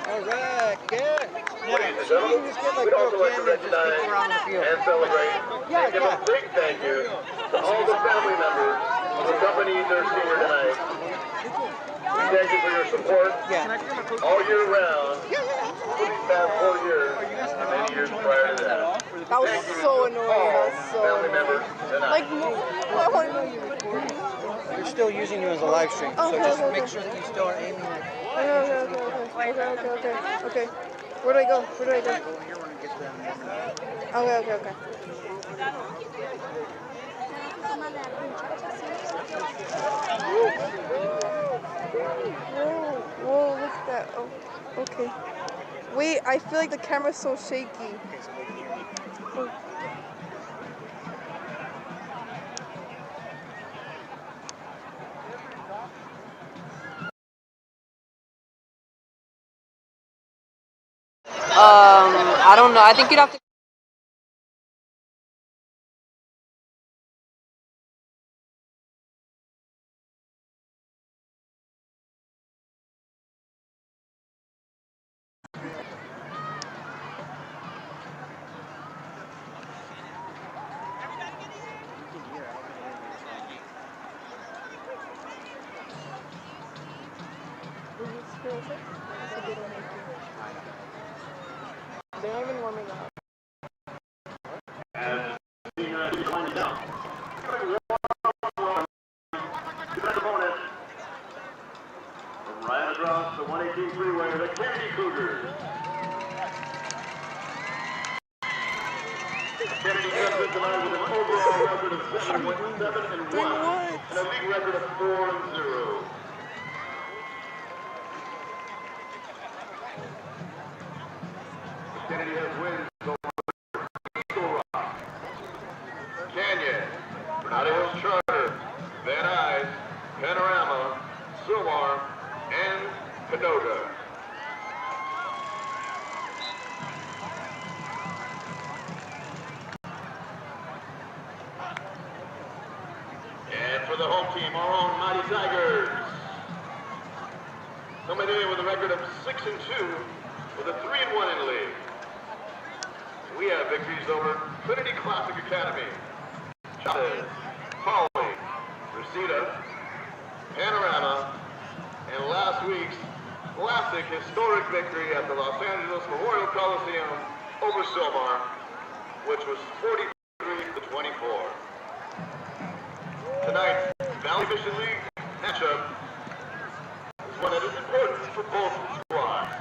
Alright, good. Ladies and gentlemen, we'd also like to recognize and celebrate and give a big thank you to all the family members who accompanied their senior tonight. We thank you for your support all year round for these past 4 years and many years prior to that. That was so annoying. That was so family members tonight. like, I want to know you recording. We're still using you as a live stream, so just make sure that you still are aiming at. Okay. Where do I go? Go here when it gets down. Okay. Whoa, look at that. Oh, okay. Wait, I feel like the camera's so shaky. Oh. I don't know. I think you'd have to. They're not even warming up. And senior as we wind down. Opponent from right across the 118 freeway, the Kennedy Cougars. Kennedy comes in tonight with an overall record of 7-1 and a league record of 4-0. Kennedy has wins over Eagle Rock, Canyon, Fernando Hills Charter, Van Nuys, Panorama, Sumar, and Canoga. And for the home team, our own Mighty Tigers. Coming in with a record of 6-2 with a 3-1 in the league. We have victories over Trinity Classic Academy, Chavez, Polly, Reseda, Panorama, and last week's classic historic victory at the Los Angeles Memorial Coliseum over Silmar, which was 43-24. Tonight's Valley Mission League matchup is one that is important for both squads.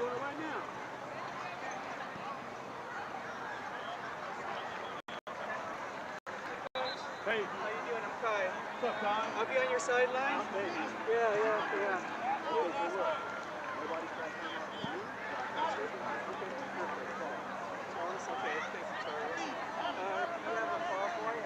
Hey. How you doing? I'm Kai. What's up, Kai? I'll be on your sideline. Yeah. Oh, it's okay. Thank you, Torres. You have a ball boy?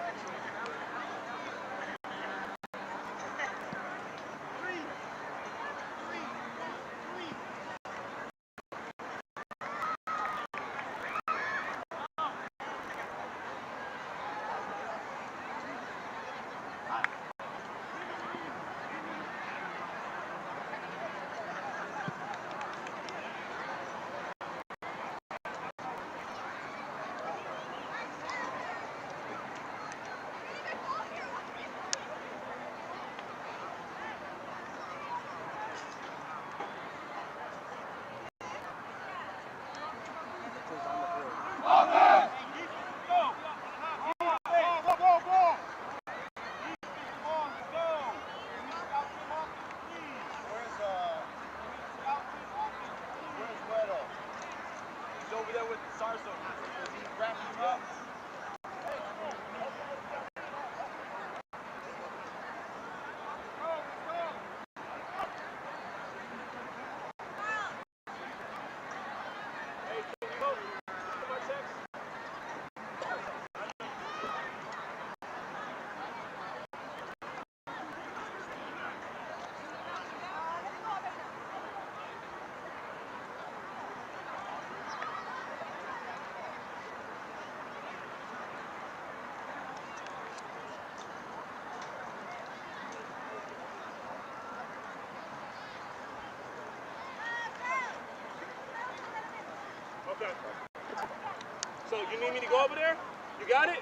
Okay. So you need me to go over there? You got it?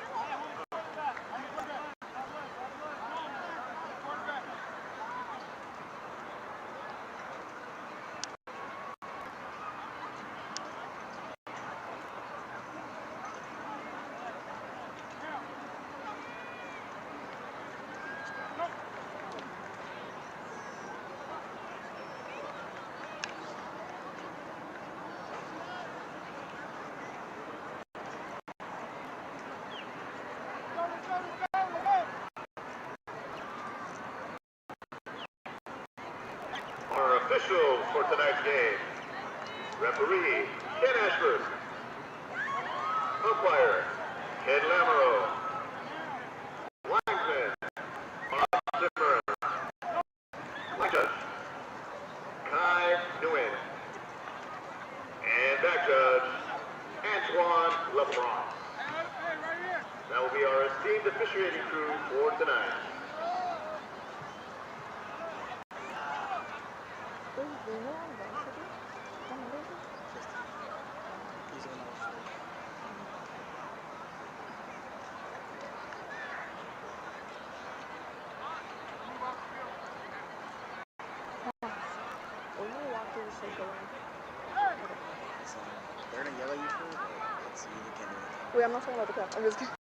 Our officials for tonight's game. Referee, Ken Ashford. Umpire, Ken Lamoureux. Linesman, Bob Zimmer. Judge, Kai Nguyen. And back judge, Antoine LeBron. That will be our esteemed officiating crew for tonight. They're gonna yell at you for it, but let's see if you can do it. Wait, I'm not talking about the crap. I'm just kidding.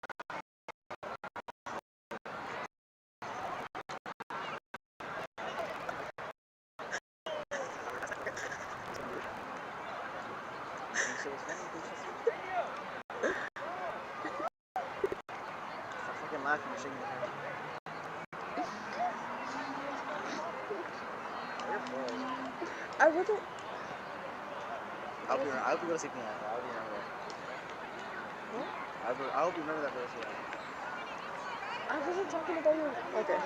Stop fucking laughing and shaking your head. You're full. I wasn't. I hope you go to sleep tonight. I hope you remember that. I hope you remember that for the rest of your life. I wasn't talking about you. Okay.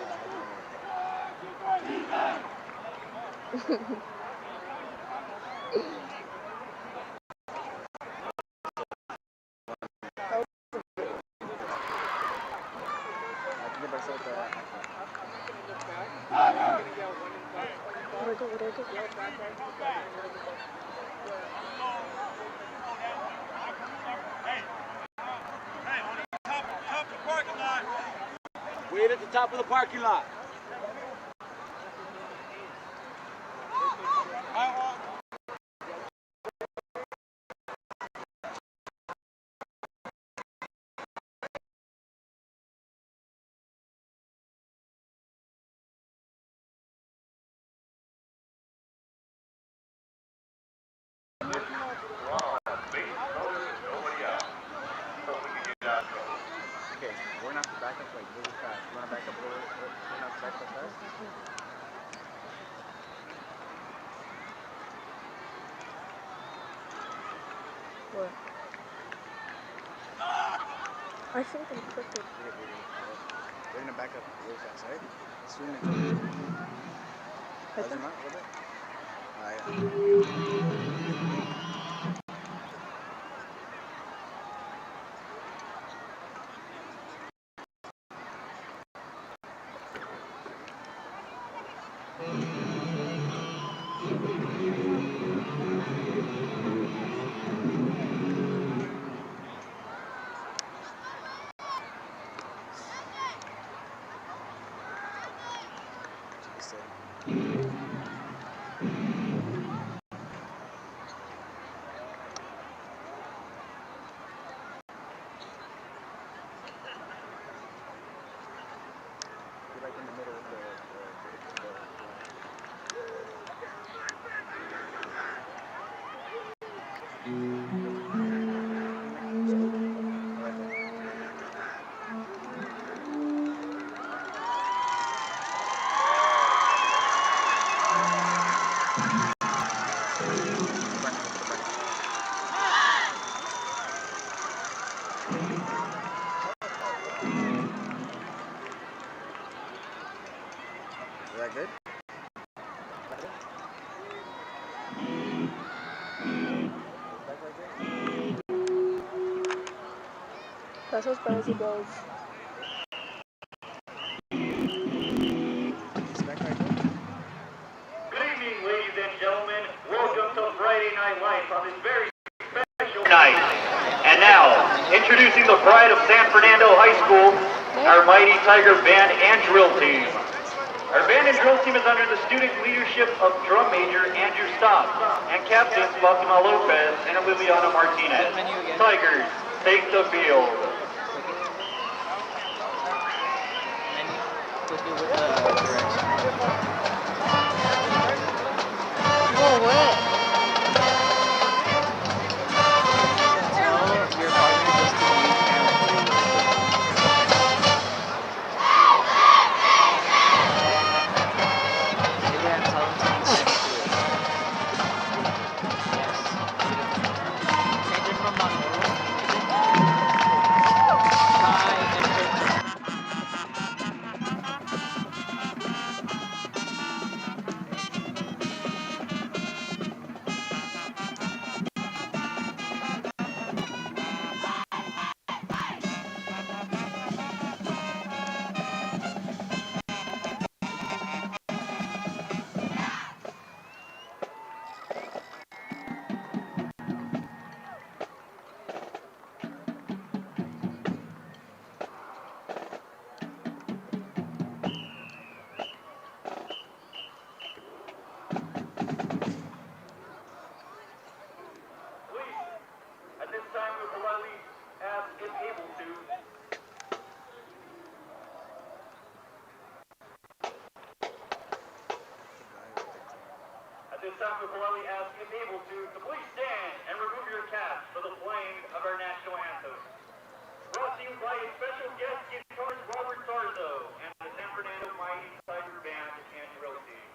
Wait at the top of the parking lot. we're not back up like really fast. You wanna back up a little? We're not back up fast. What? I think I'm crooked. We're gonna back up really fast, right? Soon as not, will it? Is that good? That's as bad as it goes. Good evening, ladies and gentlemen. Welcome to Friday Night Lights on this very special night. And now, introducing the pride of San Fernando High School, our mighty Tiger band and drill team. Our band and drill team is under the student leadership of drum major Andrew Stock and captains Fatima Lopez and Liliana Martinez. Tigers, take the field. Oh, what? At this time, we politely ask, if able to please stand and remove your caps for the playing of our national anthem. Brought to you by a special guest guitarist Robert Tarzo and the San Fernando Mighty Tiger Band and Drill Team.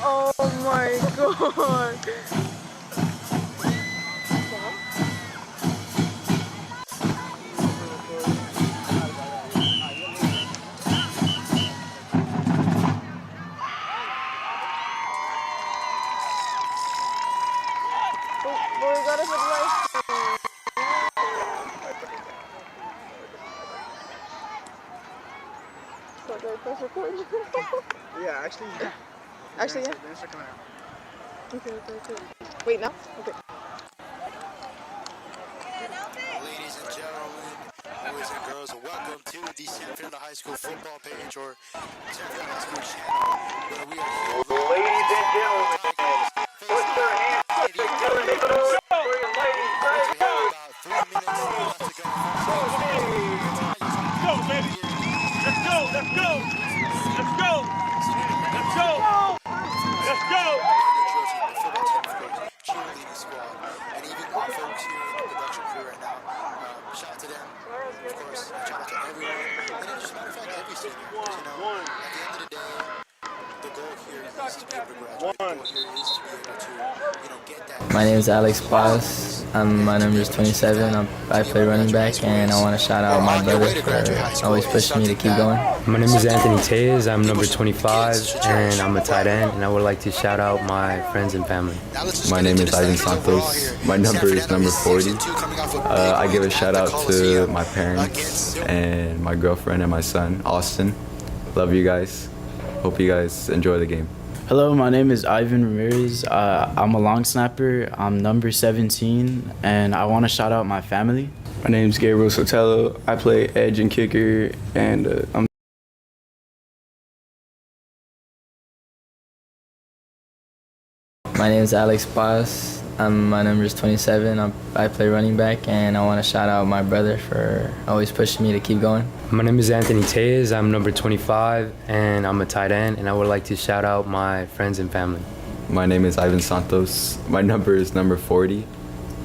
Oh my god. Well, we got it for the live stream. So do I press record? Yeah, actually, yeah. Actually, yeah. Then start coming out. Okay. Wait, now? Okay. Ladies and gentlemen, boys and girls, welcome to the San Fernando High School football page or San Fernando High School channel, where we are here. Ladies and gentlemen, put your hands together for your ladies. We have about 3 minutes left to go. Let's go, baby. Let's go. Let's go. Let's go. Let's go. Let's go. Cheerleading squad, and even folks here in the production crew right now. Shout out to them, of course. Shout out to everyone, and then just matter of fact, every senior. Because, you know, at the end of the day, the goal here is to be able to graduate. The goal here is to be able to, get that. My name is Alex Paz. My number is 27. I play running back, and I want to shout out my brother for always pushing me to keep going. My name is Anthony Tejas. I'm number 25, and I'm a tight end, and I would like to shout out my friends and family. My name is Ivan Santos. My number is number 40. I give a shout out to my parents and my girlfriend and my son, Austin. Love you guys. Hope you guys enjoy the game. Hello, my name is Ivan Ramirez. I'm a long snapper. I'm number 17, and I want to shout out my family. My name is Gabriel Sotelo. I play edge and kicker, and I'm. My name is Alex Paz. My number is 27. I play running back, and I want to shout out my brother for always pushing me to keep going. My name is Anthony Tejas. I'm number 25, and I'm a tight end, and I would like to shout out my friends and family. My name is Ivan Santos. My number is number 40.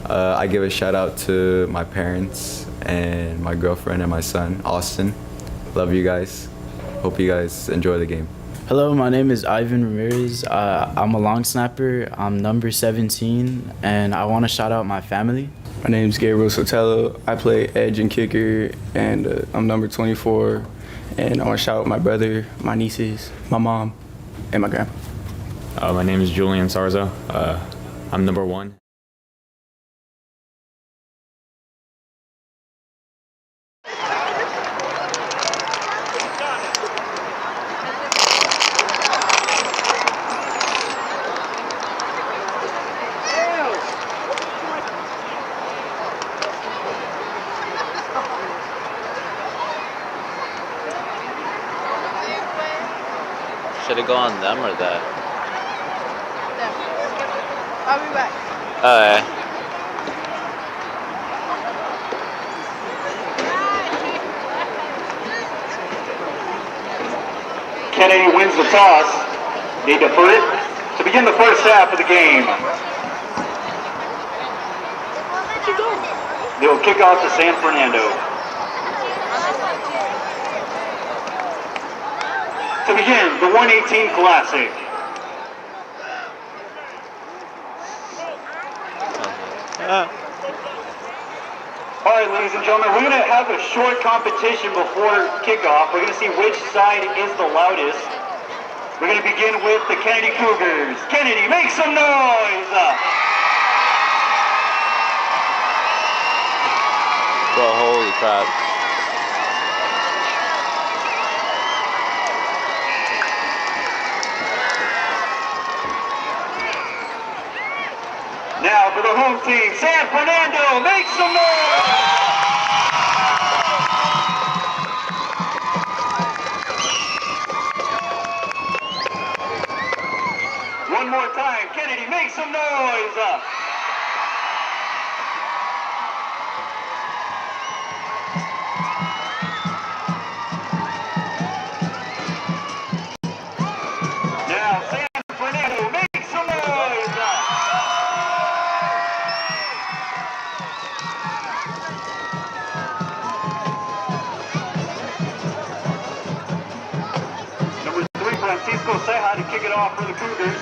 I give a shout out to my parents and my girlfriend and my son, Austin. Love you guys. Hope you guys enjoy the game. Hello, my name is Ivan Ramirez. I'm a long snapper. I'm number 17, and I want to shout out my family. My name is Gabriel Sotelo. I play edge and kicker, and I'm number 24. And I want to shout out my brother, my nieces, my mom, and my grandpa. My name is Julian Sarza. I'm number 1. Should it go on them or that? Them. I'll be back. Alright. Kennedy wins the toss. They defer it to begin the first half of the game. They will kick off to San Fernando. To begin the 118 Classic. All right, ladies and gentlemen, we're going to have a short competition before kickoff. We're going to see which side is the loudest. We're going to begin with the Kennedy Cougars. Kennedy, make some noise! Well, holy crap. Now for the home team, San Fernando, make some noise! more time. Kennedy, make some noise. Now, San Fernando, make some noise. Number 3, Francisco Ceja to kick it off for the Cougars.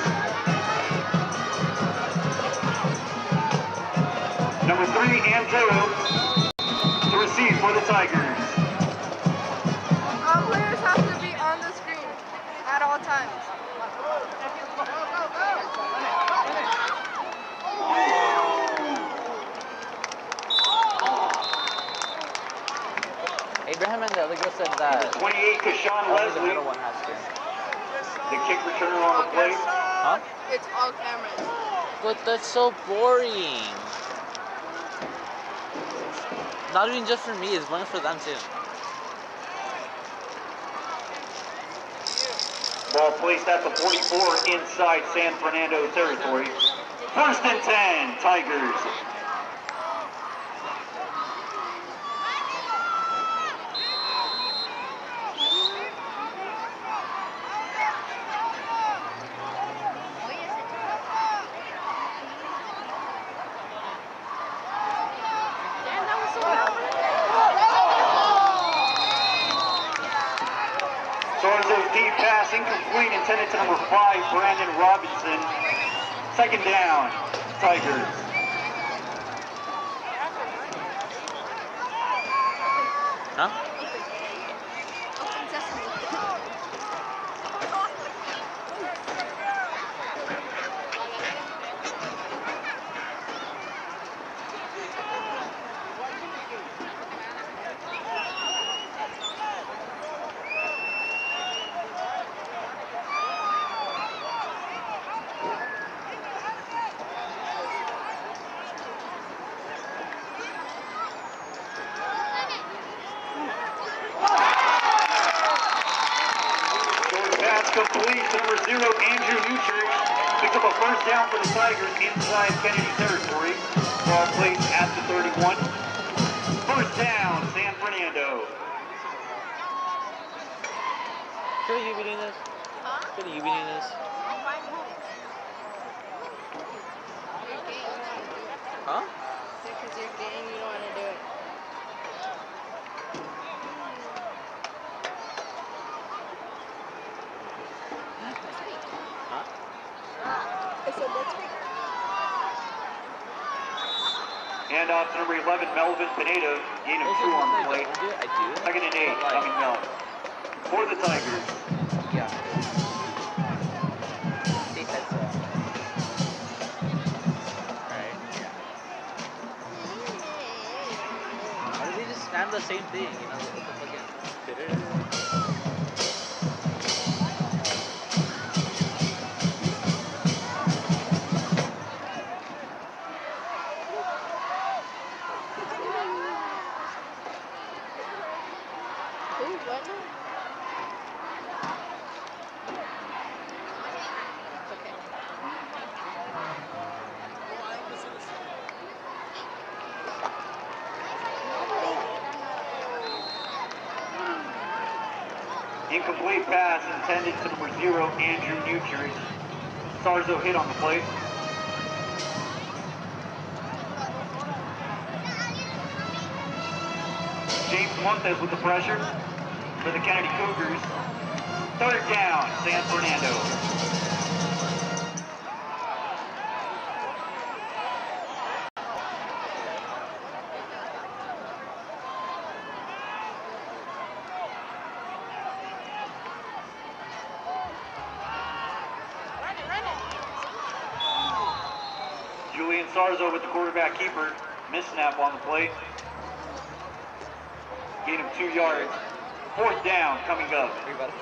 Number 3, Angelo to receive for the Tigers. All players have to be on the screen at all times. Abraham and the other girl said that 28, Kashawn only the Leslie, middle one has to. the kick returner on the plate. Huh? It's all cameras. But that's so boring. Not even just for me, it's boring for them too. Ball placed at the 44 inside San Fernando territory. 1st and 10, Tigers. Sarzo's deep pass incomplete, intended to number 5, Brandon Robinson. 2nd down, Tigers. Huh? Open sesame. Complete to number 0, Andrew Newchurch. Picked up a 1st down for the Tigers inside Kennedy territory. Ball placed at the 31. 1st down, San Fernando. Should you be doing this? Huh? Should you be doing this? Huh? Because you're gay and you don't want to do it. I said that's me. And off to number 11, Melvin Pineda. Gain of 2 on the plate. I do. 2nd and 8, coming up for the Tigers. Yeah. They said so. Alright. Why do they just spam the same thing? You know, what the fucking Twitter? Incomplete pass intended to number 0, Andrew Newchurch. Sarzo hit on the plate. James Montes with the pressure for the Kennedy Cougars. 3rd down, San Fernando. Sarzo with the quarterback keeper. Miss snap on the plate. Gain of 2 yards. 4th down coming up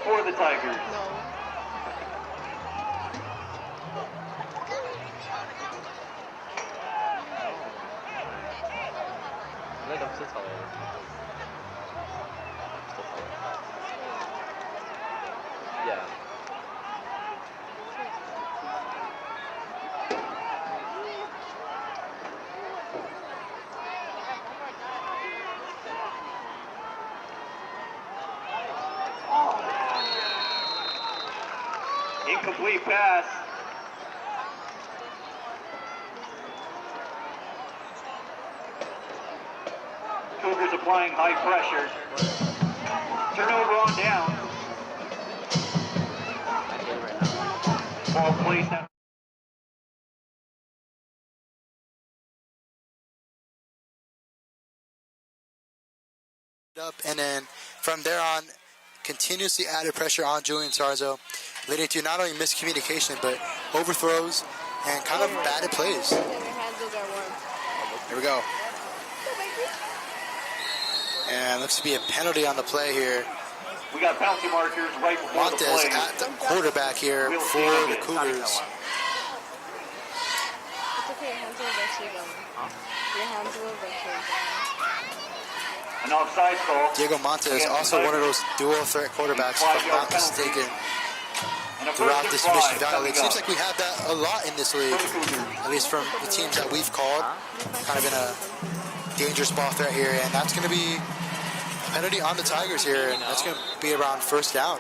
for the Tigers. incomplete pass. Cougars applying high pressure. Turnover on down. Ball placed at up, and then from there on, continuously added pressure on Julian Sarzo, leading to not only miscommunication but overthrows and kind of batted plays. Here we go. And looks to be a penalty on the play here. We got penalty markers right before Montes the play. at the quarterback here We'll for the Cougars. It's okay, your hands are eventually going. Your hands will eventually go. An offside call. Diego Montes, also one of those dual threat quarterbacks, if I'm not mistaken, throughout this Mission Valley League. Seems like we have that a lot in this league, at least from the teams that we've called. Kind of in a dangerous ball threat here, and that's going to be a penalty on the Tigers here, and that's going to be around first down.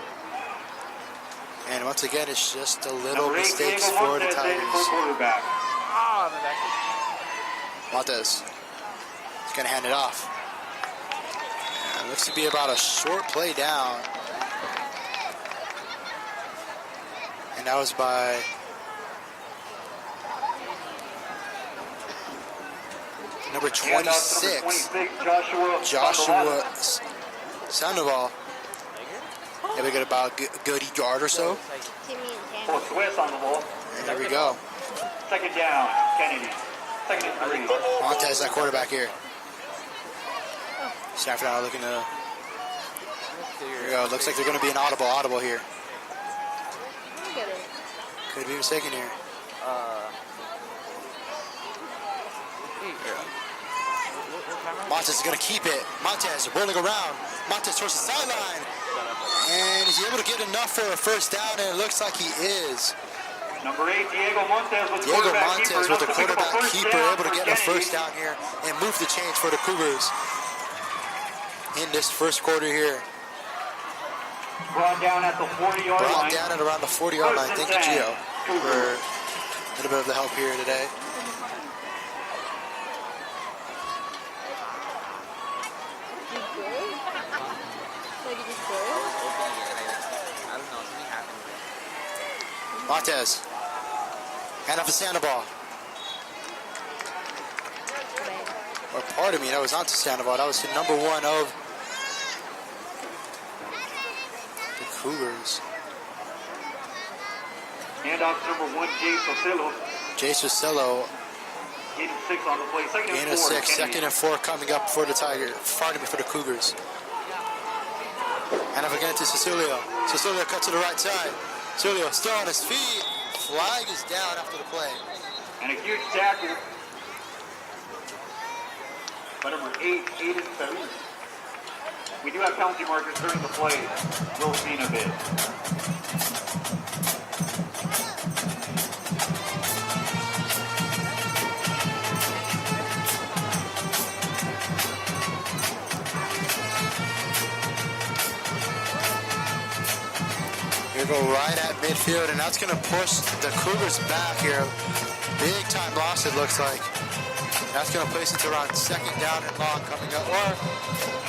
And once again, it's just a little mistakes for the Tigers. Montes is going to hand it off. And it looks to be about a short play down. And that was by number 26, Joshua Sandoval. Yeah, we got about a good yard or so. And there we go. Second down, Kennedy. Second and 3. Montez, that quarterback here. Stafford out looking to. Here we go. Looks like they're going to be an audible here. Could be mistaken here. Montez is going to keep it. Montez rolling around. Montez towards the sideline. And is he able to get enough for a first down? And it looks like he is. Number 8, Diego Montes with the quarterback keeper, able to get a first down here and move the change for the Cougars in this first quarter here. Brought down at the 40-yard line. Brought down at around the 40-yard line. Thank you, Gio, for a little bit of the help here today. Montez. Hand off to Sandoval. Or pardon me, that was not to Sandoval. That was to number 1 of the Cougars. Hand off to number 1, Jace Osillo. Jace Osillo. Gain of 6 on the play. Gain of 6. Second and 4 coming up for the Tigers. Pardon me, for the Cougars. Hand off again to Cecilio. Cecilio cut to the right side. Cecilio still on his feet. Flag is down after the play. And a huge tackle by number 8, Aiden Ferry. We do have penalty markers during the play. We'll see in a bit. Here go right at midfield, and that's going to push the Cougars back here. Big time loss, it looks like. That's going to place it to around second down and long coming up. Or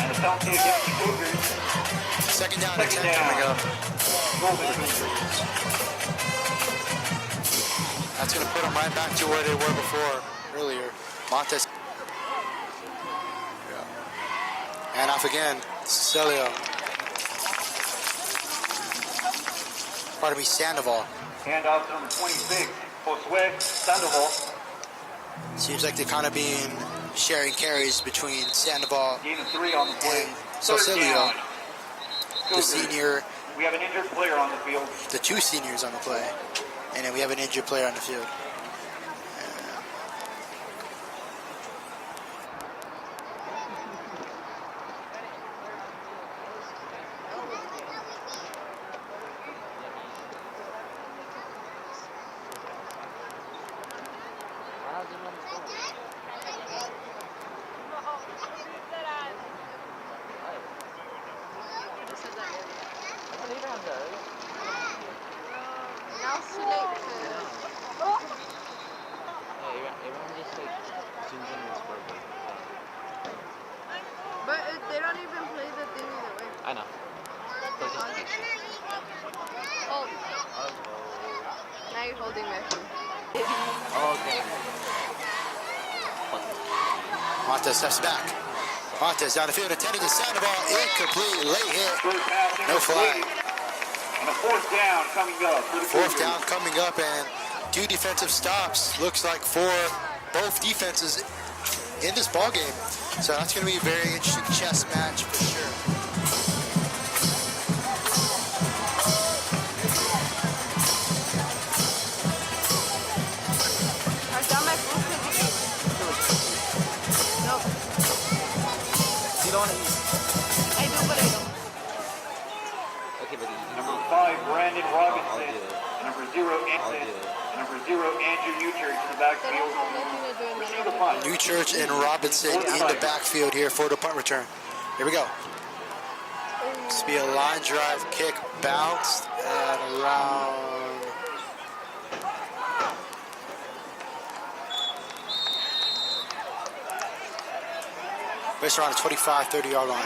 and a penalty against the Cougars. Second down and 10 coming up. That's going to put them right back to where they were before, earlier. Montes. Yeah. And off again, Celio. Pardon me, Sandoval. Hand off to number 26, Josue Sandoval. Seems like they're kind of being sharing carries between Sandoval Gain of 3 on the play. and Cecilio, the senior. We have an injured player on the field. The 2 seniors on the play. And then we have an injured player on the field. Holding Matthew. Okay. Montes steps back. Montes down the field, intended to Sandoval, incomplete, late hit, no flag. And a fourth down coming up. Fourth down coming up, and 2 defensive stops. Looks like for both defenses in this ball game. So that's going to be a very interesting chess match for sure. Number 5, Brandon Robinson. Number 0, Number 0, Andrew Newchurch in the backfield. Receive the punt. Newchurch and Robinson in the backfield here for the punt return. Here we go. This will be a line drive kick, bounced at around around the 25, 30-yard line.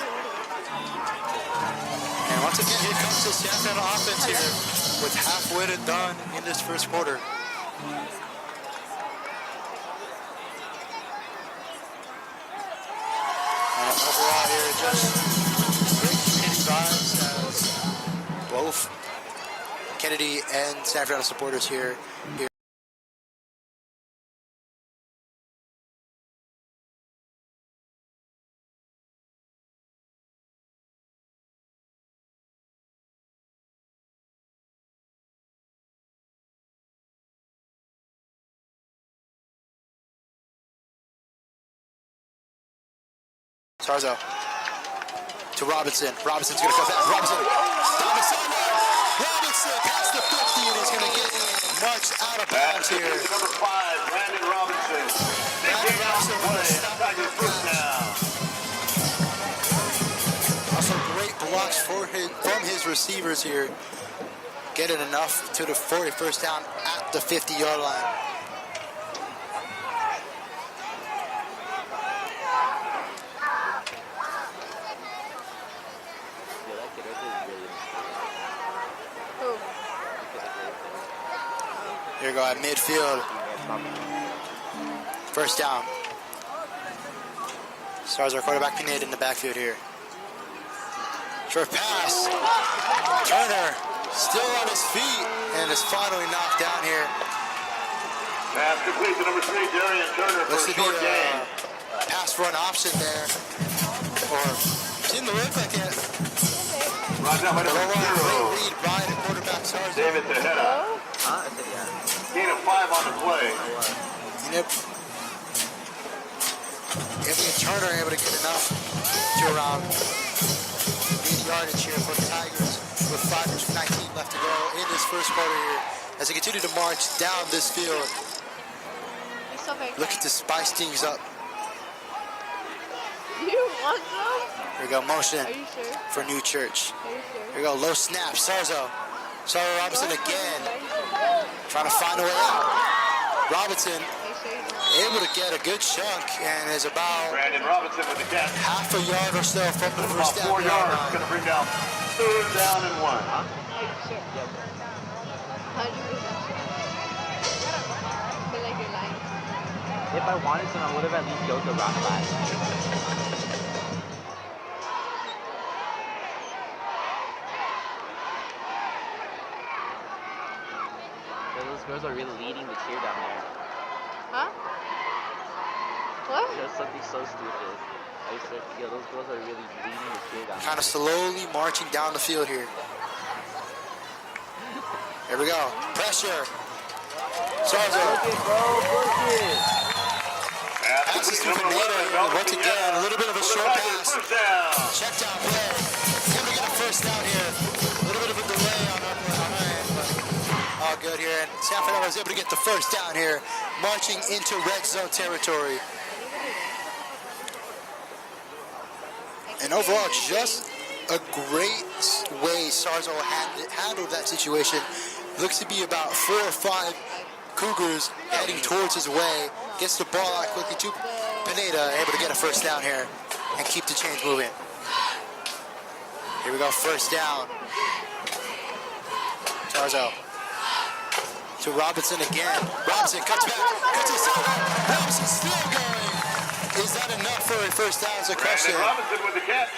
And once again, here comes the San Fernando offense here with halfway to done in this first quarter. And overall here, just great Kennedy vibes as both Kennedy and San Fernando supporters here. Sarzo to Robinson. Robinson's going to come back. Robinson down the sideline. Robinson past the 50 and is going to get marched out of bounds here. Number 5, Brandon Robinson. Brandon Robinson will stop the first down. Also great blocks from his receivers here. Getting enough to the 41st down at the 50-yard line. Here we go at midfield. First down. Stars our quarterback Pineda in the backfield here. Short pass. Turner still on his feet and is finally knocked down here. Pass complete to number 3, Darian Turner for a short gain. Pass run option there. Or didn't look like it. Right now by number 0. Great read by the quarterback Sarzo. David Tejeda. Gain of 5 on the play. Anthony Turner able to get enough to around 80 yardage here for the Tigers with 5:19 left to go in this first quarter here as they continue to march down this field. Looking to spice things up. You want some? Here we go, motion Are you sure? for Newchurch. Are you sure? Here we go, low snap, Sarzo Robinson again, trying to find a way out. Robinson able to get a good chunk and is about Brandon Robinson with the catch. half a yard or so from the first down. 4 yards, going to bring down 3rd down and 1. Are you sure? 100%. I feel like you're lying. If I wanted some, I would have at least go to round 5. Those girls are really leading the cheer down there. Huh? What? There's something so stupid. I said, yo, those girls are really leading the cheer down Kind of slowly marching down the field here. Here we go. Pressure. Sarzo. Passes to Fernando. Once again, a little bit of a short pass. Check down play. Able to get a first down here. A little bit of a delay on our end, but all good here. And San Fernando was able to get the first down here, marching into red zone territory. And overall, just a great way Sarzo handled that situation. Looks to be about 4 or 5 Cougars heading towards his way. Gets the ball out quickly to Pineda, able to get a first down here and keep the chains moving. Here we go, first down. Sarzo to Robinson again. Robinson cuts back, cuts inside. Robinson still going. Is that enough for a first down? Is a question. Robinson with the catch.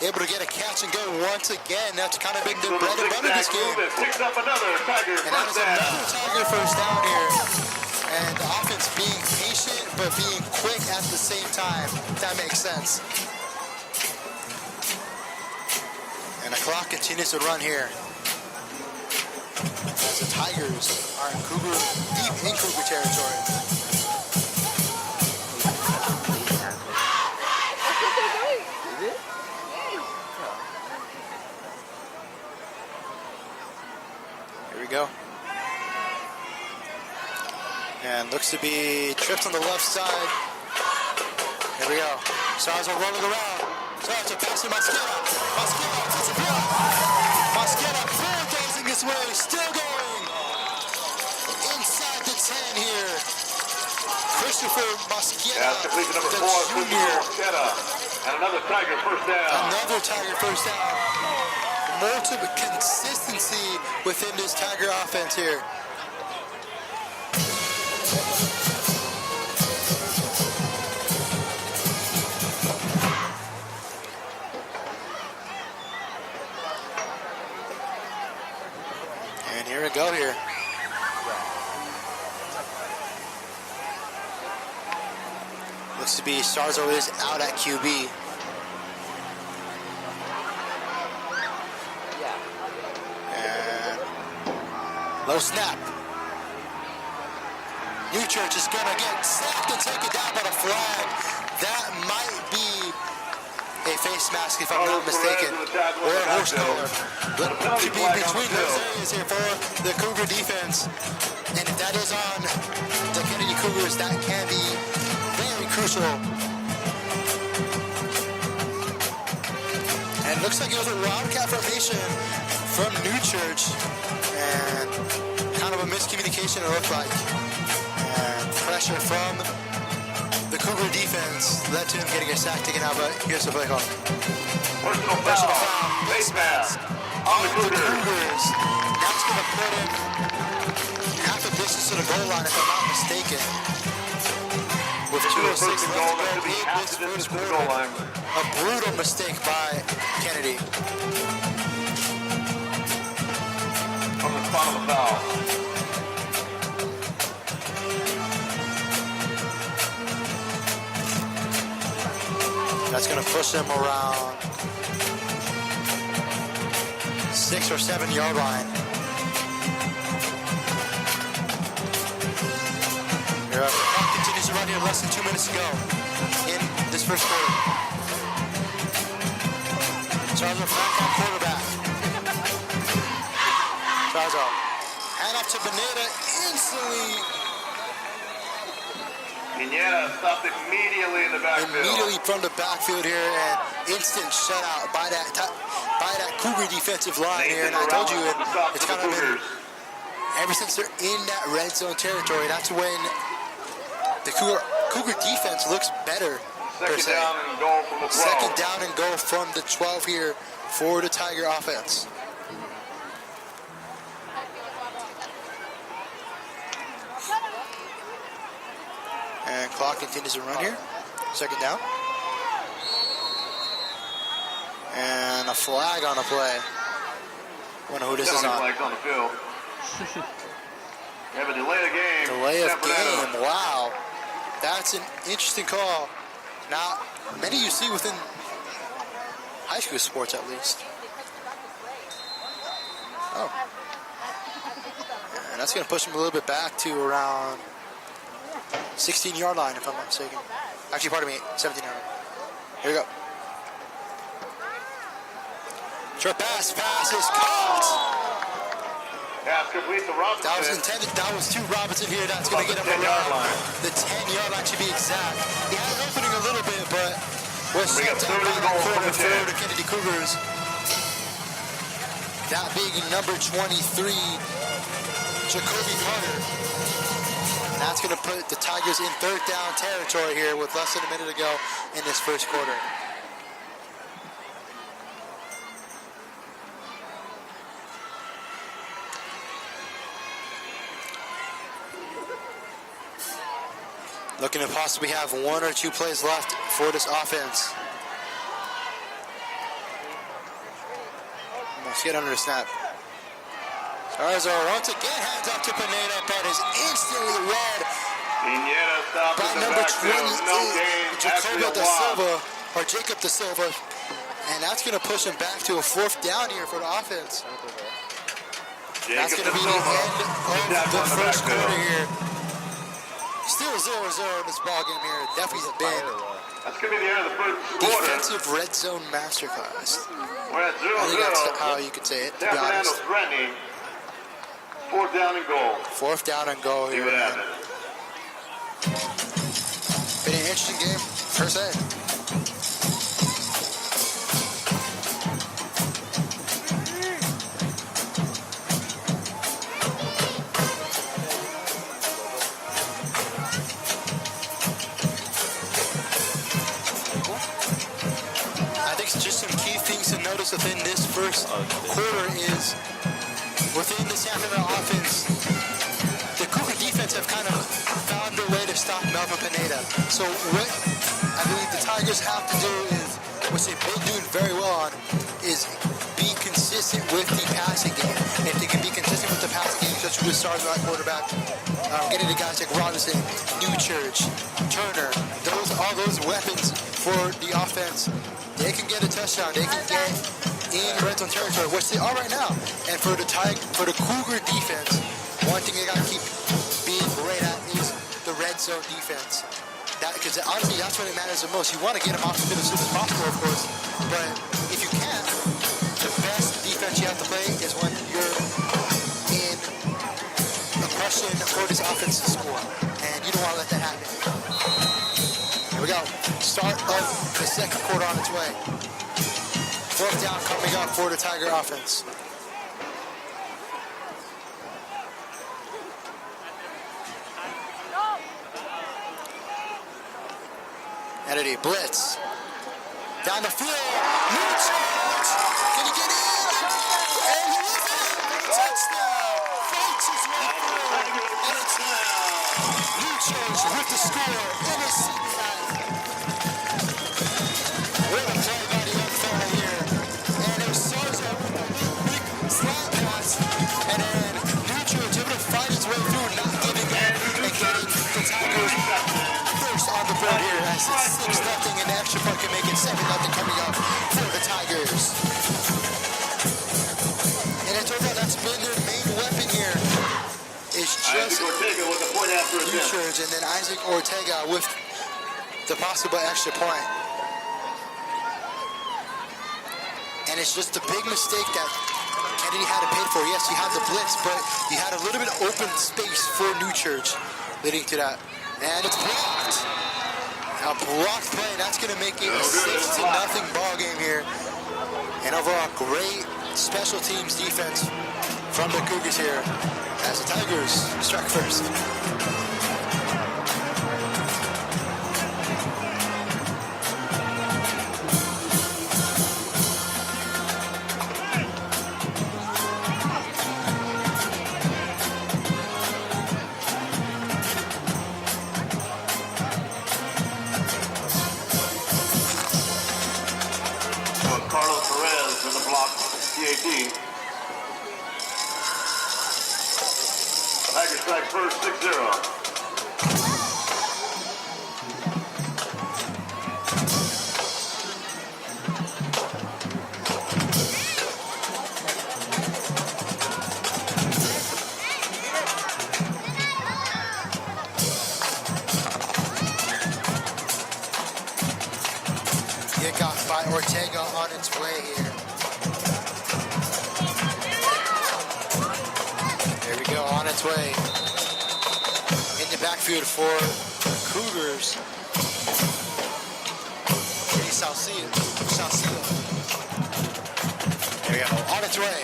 Able to get a catch and go once again. That's kind of been the bread and butter this game. Picks up another Tiger And that is another Tiger first down here. And the offense being patient, but being quick at the same time. If that makes sense. And the clock continues to run here. As the Tigers are in deep in Cougar territory. Here we go. And looks to be tripped on the left side. Here we go. Stars are rolling around. Stars are passing Mosqueda. Mosqueda puts a block. Mosqueda bulldozing his way. Still going. Inside the 10 here. Christopher Mosqueda, the junior. And another Tiger first down. Another Tiger first down. Multiple consistency within this Tiger offense here. And here we go here. Looks to be Sarzo is out at QB. And low snap. New Church is gonna get sacked and taken down by the flag. That might be a face mask if I'm not mistaken, or a horse collar. But to be between those areas here for the Cougar defense. And if that is on the Kennedy Cougars, that can be very crucial. And it looks like it was a wildcat formation from New Church, and kind of a miscommunication it looked like. And pressure from the Cougar defense led to him getting a sack taken out, but here's the play call. Personal foul. Face mask on the Cougars. That's going to put him half a distance to the goal line, if I'm not mistaken. With 2:06 left to go, this first quarter. A brutal mistake by Kennedy. From the spot of the foul. That's going to push him around 6 or 7 yard line. Here, the clock continues to run here, less than 2 minutes to go in this first quarter. Charles back on quarterback. Charles hand off to Pineda instantly. Pineda stopped immediately in the backfield. Immediately from the backfield here, and instant shutout by that Cougar defensive line here. And I told you, it's kind of been, ever since they're in that red zone territory, that's when the Cougar defense looks better. Second down and goal from the 12. Second down and goal from the 12 here for the Tiger offense. And clock continues to run here. Second down. And a flag on the play. I wonder who this is on. Flags on the field. We have a delay of game. Delay of game. Wow. That's an interesting call. Not many you see within high school sports, at least. Oh. And that's going to push him a little bit back to around 16-yard line, if I'm not mistaken. Actually, pardon me, 17-yard line. Here we go. Short pass is caught. Pass complete to Robinson. That was intended. That was to Robinson here. That's going to get him around the 10-yard line, to be exact. He had an opening a little bit, but was shut down by the corner for the Kennedy Cougars. That being number 23, Jacoby Carter. And that's going to put the Tigers in third down territory here with less than a minute to go in this first quarter. Looking to possibly have 1 or 2 plays left for this offense. Let's get under the snap. Sarzo once again hands off to Pineda, but is instantly led by number 28, Jacob Da Silva. And that's going to push him back to a 4th down here for the offense. That's going to be the end of the first quarter here. Still 0-0 in this ball game here. Definitely been That's going to be the end of the first quarter. defensive red zone masterclass. We're at 0-0. I think that's how you could say it, to be Fernando honest. threatening. 4th down and goal. 4th down and goal here. See what happens. Been an interesting game, per se. Within this first quarter is within the San Fernando offense, the Cougar defense have kind of found a way to stop Melvin Pineda. So what I believe the Tigers have to do is, which they've been doing very well on, is be consistent with the passing game. And if they can be consistent with the passing game, especially with stars at quarterback, getting the guys like Robinson, Newchurch, Turner, all those weapons for the offense, they can get a touchdown. They can get in red zone territory, which they are right now. And for the Cougar defense, one thing they got to keep being great at is the red zone defense. Because honestly, that's when it matters the most. You want to get them off the field as soon as possible, of course. But if you can't, the best defense you have to play is when you're in a pressure for this offense to score. And you don't want to let that happen. Here we go. Start of the second quarter on its way. 4th down coming up for the Tiger offense. Kennedy blitz. Down the field. Newchurch. Can he get in? And he is in. Touchdown. Fights his way through. And it's Newchurch with the score in his second half. What a play by the young fella here. And it was Sarzo with a big slant pass. And then Newchurch able to fight his way through, not giving up and getting the Tigers first on the board here. As it's 6-0 and the extra point can make it 7-0 coming up for the Tigers. And it's over. That's been their main weapon here. It's just Ortega with the point after Newchurch and then Isaac Ortega with the possible extra point. And it's just a big mistake that Kennedy had to pay for. Yes, he had the blitz, but he had a little bit of open space for Newchurch leading to that. And it's blocked. A blocked play. That's going to make it a 6-0 ball game here. And overall, great special teams defense from the Cougars here as the Tigers strike first. Tigers strike first, 6-0. Kickoff by Ortega on its way here. There we go, on its way. In the backfield for Cougars. Salcedo. There we go, on its way.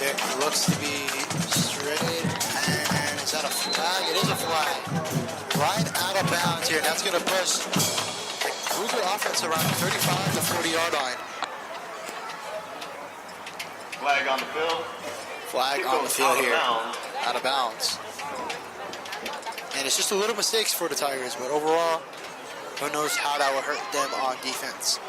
It looks to be straight, and is that a flag? It is a flag. Right out of bounds here, and that's going to push the Cougar offense around the 35 to 40-yard line. Flag on the field. Flag on the field here. Out of bounds. And it's just a little mistakes for the Tigers, but overall, who knows how that will hurt them on defense.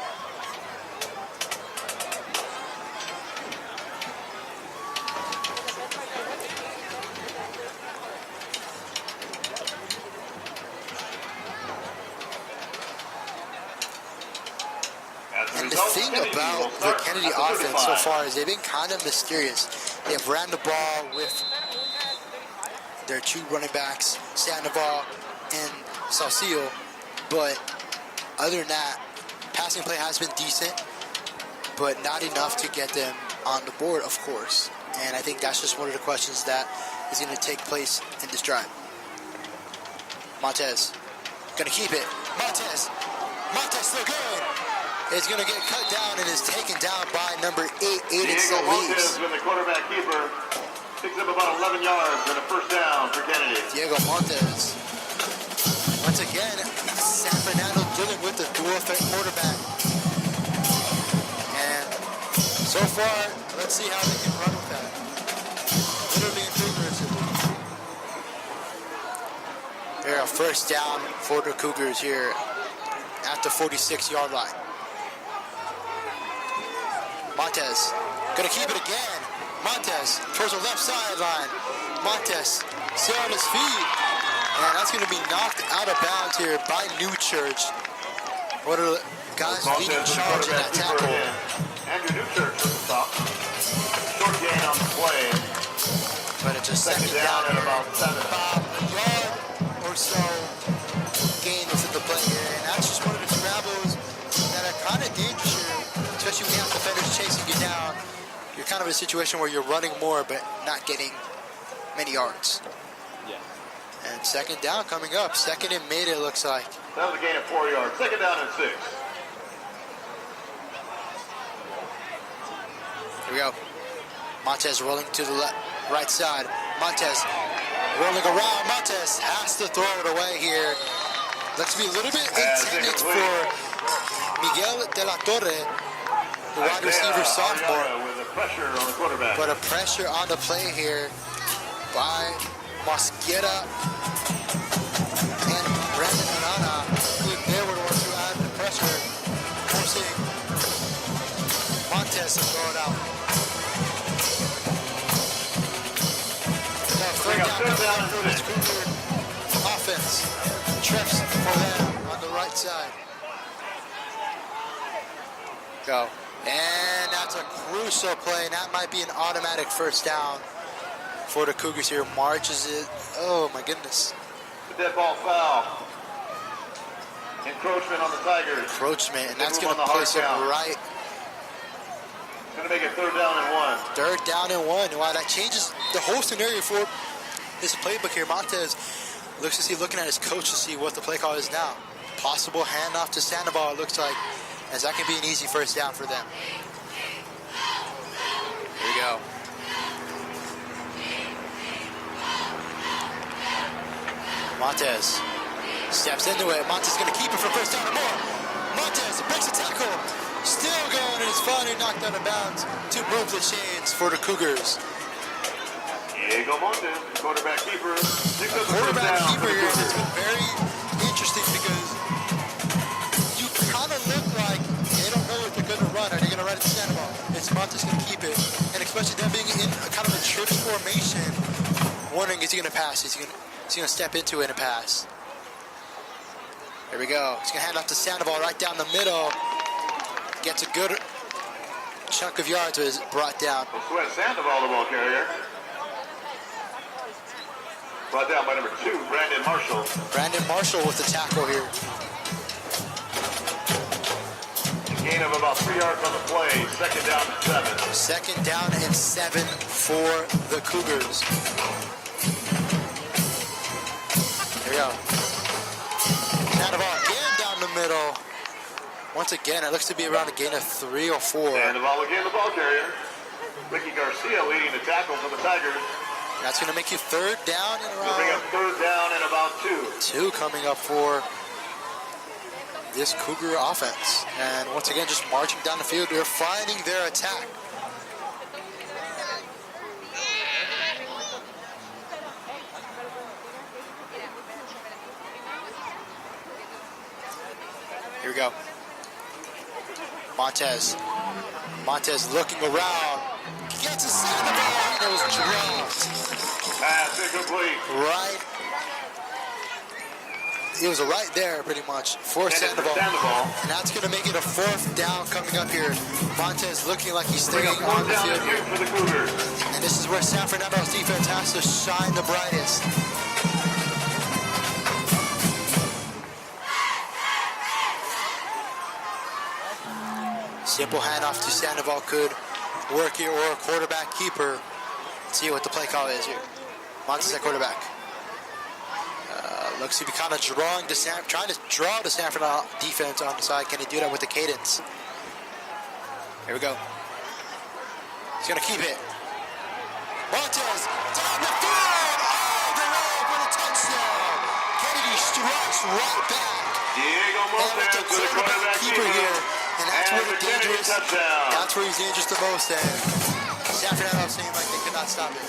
And the thing about the Kennedy offense so far is they've been kind of mysterious. They have ran the ball with their two running backs, Sandoval and Salcio, but other than that, passing play has been decent, but not enough to get them on the board, of course. And I think that's just one of the questions that is going to take place in this drive. Montez, going to keep it. Montez still good. Is going to get cut down and is taken down by number 8, Aiden Diego Montes Solis. with the quarterback keeper. Picks up about 11 yards and a first down for Kennedy. Diego Montes. Once again, San Fernando dealing with the dual threat quarterback. And so far, let's see how they can run with that. Literally and figuratively. They're a first down for the Cougars here at the 46-yard line. Montez, gonna keep it again. Montez towards the left sideline. Montez still on his feet. And that's gonna be knocked out of bounds here by New Church. What are the guys leading charge in that tackle? Andrew Newchurch at the top. Short gain on the play. But it's a second down at about 7. About a yard or so gain within the play here. And that's just one of the scrambles that are kind of dangerous here, especially when you have defenders chasing you down. You're kind of in a situation where you're running more but not getting many yards. Yeah. And second down coming up. Second and mid, it looks like. That was a gain of 4 yards. Second down and 6. Here we go. Montez rolling to the right side. Montez rolling around. Montez has to throw it away here. Looks to be a little bit intended for Miguel de la Torre, the wide receiver sophomore. With a pressure on the quarterback. But a pressure on the play here by Mosquera and Brandon Arana. They were the ones who added the pressure, forcing Montez to throw it out. Third down for this Cougar offense. Trips for them on the right side. Go. And that's a crucial play, and that might be an automatic first down for the Cougars here. Marches it. Oh my goodness. The dead ball foul. Encroachment on the Tigers. Encroachment, and that's going to place them right. Going to make it third down and 1. Third down and 1. Wow, that changes the whole scenario for this playbook here. Montez looking at his coach to see what the play call is now. Possible handoff to Sandoval, it looks like, as that can be an easy first down for them. Here we go. Montez steps into it. Montez going to keep it for first down and more. Montez breaks a tackle. Still going, and is finally knocked out of bounds to move the chains for the Cougars. Diego Montes, quarterback keeper. Quarterback keeper here has been very interesting because you kind of look like they don't know if they're going to run. Are they going to run it to Sandoval? It's Montez going to keep it. And especially them being in a kind of a trips formation, wondering, is he going to pass? Is he going to step into it and pass? Here we go. He's going to hand off to Sandoval right down the middle. Gets a good chunk of yards, but is brought down. Sweat Sandoval, the ball carrier. Brought down by number 2, Brandon Marshall. Brandon Marshall with the tackle here. A gain of about 3 yards on the play. Second down and 7. Second down and 7 for the Cougars. Here we go. Sandoval again down the middle. Once again, it looks to be around a gain of 3 or 4. Sandoval again, the ball carrier. Ricky Garcia leading the tackle for the Tigers. That's going to make you third down and around. Bring up third down and about 2. 2 coming up for this Cougar offense. And once again, just marching down the field. They're finding their attack. we go. Montez looking around. Gets a Sandoval, and it was dropped. Pass incomplete. Right. It was right there, pretty much, for Sandoval. And that's going to make it a 4th down coming up here. Montez looking like he's staying on the field. And this is where San Fernando's defense has to shine the brightest. Simple handoff to Sandoval could work here, or a quarterback keeper. Let's see what the play call is here. Montez at quarterback. Looks to be kind of trying to draw the San Fernando defense on the side. Can he do that with the cadence? Here we go. He's going to keep it. Montez down the field, all the way for the touchdown. Kennedy strikes right back. Diego Montez to the quarterback keeper here. And that's where the dangerous. That's where he's dangerous the most. And San Fernando seemed like they could not stop it.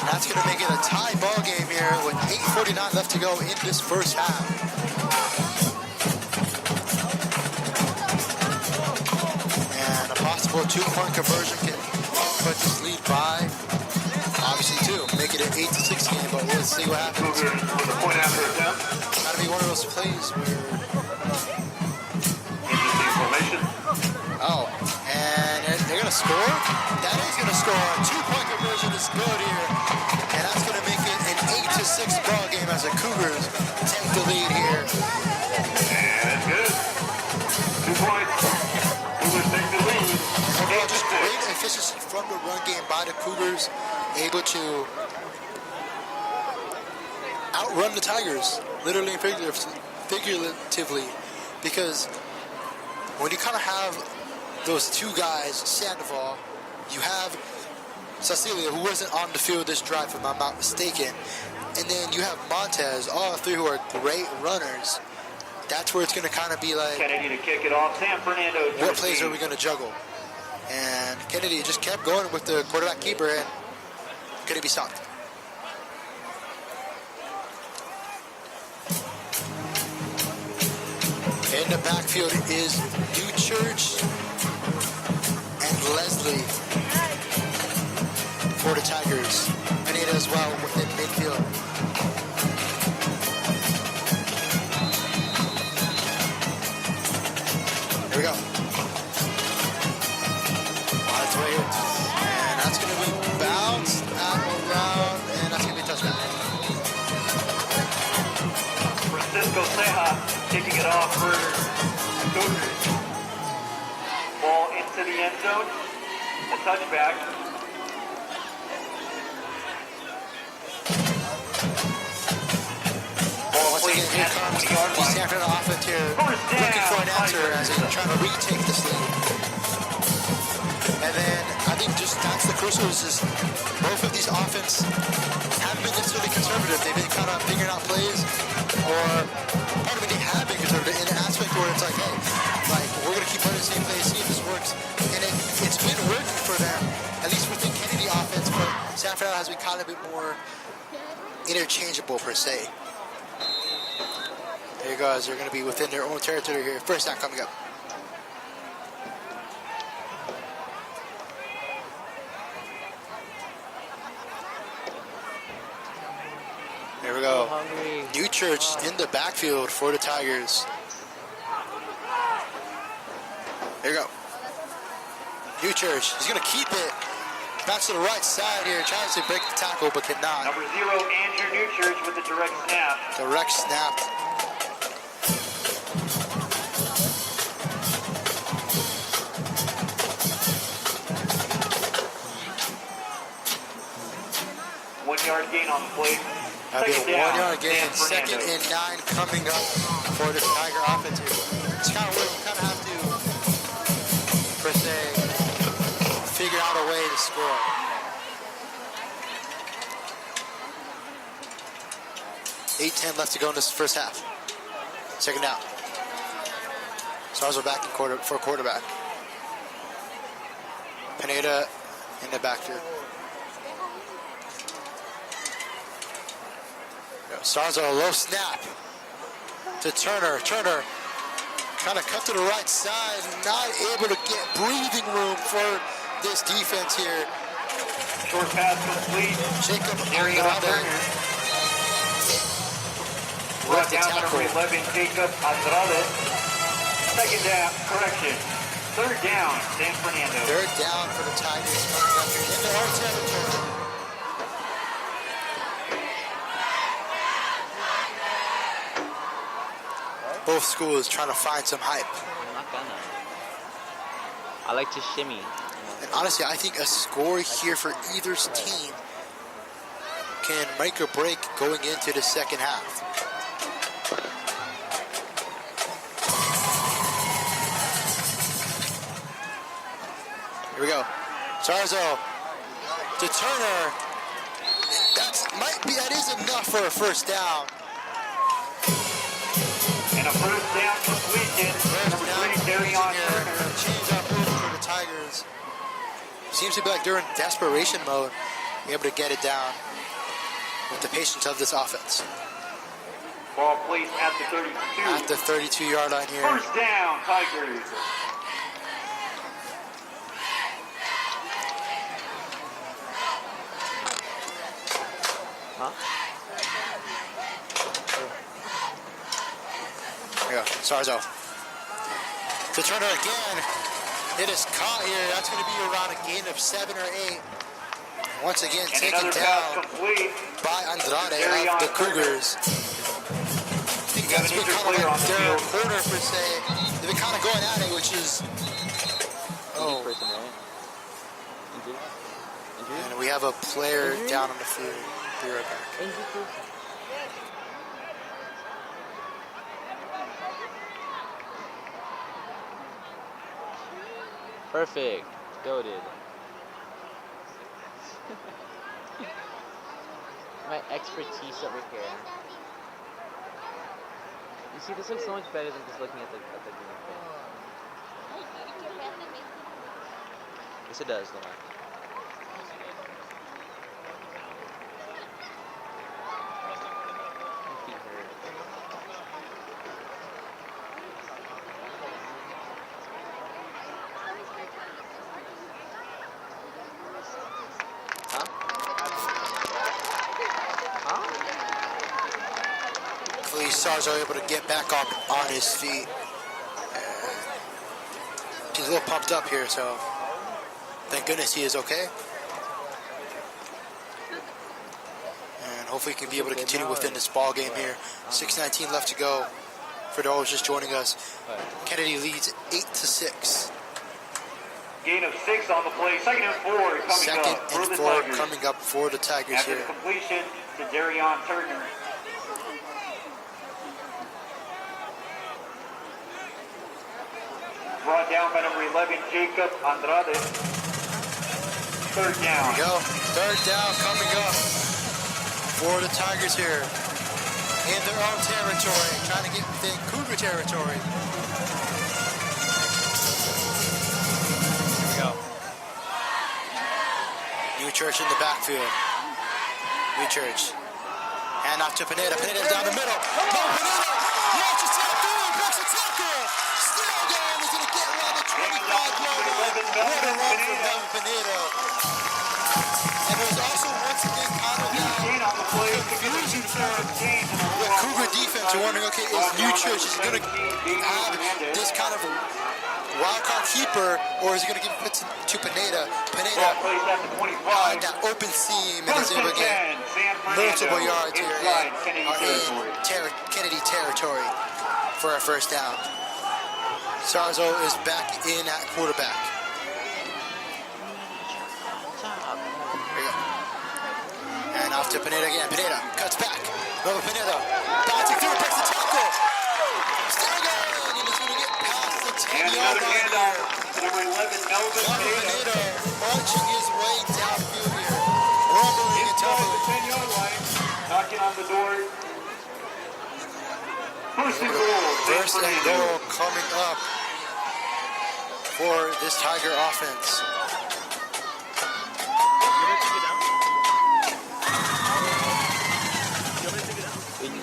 And that's going to make it a tie ball game here with 8:49 left to go in this first half. And a possible 2-point conversion can put this lead by, obviously, 2. Make it an 8-6 game, but we'll see what happens. With a point after attempt. Gotta be one of those plays where. Oh, and they're going to score? That is going to score. 2-point conversion is good here. And that's going to make it an 8-6 ball game as the Cougars take the lead here. And that's good. 2 points. Cougars take the lead. Overall, just great efficiency from the run game by the Cougars. Able to outrun the Tigers, literally and figuratively. Because when you kind of have those 2 guys, Sandoval, you have Cecilia, who wasn't on the field this drive, if I'm not mistaken, and then you have Montez, all 3 who are great runners. That's where it's going to kind of be like, Kennedy to kick it off. San Fernando. what plays are we going to juggle? And Kennedy just kept going with the quarterback keeper, and couldn't be stopped. In the backfield is Newchurch and Leslie for the Tigers. Anita as well within midfield. Here we go. On its way here. And that's going to be bounced out around, and that's going to be a touchdown. Francisco Ceja kicking it off for Cougars. Ball into the end zone. A touchback. Once again, here comes the San Fernando offense here, looking for an answer as they're trying to retake this lead. And then I think just that's the crucial is both of these offense haven't been necessarily conservative. They've been kind of figuring out plays, or part of it they have been conservative in an aspect where it's like, hey, like we're gonna keep running the same play, see if this works. And it's been working for them, at least within Kennedy offense. But San Fernando has been kind of a bit more interchangeable per se. There you go, as they're going to be within their own territory here. First down coming up. There we go. Newchurch in the backfield for the Tigers. There you go. Newchurch, he's going to keep it. Back to the right side here, trying to break the tackle, but cannot. Number 0, Andrew Newchurch with the direct snap. Direct snap. One-yard gain on the play. That'll be a 1-yard gain. 2nd and 9 coming up for the Tiger offense here. It's kind of where we kind of have to, per se, figure out a way to score. $8:10 left to go in this first half. 2nd down. Stars are back in for quarterback. Pineda in the backfield. Stars are a low snap. to Turner. Turner kind of cut to the right side, not able to get breathing room for this defense here. Short pass complete. Jacob Andrade. Brought down by number 11, Jacob Andrade. Second down, correction. Third down, San Fernando. Third down for the Tigers coming up here in their own territory. Both schools trying to find some hype. I'm not gonna. I like to shimmy. And honestly, I think a score here for either team can make or break going into the second half. Here we go. Sarzo to Turner. That is enough for a first down. And a first down completion. Number 3, Darion Turner. Change up for the Tigers. Seems to be like they're in desperation mode, be able to get it down with the patience of this offense. Ball placed at the 32. At the 32-yard line here. First down, Tigers. Huh? Here we go. Sarzo. To Turner again. It is caught here. That's going to be around a gain of 7 or 8. Once again, And taken down by Andrade of the Cougars. I think that's been kind of like their corner per se. They've been kind of going at it, which is... Oh. And we have a player down on the field. Be right back. Perfect. Goated. My expertise over here. You see, this looks so much better than just looking at the game. Yes, it does, Lamar. My feet hurt. Sarzo able to get back up on his feet. He's a little pumped up here, so thank goodness he is okay. And hopefully he can be able to continue within this ball game here. 6:19 left to go for those just joining us. Kennedy leads 8-6. Gain of 6 on the play. Second and 4 coming up. Second and 4 coming up for the Tigers After here. the completion to Darion Turner. Brought down by number 11, Jacob Andrade. Third down. Here we go. Third down coming up for the Tigers here. In their own territory. Trying to get within Cougar territory. Here we go. New Church in the backfield. New Church. Hand off to Pineda. Pineda down the middle. No, Pineda! Launches it through. Breaks a tackle. Still down. He's going to get around the 25-yard line. What a run from Melvin Pineda. And there's also once again kind of confusion for the Cougar defense. You're wondering, okay, is New Church is going to have this kind of wild card keeper, or is he going to give it to Pineda? Pineda on that open seam and is able to get multiple yards here in Kennedy territory for a first down. Sarzo is back in at quarterback. Here we go. And off to Pineda again. Pineda cuts back. Over Pineda. Bouncing through, breaks the tackle. Still going, and he's going to get past the 10-yard line here. Number 11, Melvin Pineda marching his way downfield here. Rumbling and tumbling. The 10-yard line. Knocking on the door. First and goal. First and goal coming up for this Tiger offense.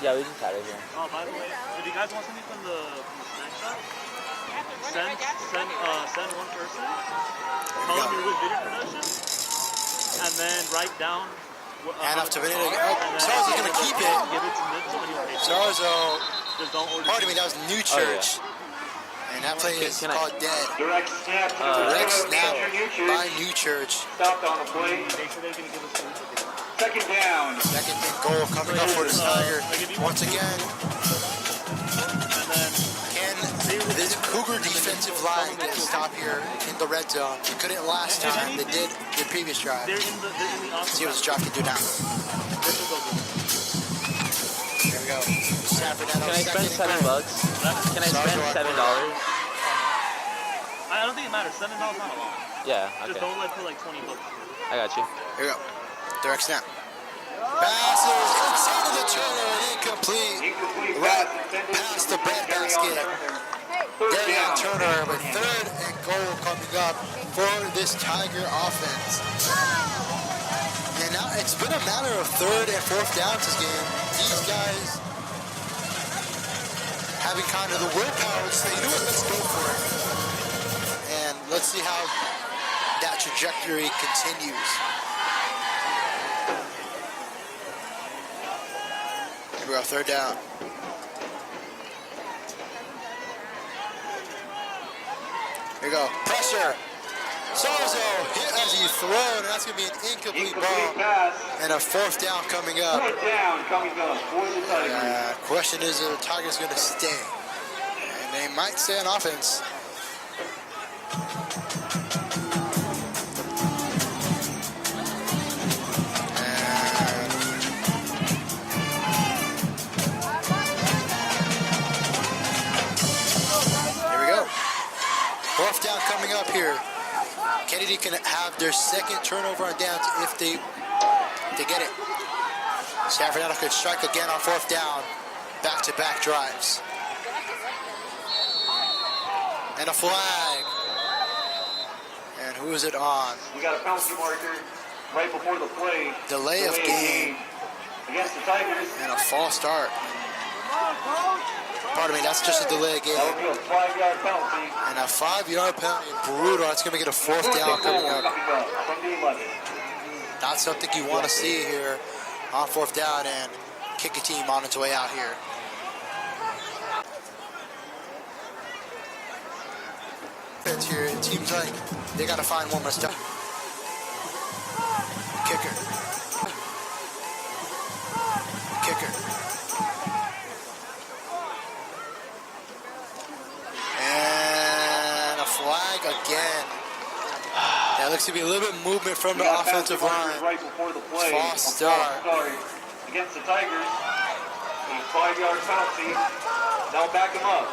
Yeah, Yeah, we just had it here. Oh, by the way, if you guys want something from the snack shop, send one person, tell them you're with video production, and then write down. And up to minute. Sarzo's going to keep it. Give it to Mitchell and he'll pay. Sarzo, Just don't order. pardon me, that was New Church. And that play is called dead. Direct snap by New Church. Stopped on the play. Second down. Second and goal coming up for the Tiger. Once again, can this Cougar defensive line get a stop here in the red zone? They couldn't last time. They did the previous drive. See what this drive can do now. Here we go. Can I spend $7? Can I spend $7? I don't think it matters. $7 not a lot. Yeah, okay. Just don't let put like $20. I got you. Here we go. Direct snap. Passes inside of the turnover and incomplete. Right past the bread basket. Darian Turner with third and goal coming up for this Tiger offense. And now it's been a matter of third and fourth downs this game. These guys having kind of the willpower to say, you know what, let's go for it. And let's see how that trajectory continues. Here we go, third down. Here we go, pressure. Sarzo hit as he thrown, and that's going to be an incomplete ball. And a fourth down coming up. Fourth down coming up for the Tigers. Question is, are the Tigers going to stay? And they might stay on offense. Here we go. Fourth down coming up here. Kennedy can have their second turnover on downs if they get it. San Fernando could strike again on fourth down. Back-to-back drives. And a flag. And who is it on? We got a penalty marker right before the play. Delay of game. Against the Tigers. And a false start. Pardon me, that's just a delay of game. That would be a 5-yard penalty. And a 5-yard penalty. Brutal. It's going to get a fourth down coming up. From the 11. Not something you want to see here on fourth down and kick a team on its way out here. Here, it seems like they got to find one more step. Kicker. And a flag again. That looks to be a little bit of movement from the offensive line. Right before the play. False start. Against the Tigers. A 5-yard penalty. Now back him up.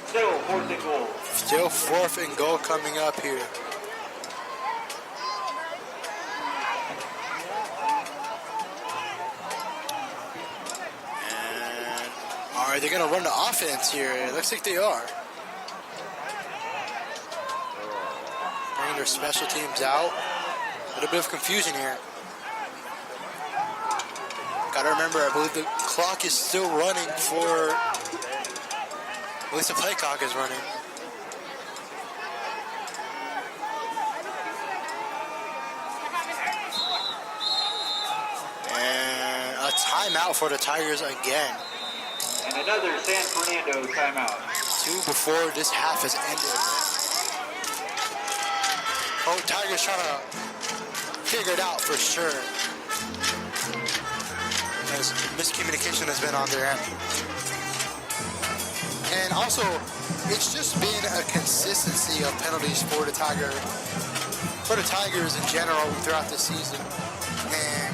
Still fourth and goal. Still fourth and goal coming up here. And are they going to run the offense here? It looks like they are. Bringing their special teams out. A little bit of confusion here. Got to remember, I believe the clock is still running for... At least the play clock is running. And a timeout for the Tigers again. And another San Fernando timeout. 2 before this half has ended. Oh, Tigers trying to figure it out for sure. As miscommunication has been on their end. And also, it's just been a consistency of penalties for the Tigers in general throughout this season. And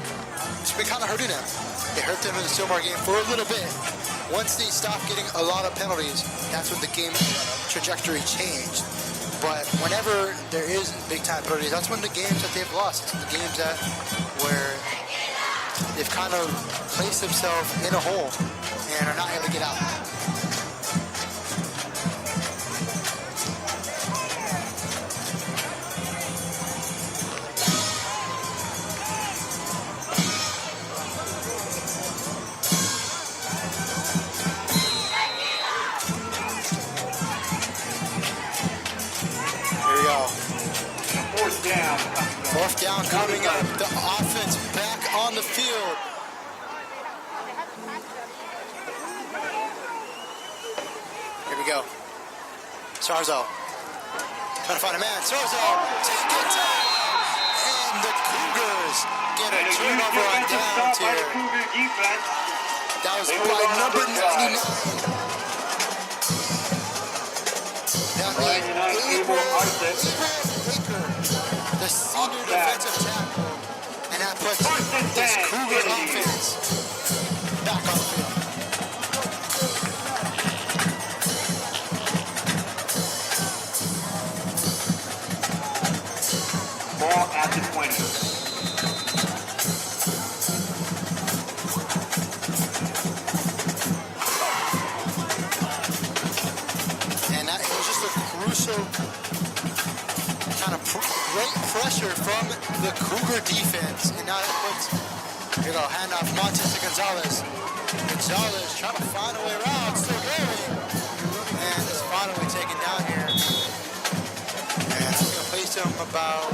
it's been kind of hurting them. It hurt them in the Silmar game for a little bit. Once they stopped getting a lot of penalties, that's when the game trajectory changed. But whenever there is big-time penalties, that's when the games that they've lost, the games that where they've kind of placed themselves in a hole and are not able to get out. the field. Here we go. Sarzo. Trying to find a man. Sarzo. Take it down. And the Cougars get a turnover on downs here. That was by number 99. That made Abel the senior defensive tackle. And that puts this Cougar offense back on the field. Ball at the 20. And that was just a crucial kind of great pressure from the Cougar defense. And now that puts, here we go, handoff Martinez to Gonzalez. Gonzalez trying to find a way around, still going. And it's finally taken down here. And I'm going to place him about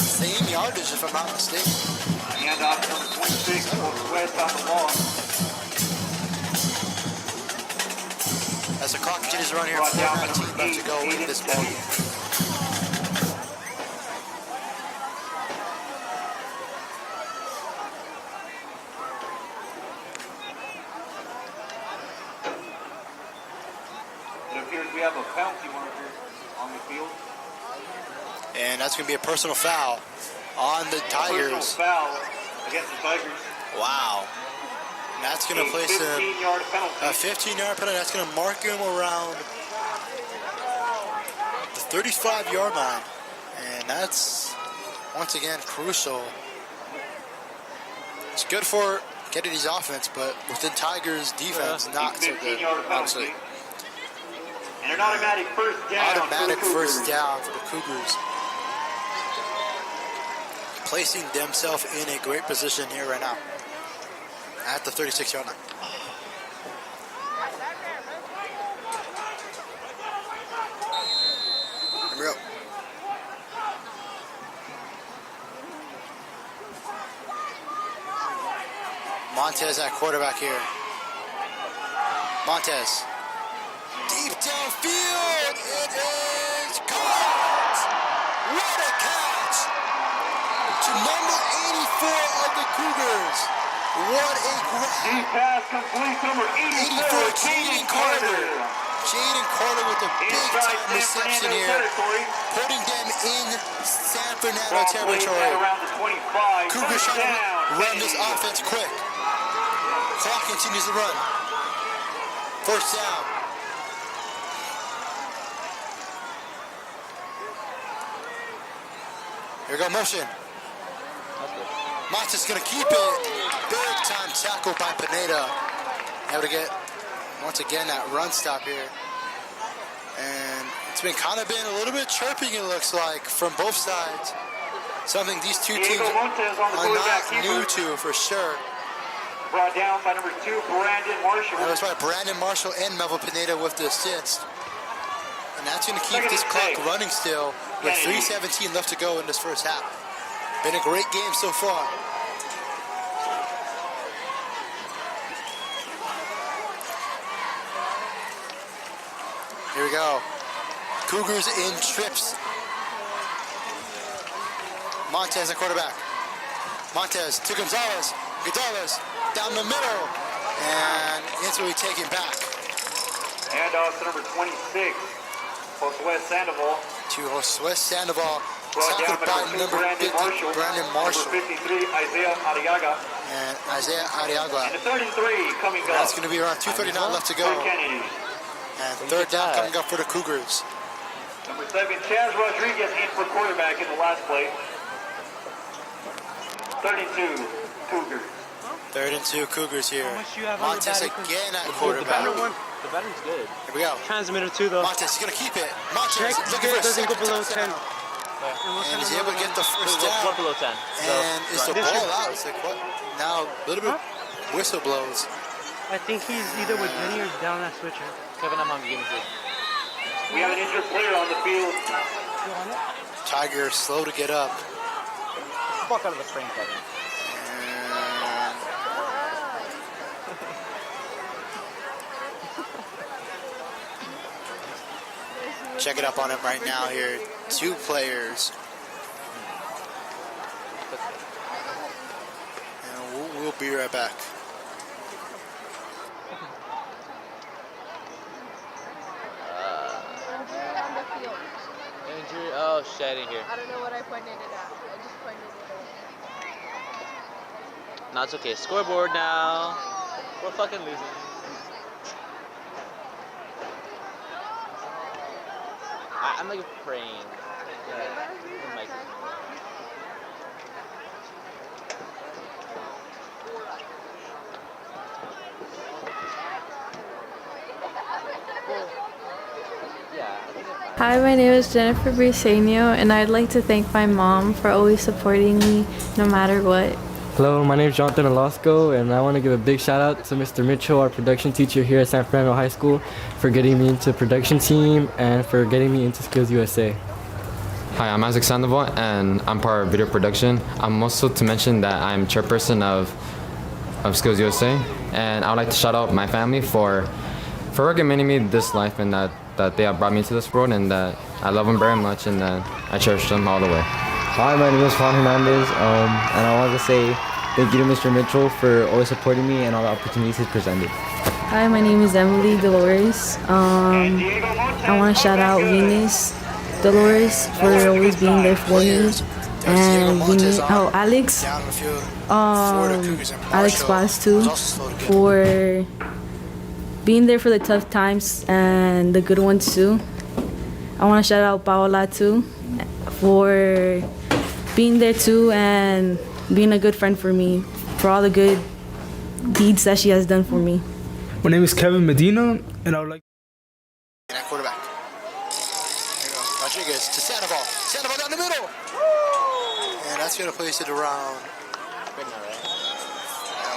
same yardage if I'm not mistaken. Handoff number 26 goes west on the ball. As the clock continues to run here, 4:19 left to go in this ball game. It appears we have a penalty marker on the field. And that's going to be a personal foul on the Tigers. Personal foul against the Tigers. Wow. And that's going to place him 15-yard penalty. a 15-yard penalty. That's going to mark him around the 35-yard line. And that's, once again, crucial. It's good for Kennedy's offense, but within Tigers' defense, not so good, obviously. And an automatic first down. Automatic first down for the Cougars. Placing themselves in a great position here right now at the 36-yard line. Here we go. Montez at quarterback here. Montez. Deep downfield. It is caught. What a catch. To number 84 of the Cougars. What a deep pass complete, number 84, Jaden Carter. Jaden Carter with a big time reception here, putting them in San Fernando territory. Cougars trying to run this offense quick. Clock continues to run. First down. Here we go, motion. Mott's going to keep it. Big time tackle by Pineda. Able to get, once again, that run stop here. And it's been kind of been a little bit chirping, it looks like, from both sides. Something these two teams are not new to, for sure. Brought down by number 2, Brandon Marshall. That was by Brandon Marshall and Melvin Pineda with the assist. And that's going to keep this clock running still with 3:17 left to go in this first half. Been a great game so far. Here we go. Cougars in trips. Montez at quarterback. Montez to Gonzalez. Gonzalez down the middle. And instantly taken back. Handoff to number 26. Josue Sandoval. To Josue Sandoval. Tackled by number 50, Brandon Marshall. Number 53, Isaiah Arriaga. And Isaiah Arriaga. And the 33 coming up. That's going to be around 2:39 left to go. And third down coming up for the Cougars. Number 7, Chaz Rodriguez in for quarterback in the last play. 32, Cougars. 3rd and 2 Cougars here. Montez again at quarterback. The battery's good. Here we go. Transmitter 2 though. Montez is going to keep it. Montez looking for a doesn't go second below touchdown. 10. And he's able to get the first down. Below 10. And is the ball out? It's like, what? Now, a little bit whistle blows. I think he's either with Vinny or down that switcher. Kevin, I'm on game. We have an injured player on the field. Tigers slow to get up. fuck out of the frame, Kevin. Check it up on him right now here. 2 players. And we'll be right back. Injury. Oh shit, I didn't hear. I don't know what I pointed it at. I just pointed it at. No, it's okay. Scoreboard now. We're fucking losing. I'm like praying. Hi, my name is Jennifer Briceno, and I'd like to thank my mom for always supporting me no matter what. Hello, my name is Jonathan Nolasco, and I want to give a big shout out to Mr. Mitchell, our production teacher here at San Fernando High School, for getting me into production team and for getting me into Skills USA. Hi, I'm Isaac Sandoval, and I'm part of video production. I'm also to mention that I'm chairperson of Skills USA, and I would like to shout out my family for recommending me this life, and that they have brought me to this world, and that I love them very much, and that I cherish them all the way. Hi, my name is Juan Iniguez, and I wanted to say thank you to Mr. Mitchell for always supporting me and all the opportunities he's presented. Hi, my name is Emily Dolores. I want to shout out Venus Dolores for always being there for me. And Alex. Alex Paz too, for being there for the tough times and the good ones too. I want to shout out Paola too for being there too and being a good friend for me, for all the good deeds that she has done for me. My name is Kevin Medina, and I would like. At quarterback. There you go. Rodriguez to Sandoval. Sandoval down the middle. And that's going to place it around.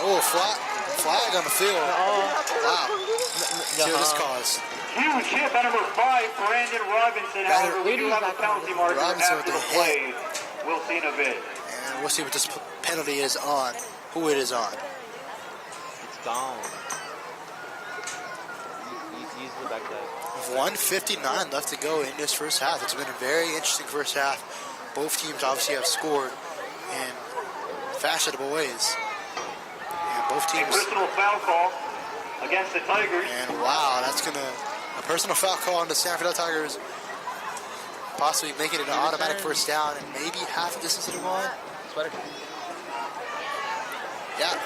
Oh, flag on the field. Wow. See what this caused. Huge hit by number 5, Brandon Robinson. However, we do have a penalty marker after the play. We'll see in a bit. And we'll see what this penalty is on, who it is on. It's gone. Use the backside. With 1:59 left to go in this first half. It's been a very interesting first half. Both teams obviously have scored in fashionable ways. And both teams. A personal foul call against the Tigers. And wow, that's a personal foul call on the San Fernando Tigers. Possibly making it an automatic first down and maybe half the distance to the line. Yeah.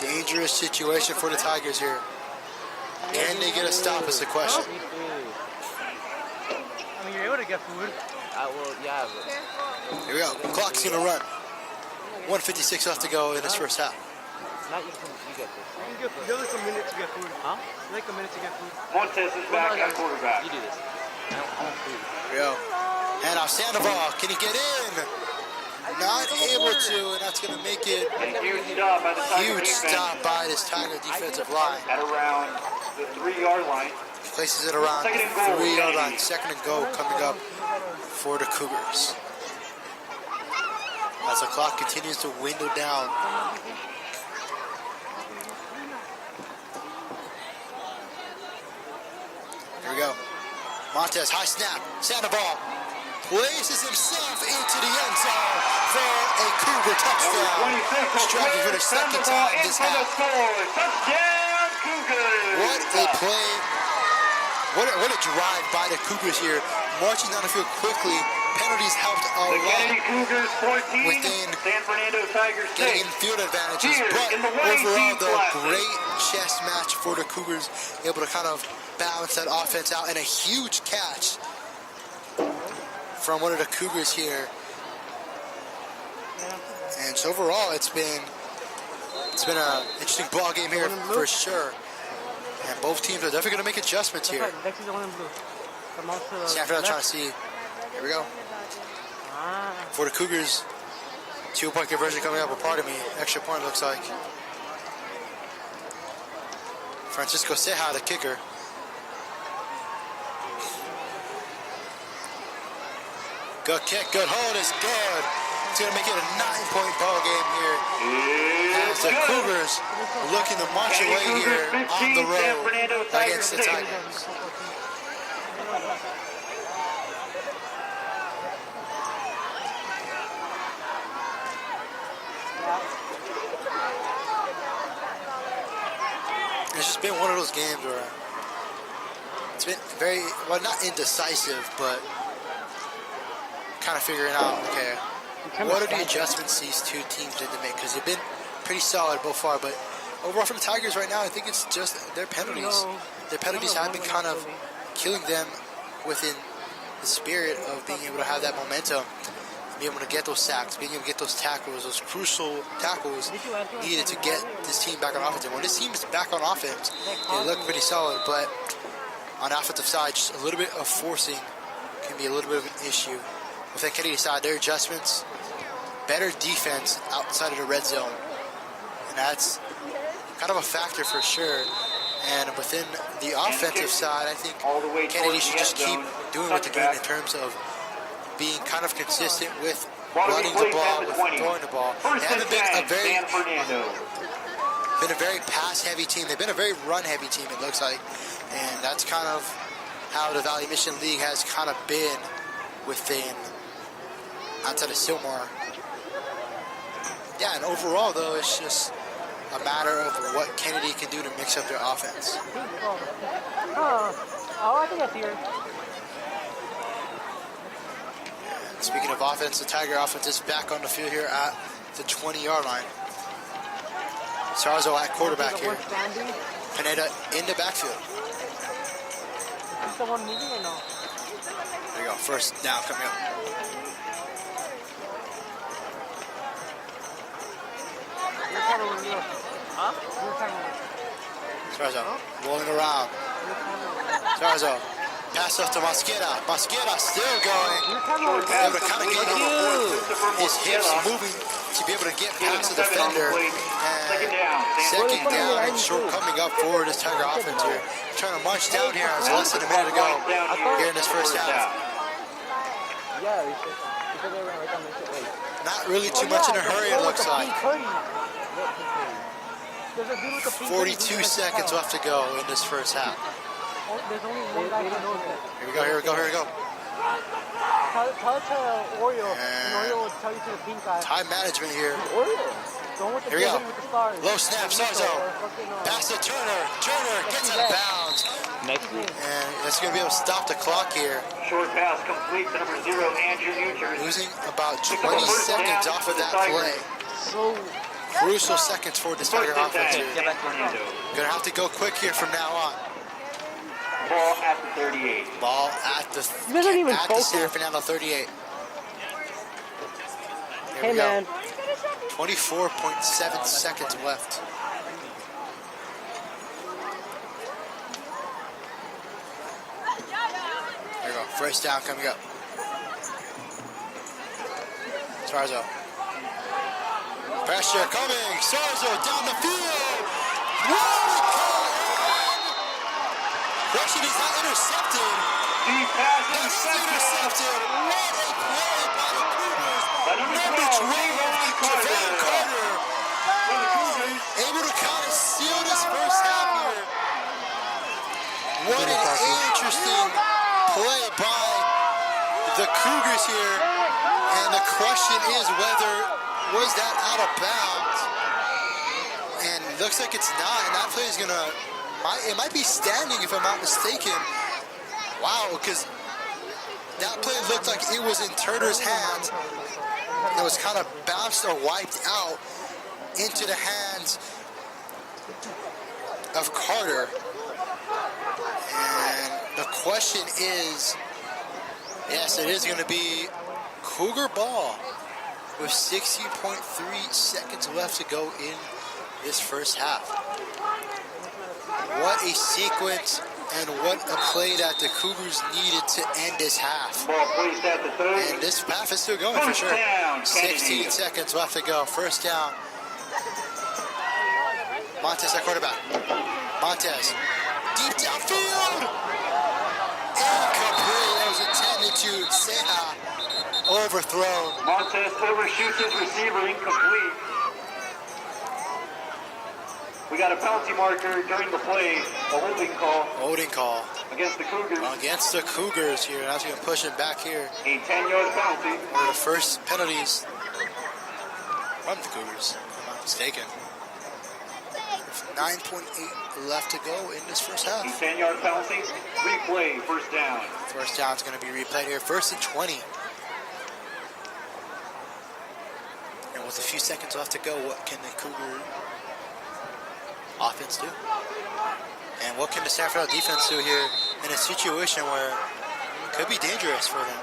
Dangerous situation for the Tigers here. Can they get a stop is the question. I mean, you're able to get food. Here we go. Clock's going to run. 1:56 left to go in this first half. Not you get this. You have like a minute to get food. Huh? Like a minute to get food. Montez is back at quarterback. You do this. I want food. Here we go. And off Sandoval. Can he get in? Not able to, and that's going to make it a huge stop by this Tiger defensive line. At around the 3-yard line. Places it around the 3-yard line. 2nd and go coming up for the Cougars. As the clock continues to dwindle down. Here we go. Montez, high snap. Sandoval places himself into the end zone for a Cougar touchdown. Striking for the 2nd time this half. Touchdown, Cougars! What a play. What a drive by the Cougars here. Marching down the field quickly. Penalties helped a lot. Kennedy Cougars 14, within San Fernando Tigers 6. Getting field advantages. But overall, though, great chess match for the Cougars. Able to kind of balance that offense out. And a huge catch from one of the Cougars here. And so overall, it's been an interesting ball game here for sure. And both teams are definitely going to make adjustments here. San Fernando trying to see. Here we go. For the Cougars, 2-point conversion coming up. Pardon me. Extra point looks like. Francisco Ceja, the kicker. Good kick, good hold is good. It's going to make it a 9-point ball game here. As the Cougars are looking to march away here on the road against the Tigers. It's just been one of those games where it's been very, well, not indecisive, but kind of figuring out, okay, what are the adjustments these two teams need to make? Because they've been pretty solid both far, but overall for the Tigers right now, I think it's just their penalties. Their penalties have been kind of killing them within the spirit of being able to have that momentum, being able to get those sacks, being able to get those tackles, those crucial tackles needed to get this team back on offense. And when this team is back on offense, they look pretty solid, but on the offensive side, just a little bit of forcing can be a little bit of an issue. With the Kennedy side, their adjustments, better defense outside of the red zone. And that's kind of a factor for sure. And within the offensive side, I think Kennedy should just keep doing what they're doing in terms of being kind of consistent with running the ball, with throwing the ball. They haven't been a very pass-heavy team. They've been a very run-heavy team, it looks like. And that's kind of how the Valley Mission League has kind of been within, outside of Silmar. Yeah, and overall, though, it's just a matter of what Kennedy can do to mix up their offense. I think that's here. And speaking of offense, the Tiger offense is back on the field here at the 20-yard line. Sarzo at quarterback here. Pineda in the backfield. Is someone moving or no? There you go, first down coming up. Sarzo rolling around. Sarzo pass off to Mosquera. Mosquera still going. Able to kind of get his hips moving to be able to get past the defender. And second down and short coming up for this Tiger offense here. Trying to march down here. It's less than a minute to go here in this first half. Not really too much in a hurry, it looks like. 42 seconds left to go in this first half. There's only one guy who knows it. Here we go, here we go, here we go. Tell it to Oreo, and Oreo will tell you to the pink guy. Time management here. Here we go. Low snap, Sarzo. Pass to Turner. Turner gets out of bounds. And that's going to be able to stop the clock here. Short pass complete to number 0, Andrew Nugent. Losing about 20 seconds off of that play. Crucial seconds for this Tiger offense here. Going to have to go quick here from now on. Ball at the 38. Ball at the San Fernando 38. Here we go. 24.7 seconds left. There we go. First down coming up. Sarzo. Pressure coming. Sarzo down the field. Rushing is not intercepted. This is intercepted. What a play by the Cougars. Number 12, Javon Carter. Able to kind of seal this first half here. What an interesting play by the Cougars here. And the question is whether was that out of bounds. And it looks like it's not. And that play is going to, it might be standing if I'm not mistaken. Wow, because that play looked like it was in Turner's hands. It was kind of bounced or wiped out into the hands of Carter. And the question is, yes, it is going to be Cougar ball with 60.3 seconds left to go in this first half. What a sequence and what a play that the Cougars needed to end this half. And this half is still going for sure. 16 seconds left to go. First down. Montez at quarterback. Montez. Deep downfield. Incomplete. That was intended to Seha. overthrown. Montez overshoots his receiver, incomplete. We got a penalty marker during the play, a holding call. Holding call. Against the Cougars. Against the Cougars here. Now he's going to push him back here. A 10-yard penalty. One of the first penalties from the Cougars, if I'm not mistaken. 9.8 left to go in this first half. A 10-yard penalty. Replay, first down. First down is going to be replayed here. 1st and 20. And with a few seconds left to go, what can the Cougar offense do? And what can the San Fernando defense do here in a situation where it could be dangerous for them?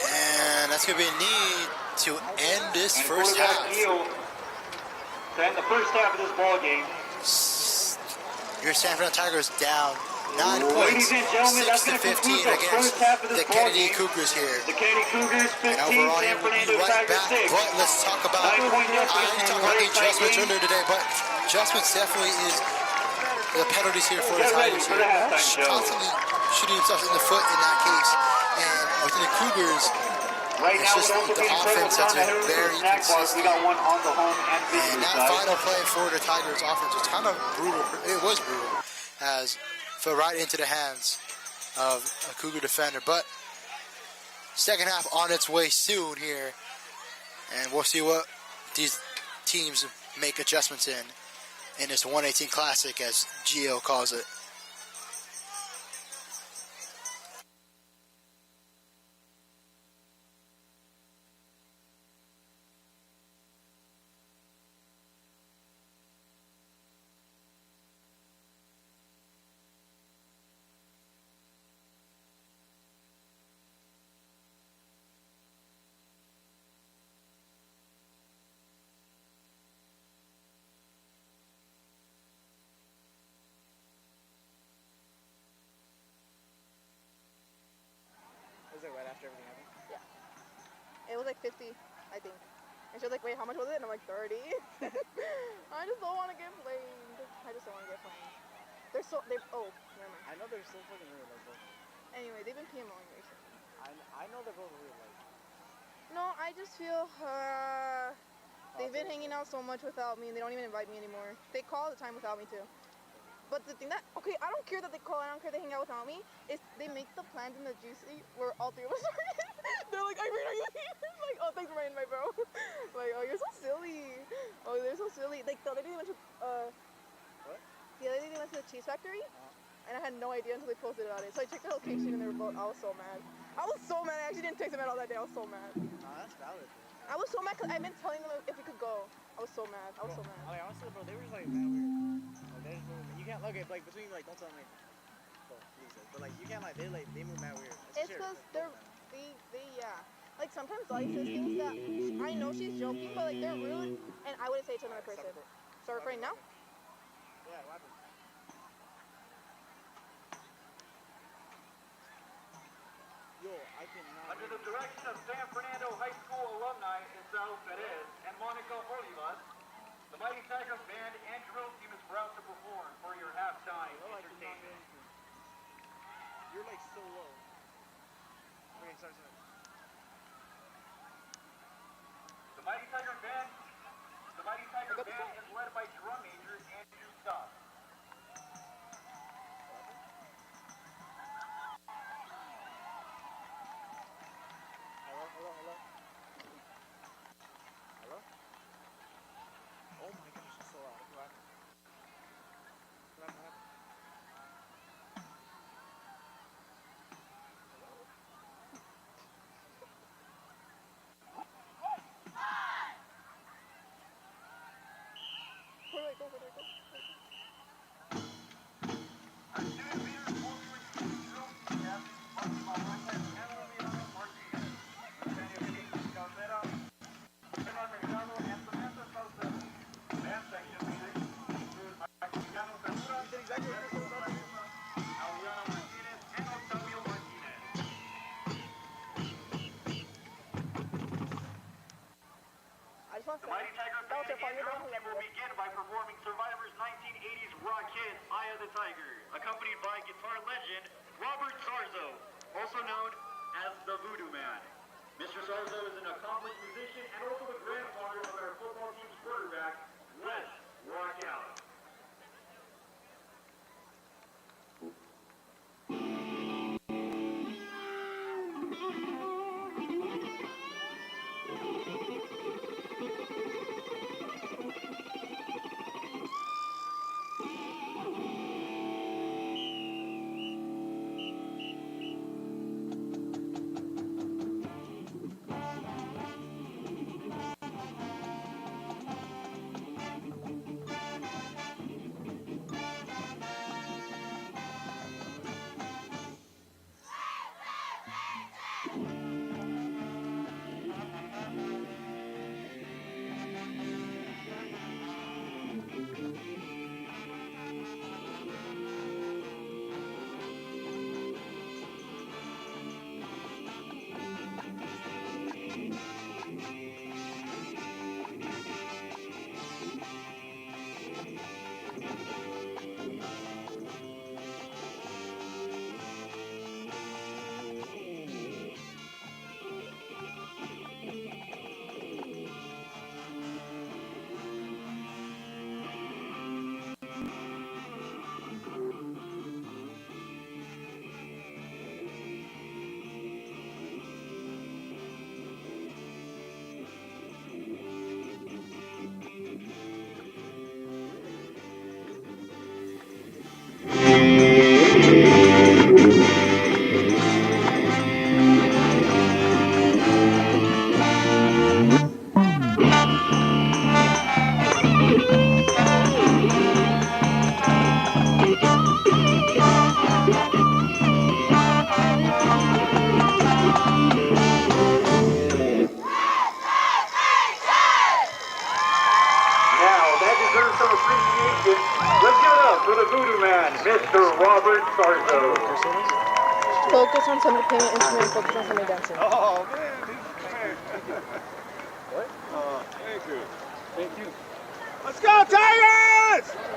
And that's going to be a need to end this first half. To end the first half of this ball game. Your San Fernando Tigers down 9 Ladies points, and gentlemen, 6 to 15 against the Kennedy Cougars here. The Kennedy Cougars 15, and overall, San Fernando right Tigers back. 6. But let's talk about, I already talked about the adjustments earlier today, but adjustments definitely is the penalties here for the Tigers here. Constantly shooting himself in the foot in that case. And within the Cougars, right it's now, just the offense that's been very consistent. We got one on the home and visitor side. And that final play for the Tigers offense was kind of brutal. It was brutal, as fell right into the hands of a Cougar defender. But second half on its way soon here, and we'll see what these teams make adjustments in this 118 Classic, as Gio calls it. Was it right after everything happened? Yeah. It was like 50, I think. And she was like, wait, how much was it? And I'm like, 30. I just don't want to get blamed. I just don't want to get blamed. They're so, oh, never mind. I know they're so fucking weird like both. Anyway, they've been PMOing recently. I know they're both weird like. No, I just feel, they've been hanging out so much without me, and they don't even invite me anymore. They call all the time without me too. But the thing that, okay, I don't care that they call, I don't care they hang out without me, is they make the plans in the juicy where all three of us are in. They're like, Irene, are you here? Like, oh, thanks for inviting my bro. Like, oh, you're so silly. Oh, they're so silly. Like, the other day they went to, what? The other day they went to the cheese factory, and I had no idea until they posted about it. So I checked the location, and they were both, I was so mad. I was so mad, I actually didn't text them at all that day, I was so mad. Nah, that's valid. I was so mad because I've been telling them if we could go. I was so mad, I was so mad. Like, honestly, bro, they were just like mad weird. Like, they just moving. You can't, okay, like, between, like, don't tell them, like, well, please, but, like, you can't, like, they move mad weird. It's because yeah. Like, sometimes Dolly says things that I know she's joking, but, like, they're rude, and I wouldn't say it to another person. Start recording now? Yeah, what happened? Yo, I cannot. Under the direction of San Fernando High School alumni Isao Perez and Monica Olivas, the Mighty Tigers band and drill team is proud to perform for your halftime entertainment. You're like so low. Okay, sorry. The Mighty Tiger band is led by drum major Andrew Scott. Hello? Oh my gosh, it's so loud. What happened? legend, Robert Sarzo, also known as the Voodoo Man. Mr. Sarzo is an accomplished musician and also the grandfather of our football team's quarterback. Let's rock out. Mr. Robert Sarzo. Focus on somebody playing an instrument, focus on somebody dancing. Oh, man. What? Thank you. Thank you. Let's go, Tigers!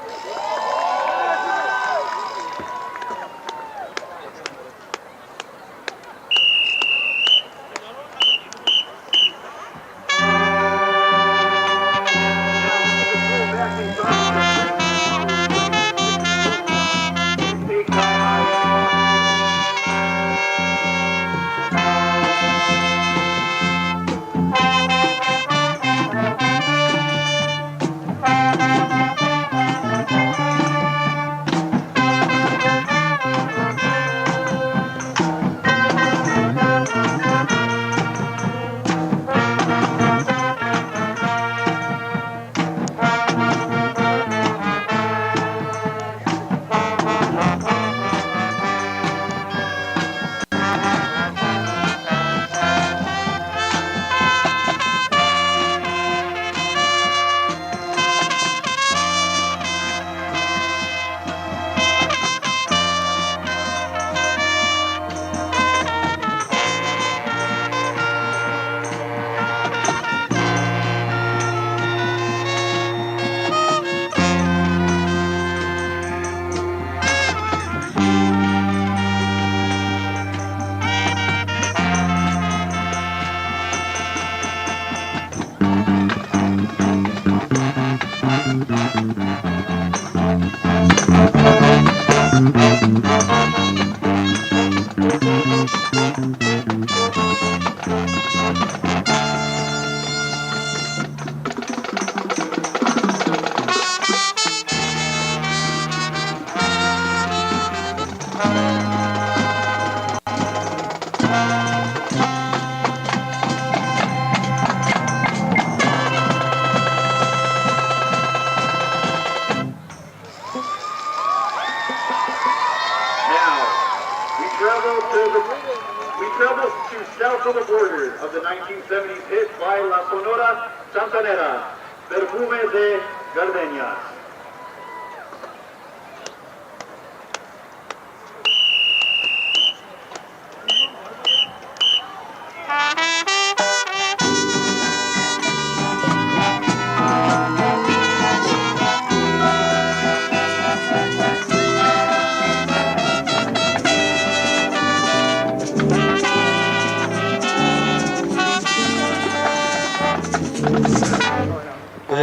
travel to south of the border of the 1970s hit by La Sonora Santanera, Perfume de Gardenias.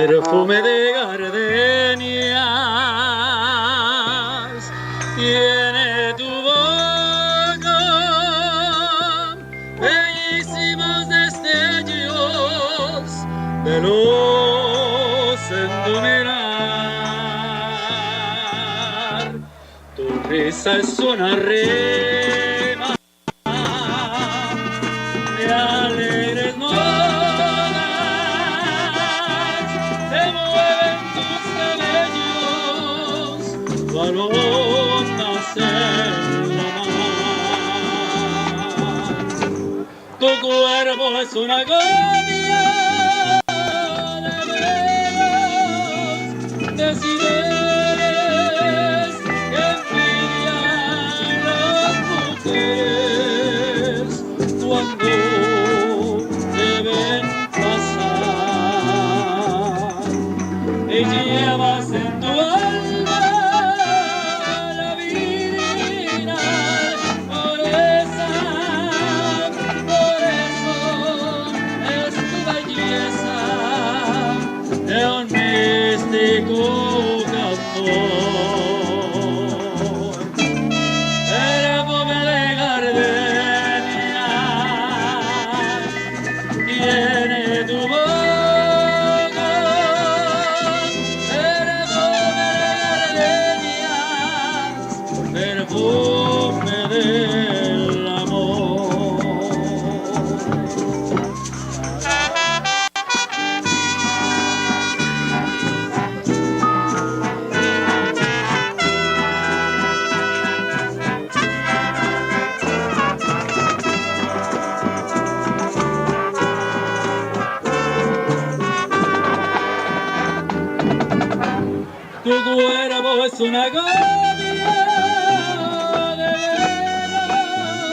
perfume de gardenias tiene tu boca, bellísimos destellos de luz en tu mirar. Tu risa es una rima de alegres modas, se mueven tus cabellos, cual ondas en la mar. Tu cuerpo es una agonía de decibeles que envidian las mujeres cuando te ven pasar, y llevas en tu alma la virginal pureza. Por eso es tu belleza de un místico cantor. Perfume de gardenias tiene tu boca, perfume de gardenias, perfume del amor. Tu cuerpo es una agonía de veras,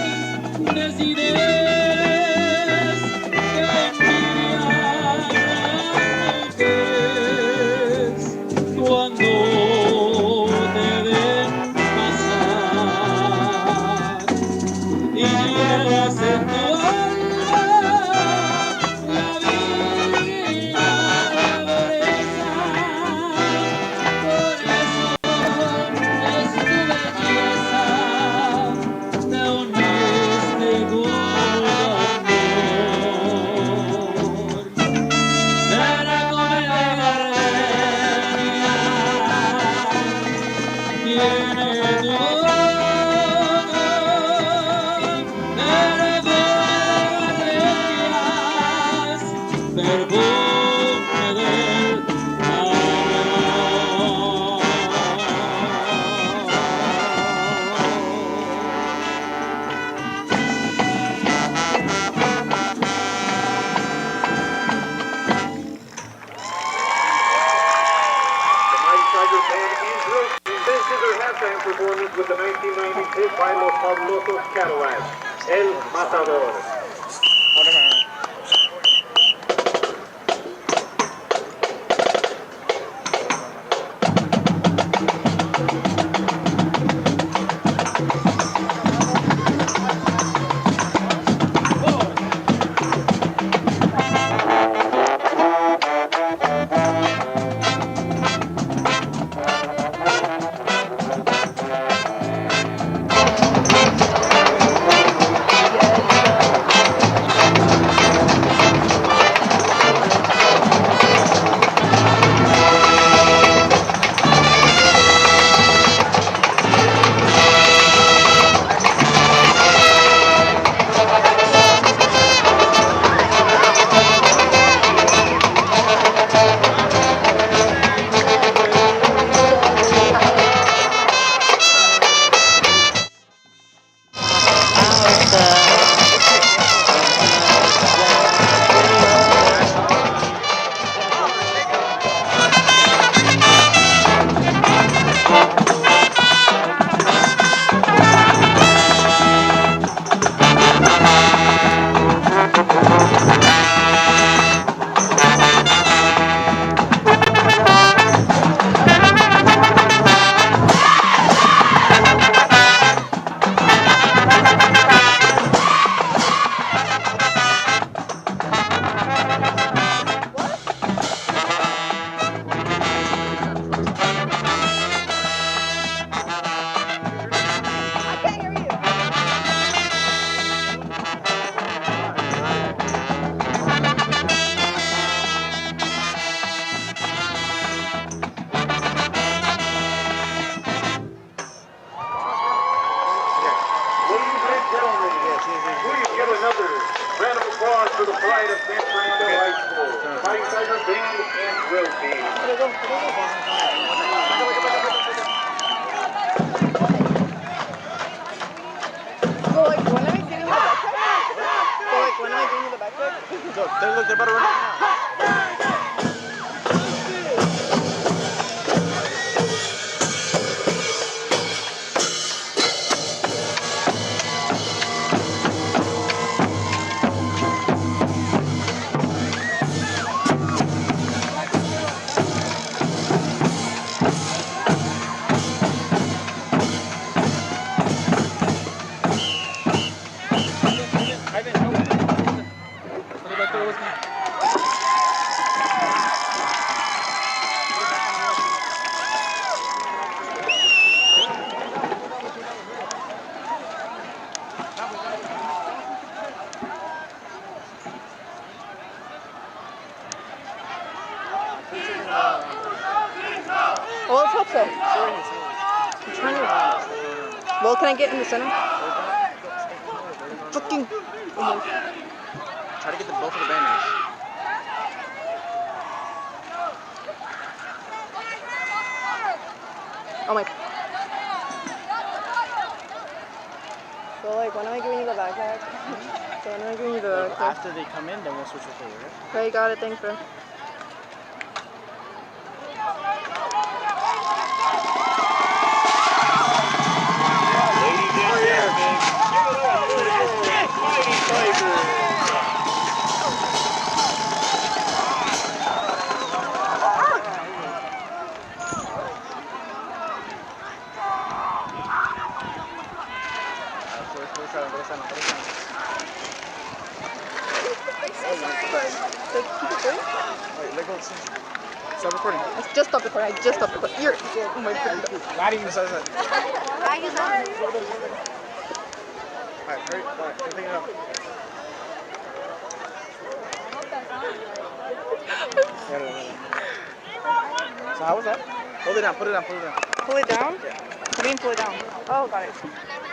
de cireres que envían las mujeres cuando te ven pasar, y llevas en tu alma la vida, la pureza. Por eso es tu belleza de un místico amor. Perfume de gardenias tiene tu boca, perfume de gardenias, perfume del Tiger band finishes their halftime performance with the 1990 hit by Los Fabulosos Cadillacs, El Matador. Ladies and gentlemen, please give another round of applause for the pride of San Fernando High School, Fighting Tiger Band and Drill Team. So like when am I getting the backpack? So like when am I getting the backpack? So they're about to run out now. Well, let's hope so. I'm trying to. Well, can I get in the center? Fucking. Try to get the both of the banners. Oh my. So like, when am I giving you the backpack? So when am I giving you the backpack? After they come in, then we'll switch it over. Okay, got it. Thanks, bro. Stop recording. I just stopped recording. I just stopped recording. You're. Oh my god. Not even says that. Alright, hurry. Alright, pick it up. So how was that? Hold it down, put it down, put it down. Pull it down? Yeah. What do you mean pull it down? Oh, got it.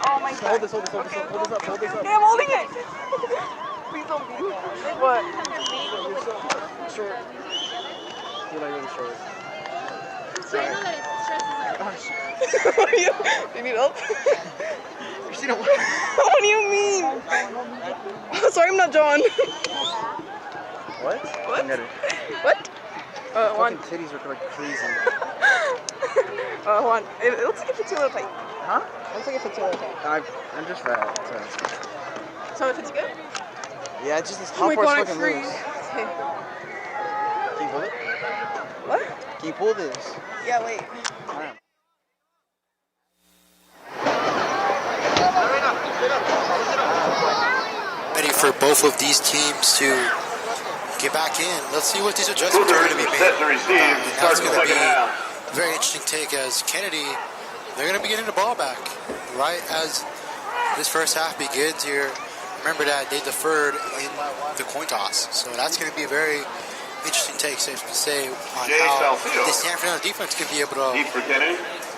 Oh my god. Hold this, hold this, hold this, hold this up, hold this up. Yeah, I'm holding it. Please don't be. What? You're so short. You're like really short. Sorry. What do you need help? Christina, what? What do you mean? Sorry, I'm not John. What? What? I get it. What? Juan. Fucking titties are like crazy. Juan, it looks like it fits you a little tight. Huh? It looks like it fits you a little tight. I'm just fat. So it fits good? Yeah, it's just this Oh top my part's god, fucking it's free. loose. Okay. Can you pull it? What? Can you pull this? Yeah, wait. Alright. Ready for both of these teams to get back in. Let's see what these adjustments are going to be made. And that's going to be a very interesting take as Kennedy, they're going to be getting the ball back right as this first half begins here. Remember that they deferred in the coin toss, so that's going to be a very interesting take, safe to say, on how the San Fernando defense can be able to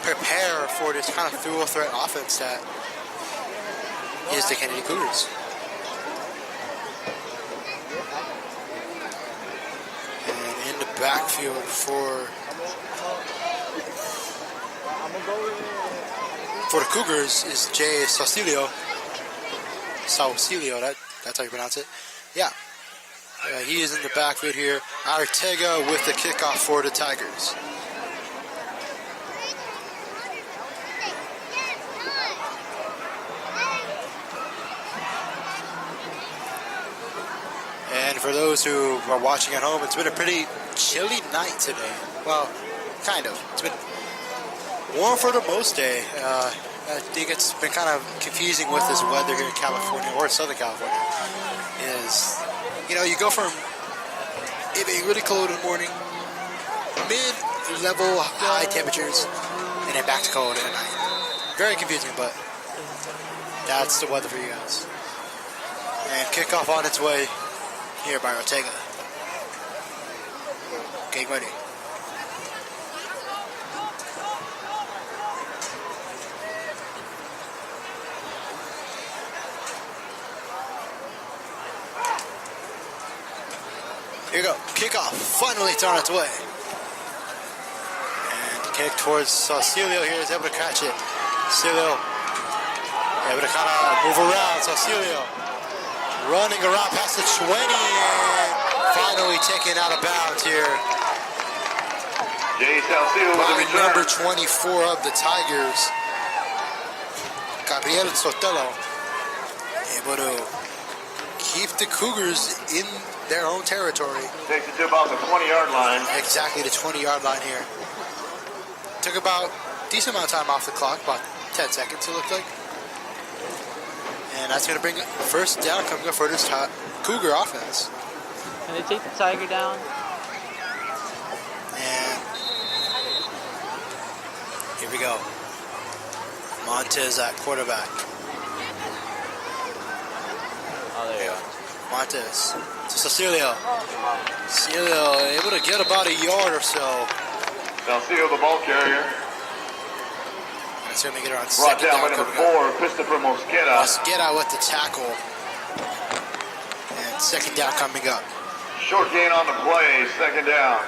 prepare for this kind of dual threat offense that is the Kennedy Cougars. And in the backfield for the Cougars is Jay Saucilio. That's how you pronounce it. Yeah. He is in the backfield here. Ortega with the kickoff for the Tigers. And for those who are watching at home, it's been a pretty chilly night today. Well, kind of. It's been warm for the most day. I think it's been kind of confusing with this weather here in California, or Southern California, is, you know, you go from it being really cold in the morning, mid-level high temperatures, and then back to cold at night. Very confusing, but that's the weather for you guys. And kickoff on its way here by Ortega. Getting ready. Here you go. Kickoff finally it's on its way. And kick towards Sausilio here is able to catch it. Sausilio able to kind of move around. Sausilio running around past the 20 and finally taken out of bounds here. By number 24 of the Tigers, Gabriel Sotelo, able to keep the Cougars in their own territory. Takes it to about the 20-yard line. Exactly the 20-yard line here. Took about a decent amount of time off the clock, about 10 seconds it looked like. And that's going to bring first down coming up for this Cougar offense. Can they take the Tiger down? And here we go. Montez at quarterback. Oh, there you go. Montez to Cecilio. Cecilio able to get about a yard or so. Cecilio, the ball carrier. That's going to make it around Brought second down by down. number 4, Christopher Mosqueda. Mosqueda with the tackle. And second down coming up. Short gain on the play, second down.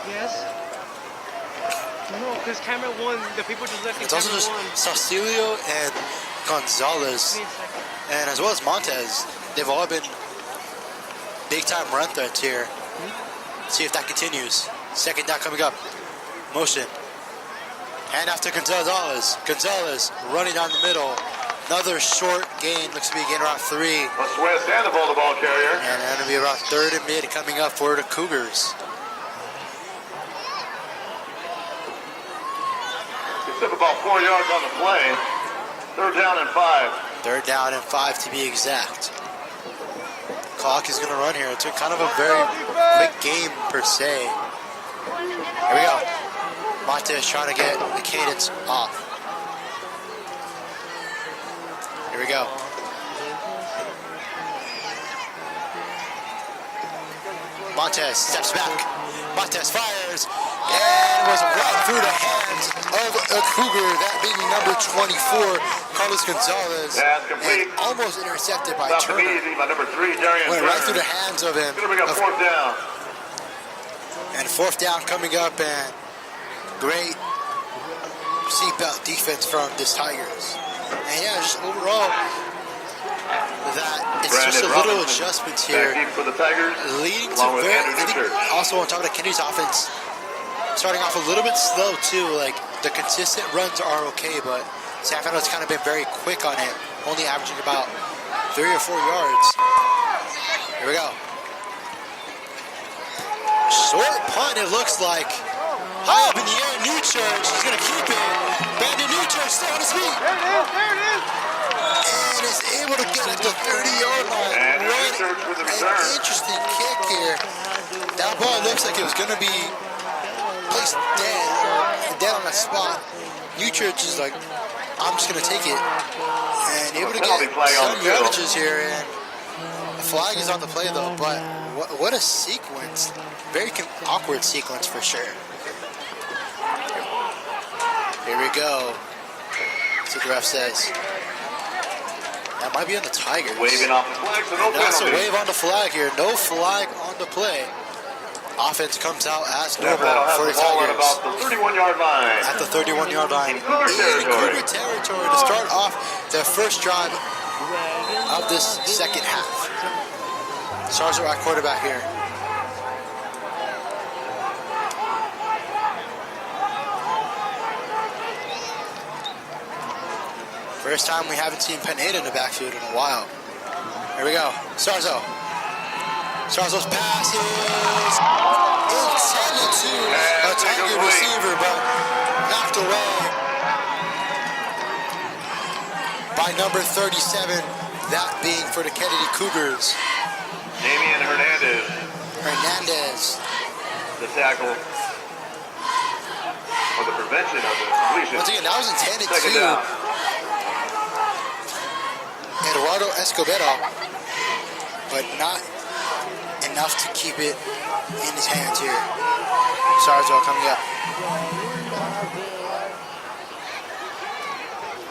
Yes. No, because camera one, the people just left in It's also just Cecilio and Gonzalez, and as well as Montez. They've all been big-time run threats here. See if that continues. Second down coming up. Motion. Hand off to Gonzalez. Gonzalez running down the middle. Another short gain. Looks to be a gain around 3. Sandoval, the ball carrier. And that'll be around third and mid coming up for the Cougars. It's up about 4 yards on the play. Third down and 5. Third down and 5 to be exact. Clock is going to run here. It's kind of a very quick game per se. Here we go. Montez trying to get the cadence off. Here we go. Montez steps back. Montez fires and was right through the hands of a Cougar, that being number 24, Carlos Gonzalez, and almost intercepted by Turner. Number 3, Darian Went Turner. right through the hands of him. It's going to bring up fourth down. And fourth down coming up, and great seatbelt defense from this Tigers. And yeah, just overall, that it's just a little adjustments here, for the Tigers, leading to very, I think also on top of the Kennedy's offense, starting off a little bit slow too. Like the consistent runs are okay, but San Fernando's kind of been very quick on it, only averaging about 3 or 4 yards. Here we go. Short punt, it looks like. High up in the air, New Church is going to keep it. Brandon New Church still on his feet. There it is. And is able to get it to 30-yard line. And an interesting kick here. That ball looks like it was going to be placed dead on the spot. New Church is like, I'm just going to take it. And able to get some yardages here. And the flag is on the play though, but what a sequence. Very awkward sequence for sure. Here we go. That's what the ref says. That might be on the Tigers. Waving off the flag, so no penalty. That's a wave on the flag here. No flag on the play. Offense comes out as normal for the Tigers. At about the 31-yard line. At the 31-yard line. In Cougar territory to start off their first drive of this second half. Sarzo at quarterback here. First time we haven't seen Pineda in the backfield in a while. Here we go. Sarzo. Sarzo's pass is intended to a Tiger receiver, but knocked away by number 37, that being for the Kennedy Cougars. Damian Hernandez. Hernandez. The tackle. Or the prevention of the completion. Once again, that was intended Second to down. Eduardo Escobedo, but not enough to keep it in his hands here. Sarzo coming up.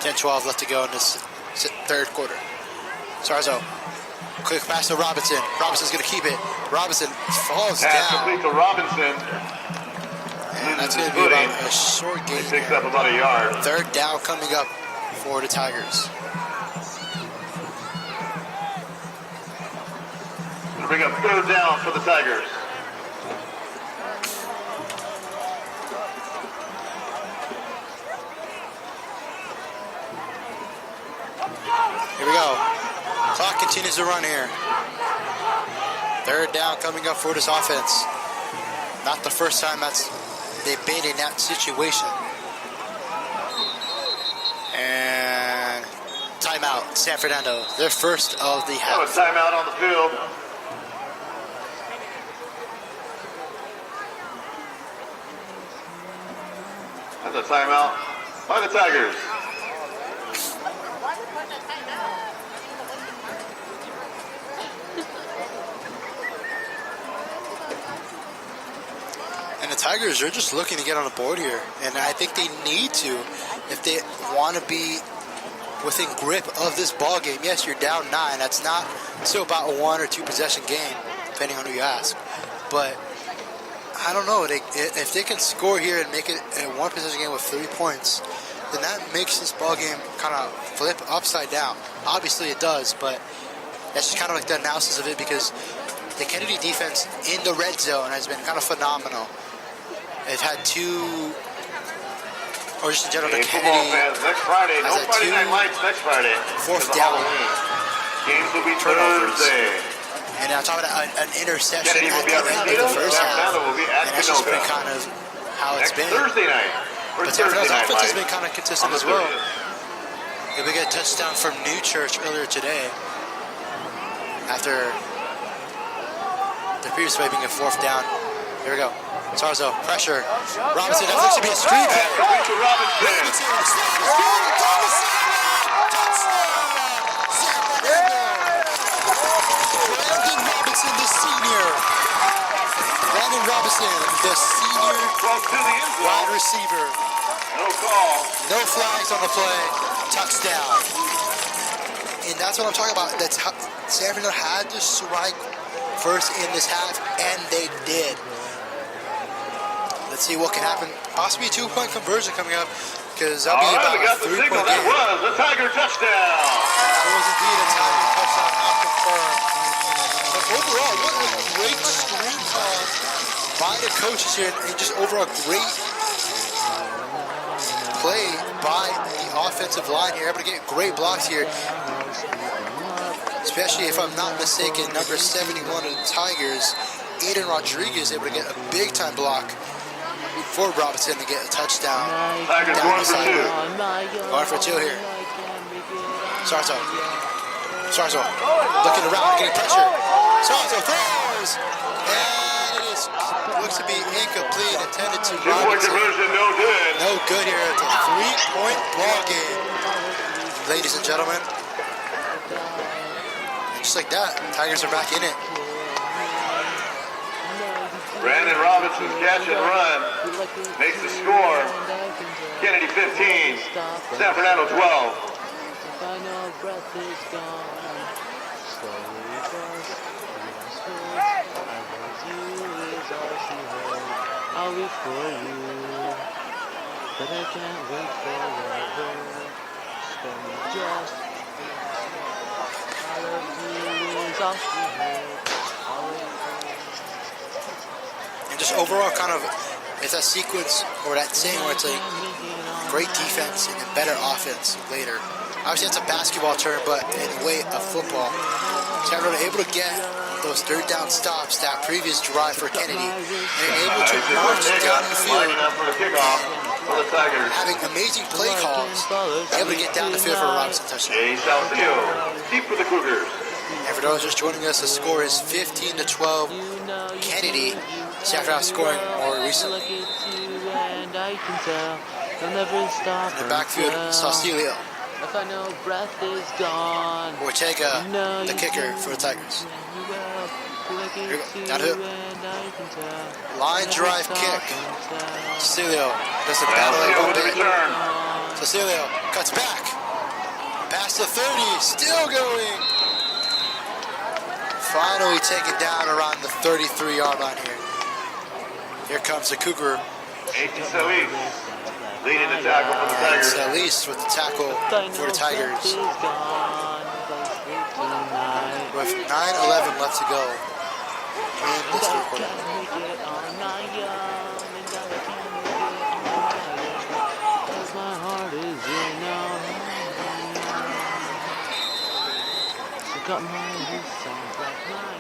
10-12 left to go in this third quarter. Sarzo Quick pass to Robinson. Robinson's going to keep it. Robinson falls Pass down. complete to Robinson. And that's going to be about a short gain. He picks up about a yard. Third down coming up for the Tigers. Gonna bring up third down for the Tigers. Here we go. Clock continues to run here. Third down coming up for this offense. Not the first time they've been in that situation. And timeout, San Fernando. Their first of the half. Have a timeout on the field. That's a timeout by the Tigers. And the Tigers are just looking to get on the board here. And I think they need to if they want to be within grip of this ball game. Yes, you're down 9. That's not still about a 1 or 2 possession game, depending on who you ask. But I don't know. If they can score here and make it a 1 possession game with 3 points, then that makes this ball game kind of flip upside down. Obviously it does, but that's just kind of like the analysis of it, because the Kennedy defense in the red zone has been kind of phenomenal. They've had 2, or just in general, the Kennedy fans, next Friday, no Friday Night Lights next Friday. Fourth down. Games will be turnovers. Thursday. And I'm talking about an interception Kennedy at will be the at end of the Rosita, first San half. Fernando will be at And that's just been Canoga. kind of how it's Next been. Thursday night. But San Fernando's offense has been kind of consistent as well. We got a touchdown from New Church earlier today after the previous play being a 4th down. Here we go. Sarzo, pressure. Robinson, that looks to be a screen play. Brandon Robinson, the senior. Brandon Robinson, the senior wide receiver. No call. No flags on the play. Touchdown. And that's what I'm talking about. That's how San Fernando had to strike first in this half, and they did. Let's see what can happen. Possibly a 2-point conversion coming up, because that'll be about a 3-point game. That was a Tiger touchdown. That was indeed a Tiger touchdown, not confirmed. But overall, what a great screen call by the coaches here, and just overall great play by the offensive line here. Able to get great blocks here. Especially, if I'm not mistaken, number 71 of the Tigers, Aiden Rodriguez, able to get a big-time block for Robinson to get a touchdown. Tigers down going the for 2. Going for 2 here. Sarzo looking around, getting pressure. Sarzo throws! And it looks to be incomplete, intended to Two-point Robinson. conversion, no good. No good here. It's a 3-point ball game, ladies and gentlemen. And just like that, Tigers are back in it. Brandon Robinson's catch and run makes the score. Kennedy 15, San Fernando 12. I'll wait for you, but I can't wait forever. So just I love you is all she heard. I'll wait for you. And just overall, kind of, it's that sequence or that saying where it's like great defense and then better offense later. Obviously, it's a basketball term, but in the way of football, San Fernando able to get those third down stops that previous drive for Kennedy, and able to march down the field, having amazing play calls, able to get down the field for a Robinson touchdown. Deep for the Cougars. And for those just joining us, the score is 15-12. Kennedy, San Fernando scoring more recently. In the backfield, Saucelio. If I know breath is gone, Ortega, the kicker for the Tigers. Here we go. Down to line drive kick. Cecilio does the battle a little bit. Cecilio cuts back. Past the 30, still going. finally taken down around the 33-yard line here. Here comes the Cougar. 18 Salis leading the tackle for the Tigers. Salis with the tackle for the Tigers. With 9:11 left to go in this third quarter.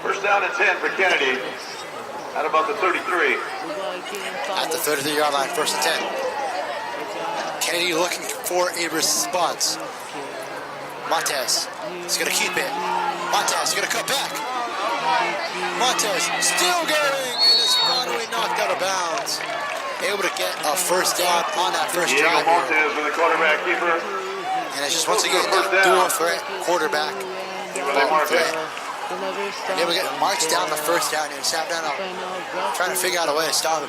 First down and 10 for Kennedy at about the 33. At the 33-yard line, first and 10. Kennedy looking for a response. Montez is going to keep it. Montez is going to cut back. Montez still going, and is finally knocked out of bounds. Able to get a first down on that first drive. Montez with the quarterback keeper. And it's just once again that dual threat quarterback. Threat. And able to get marched down the first down here. Sam Dano trying to figure out a way to stop him.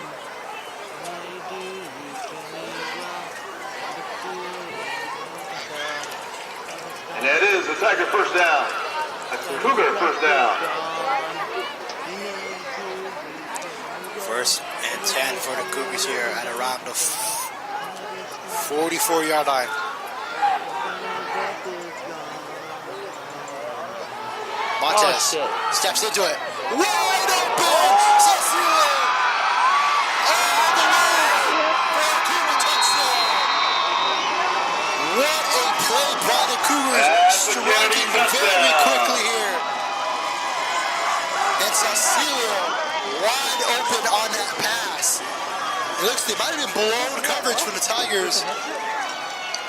And that is a Tiger first down. A Cougar first down. First and 10 for the Cougars here at around the 44-yard line. Montez steps into it. Wide open! Cecilio! All the way for a Cougar touchdown! What a play by the Cougars, striking very quickly here. And Cecilio wide open on that pass. It looks they might have been blown coverage from the Tigers,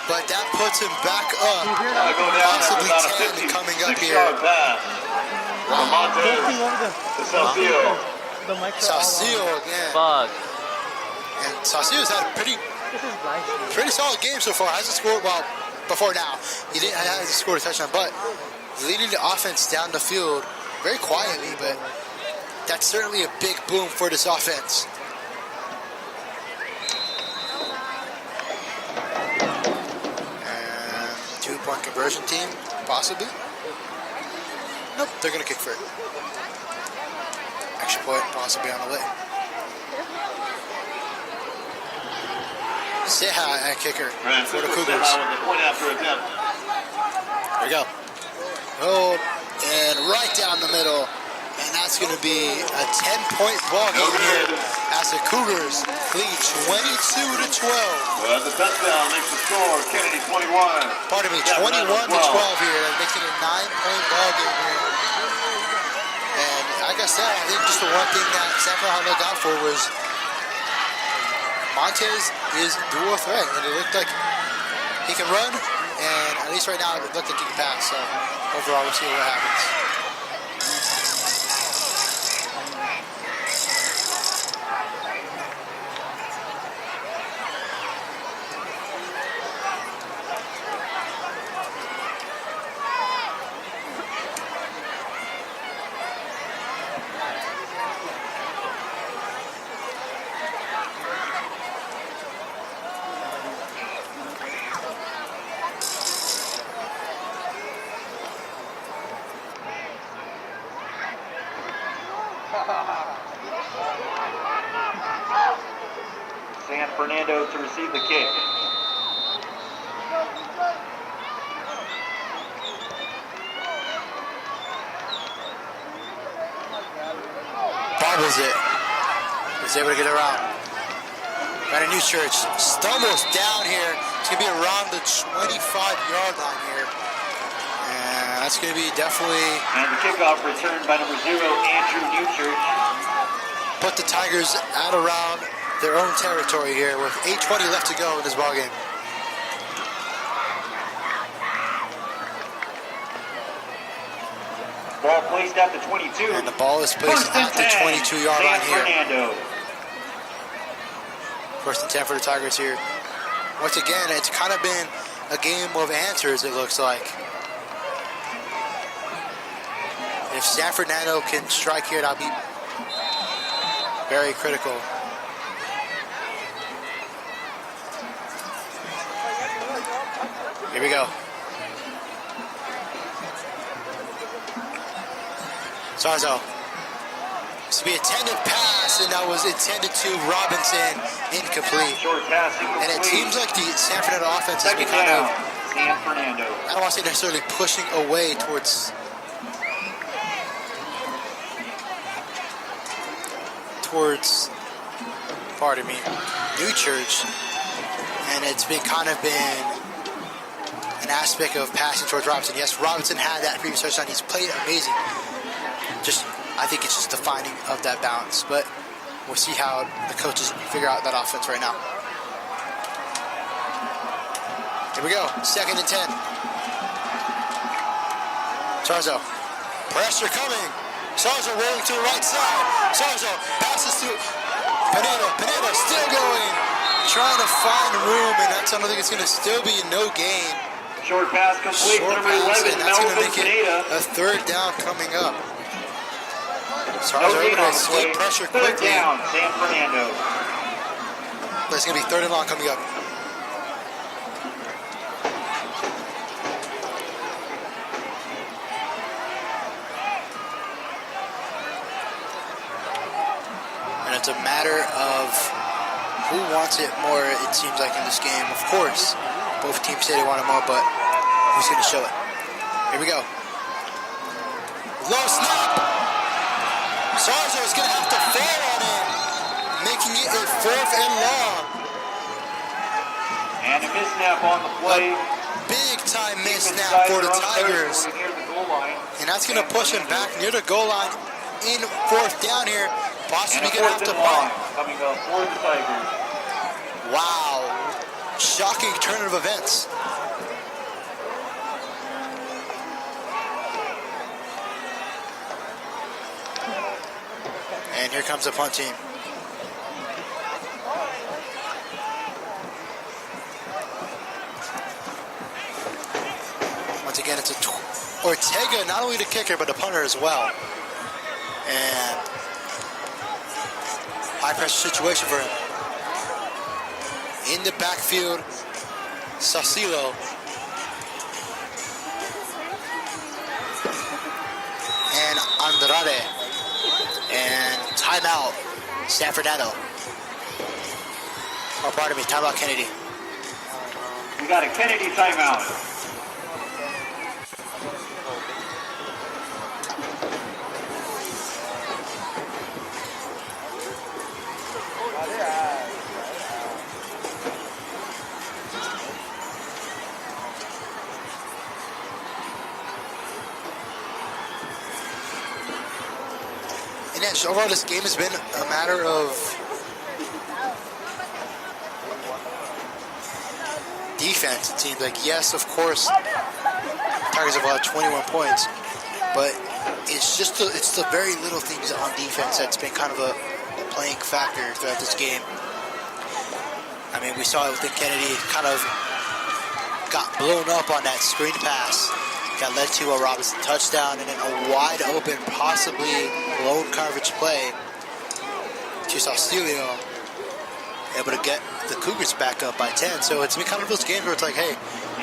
but that puts him back up. Possibly 10 coming up here. Saucio again. And Saucio's had a pretty solid game so far. Hasn't scored, well, before now. He hasn't scored a touchdown, but leading the offense down the field very quietly, but that's certainly a big boom for this offense. And 2-point conversion team, possibly. Nope, they're going to kick for it. Extra point, possibly on the way. Seha at kicker for the Cougars. There we go. Oh, and right down the middle. And that's going to be a 10-point ball game here as the Cougars lead 22-12. Well, the touchdown makes the score Kennedy 21. Pardon me, 21-12 here, making a 9-point ball game here. And like I said, I think just the one thing that Sanford had looked out for was Montez is dual threat, and it looked like he can run, and at least right now it looked like he can pass. So overall, we'll see what happens. San Fernando to receive the kick. Bobbles it. Was able to get around. Brandon Newchurch stumbles down here. It's going to be around the 25-yard line here. And that's going to be definitely... And the kickoff returned by number 0, Andrew Newchurch. Put the Tigers at around their own territory here with 8:20 left to go in this ballgame. Ball placed at the 22. And the ball is placed at the 22-yard line here. Fernando. First and 10 for the Tigers here. Once again, it's kind of been a game of answers, it looks like. If San Fernando can strike here, that'll be very critical. Here we go. Sarzo. This will be a intended pass, and that was intended to Robinson, incomplete. And it seems like the San Fernando offense has been kind of, I don't want to say necessarily pushing away towards pardon me, New Church, and it's been kind of been an aspect of passing towards Robinson. Yes, Robinson had that previous touchdown. He's played amazing. I think it's just the finding of that balance, but we'll see how the coaches figure out that offense right now. Here we go, 2nd and 10. Sarzo, pressure coming. Sarzo rolling to the right side. Sarzo passes to Pineda. Pineda still going, trying to find room, and that's another thing. It's going to still be no gain. Short pass complete. Short Number pass, 11, and that's going to make Pineda. it a 3rd down coming up. Sarzo able to escape pressure quickly. 3rd down, San Fernando. But it's going to be 3rd and long coming up. And it's a matter of who wants it more, it seems like, in this game. Of course, both teams say they want it more, but who's going to show it? Here we go. Low snap. Sarzo is going to have to fall on it, making it a 4th and long. And a misstep on the play. Big time misstep for the Tigers. And that's going to push him back near the goal line in 4th down here. Possibly going to have to punt. Coming up for the Tigers. Wow. Shocking turn of events. And here comes the punt team. Once again, it's Ortega, not only the kicker, but the punter as well. And high pressure situation for him. In the backfield, Saucillo. And Andrade. And timeout, San Fernando. Or pardon me, timeout Kennedy. We got a Kennedy timeout. And yeah, overall, this game has been a matter of defense. It seems like, yes, of course, Tigers have allowed 21 points, but it's just it's the very little things on defense that's been kind of a playing factor throughout this game. I mean, we saw it with Kennedy, kind of got blown up on that screen pass. That led to a Robinson touchdown and then a wide open, possibly lone coverage play to Saucillo, able to get the Cougars back up by 10. So it's been kind of those games where it's like, hey,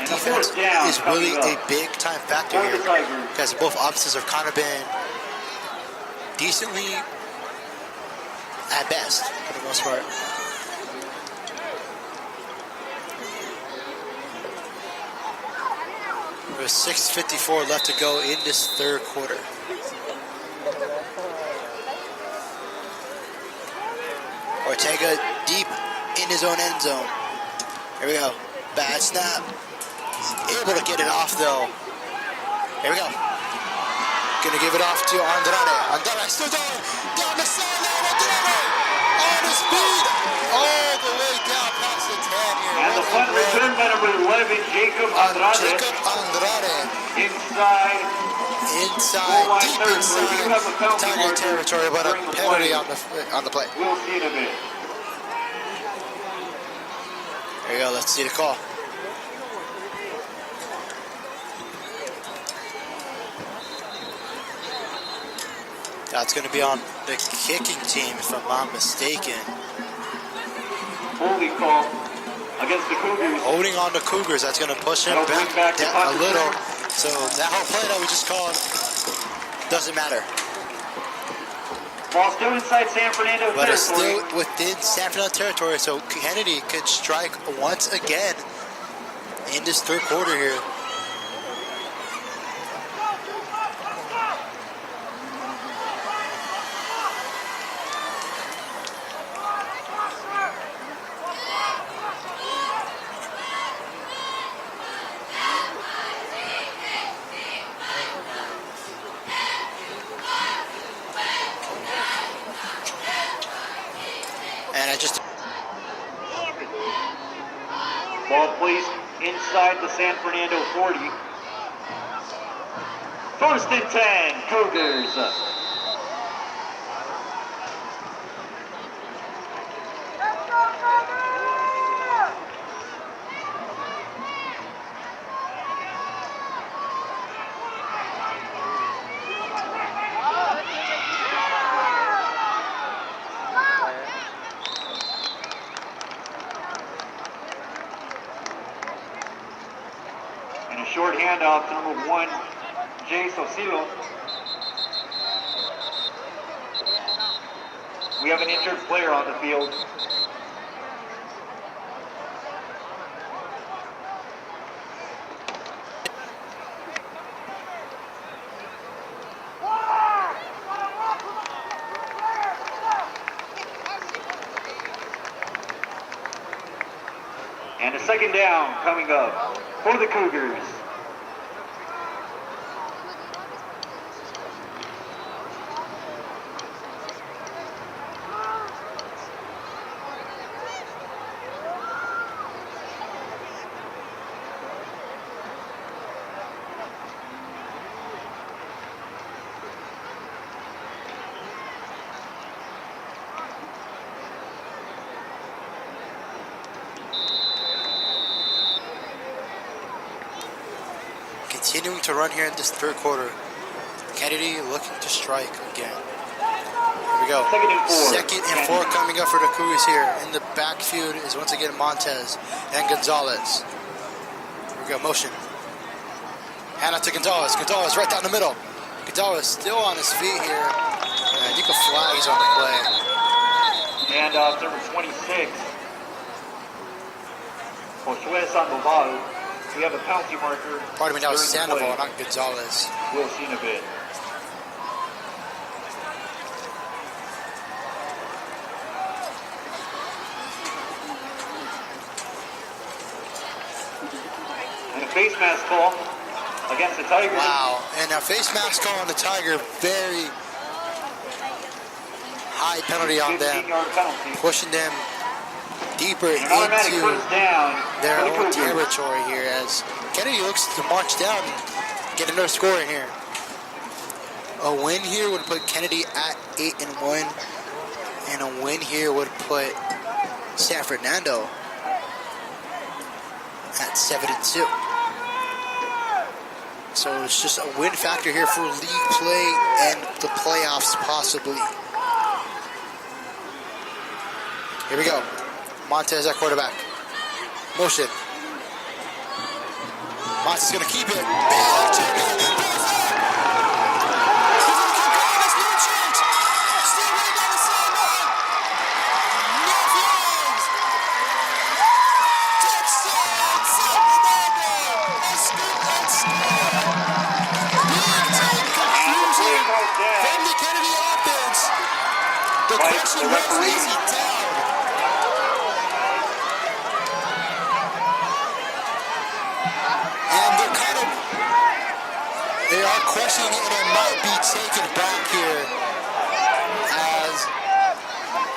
defense is really a big time factor here because both offenses have kind of been decently at best for the most part. There's 6:54 left to go in this 3rd quarter. Ortega deep in his own end zone. Here we go. Bad snap. Able to get it off though. Here we go. Gonna give it off to Andrade. Andrade still going down the sideline. Andrade on his speed all the way down past the 10 here. And the punt return by number 11, Jacob Andrade. Jacob Andrade. Inside, deep inside Tiger territory, but a penalty on the play. We'll see in a bit. There you go, let's see the call. That's going to be on the kicking team, if I'm not mistaken. Holding call against the Cougars. Holding on the Cougars, that's going to push him back a little. So that whole play that we just called doesn't matter. Ball still inside San Fernando But it's territory. still within San Fernando territory, so Kennedy could strike once again in this third quarter here. And I just Ball placed inside the San Fernando 40. First and 10, Cougars. And a short handoff to number 1, Jay Sosilo. We have an injured player on the field. And a second down coming up for the Cougars. continuing to run here in this third quarter. Kennedy looking to strike again. Here we go. Second and four coming up for the Cougars here. In the backfield is once again Montez and Gonzalez. Here we go, motion. Hand out to Gonzalez. Gonzalez right down the middle. Gonzalez still on his feet here. And you can flags on the play. And number 26, Josué Sandoval. We have a penalty marker. Pardon me, that was Sandoval, not Gonzalez. We'll see in a bit. And a face mask call against the Tigers. Wow, and a face mask call on the Tiger. Very high penalty on them. Pushing them deeper into their own territory here as Kennedy looks to march down and get another score in here. A win here would put Kennedy at 8-1, and a win here would put San Fernando at 7-2. So it's just a win factor here for league play and the playoffs possibly. Here we go. Montez at quarterback. Motion. Montez is going to keep it. From the Kennedy offense. The question was, is he down? And they are questioning it, and it might be taken back here as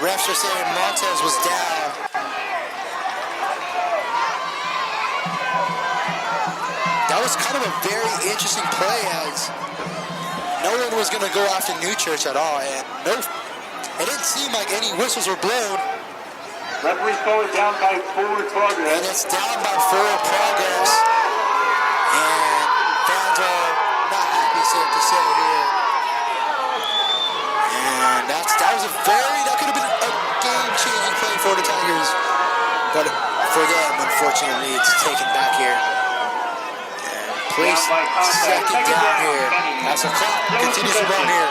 refs are saying Montez was down. That was kind of a very interesting play as no one was going to go after New Church at all, and it didn't seem like any whistles were blown. Referee's call is down by forward progress. And it's down by forward progress. And fans are not happy, safe to say here. And that could have been a game-changing play for the Tigers. But for them, unfortunately, it's taken back here. And placed second down here as the clock continues to run here.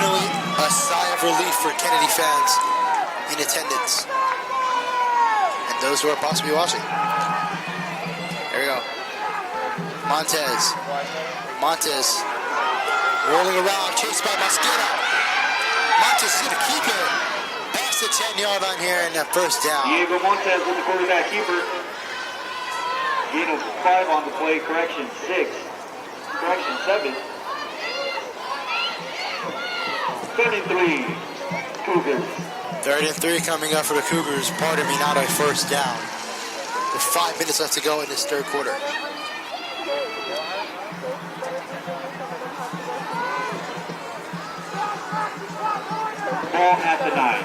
Finally, a sigh of relief for Kennedy fans in attendance. And those who are possibly watching. There we go. Montez rolling around, chased by Mosquera. Montez is going to keep it past the 10-yard line here and a first down. Diego Montez with the quarterback keeper. Gain of 5 on the play, correction 6. Correction 7. 3rd and 3, Cougars. 3rd and 3 coming up for the Cougars. Pardon me, not a first down. With 5 minutes left to go in this third quarter. Ball at the 9.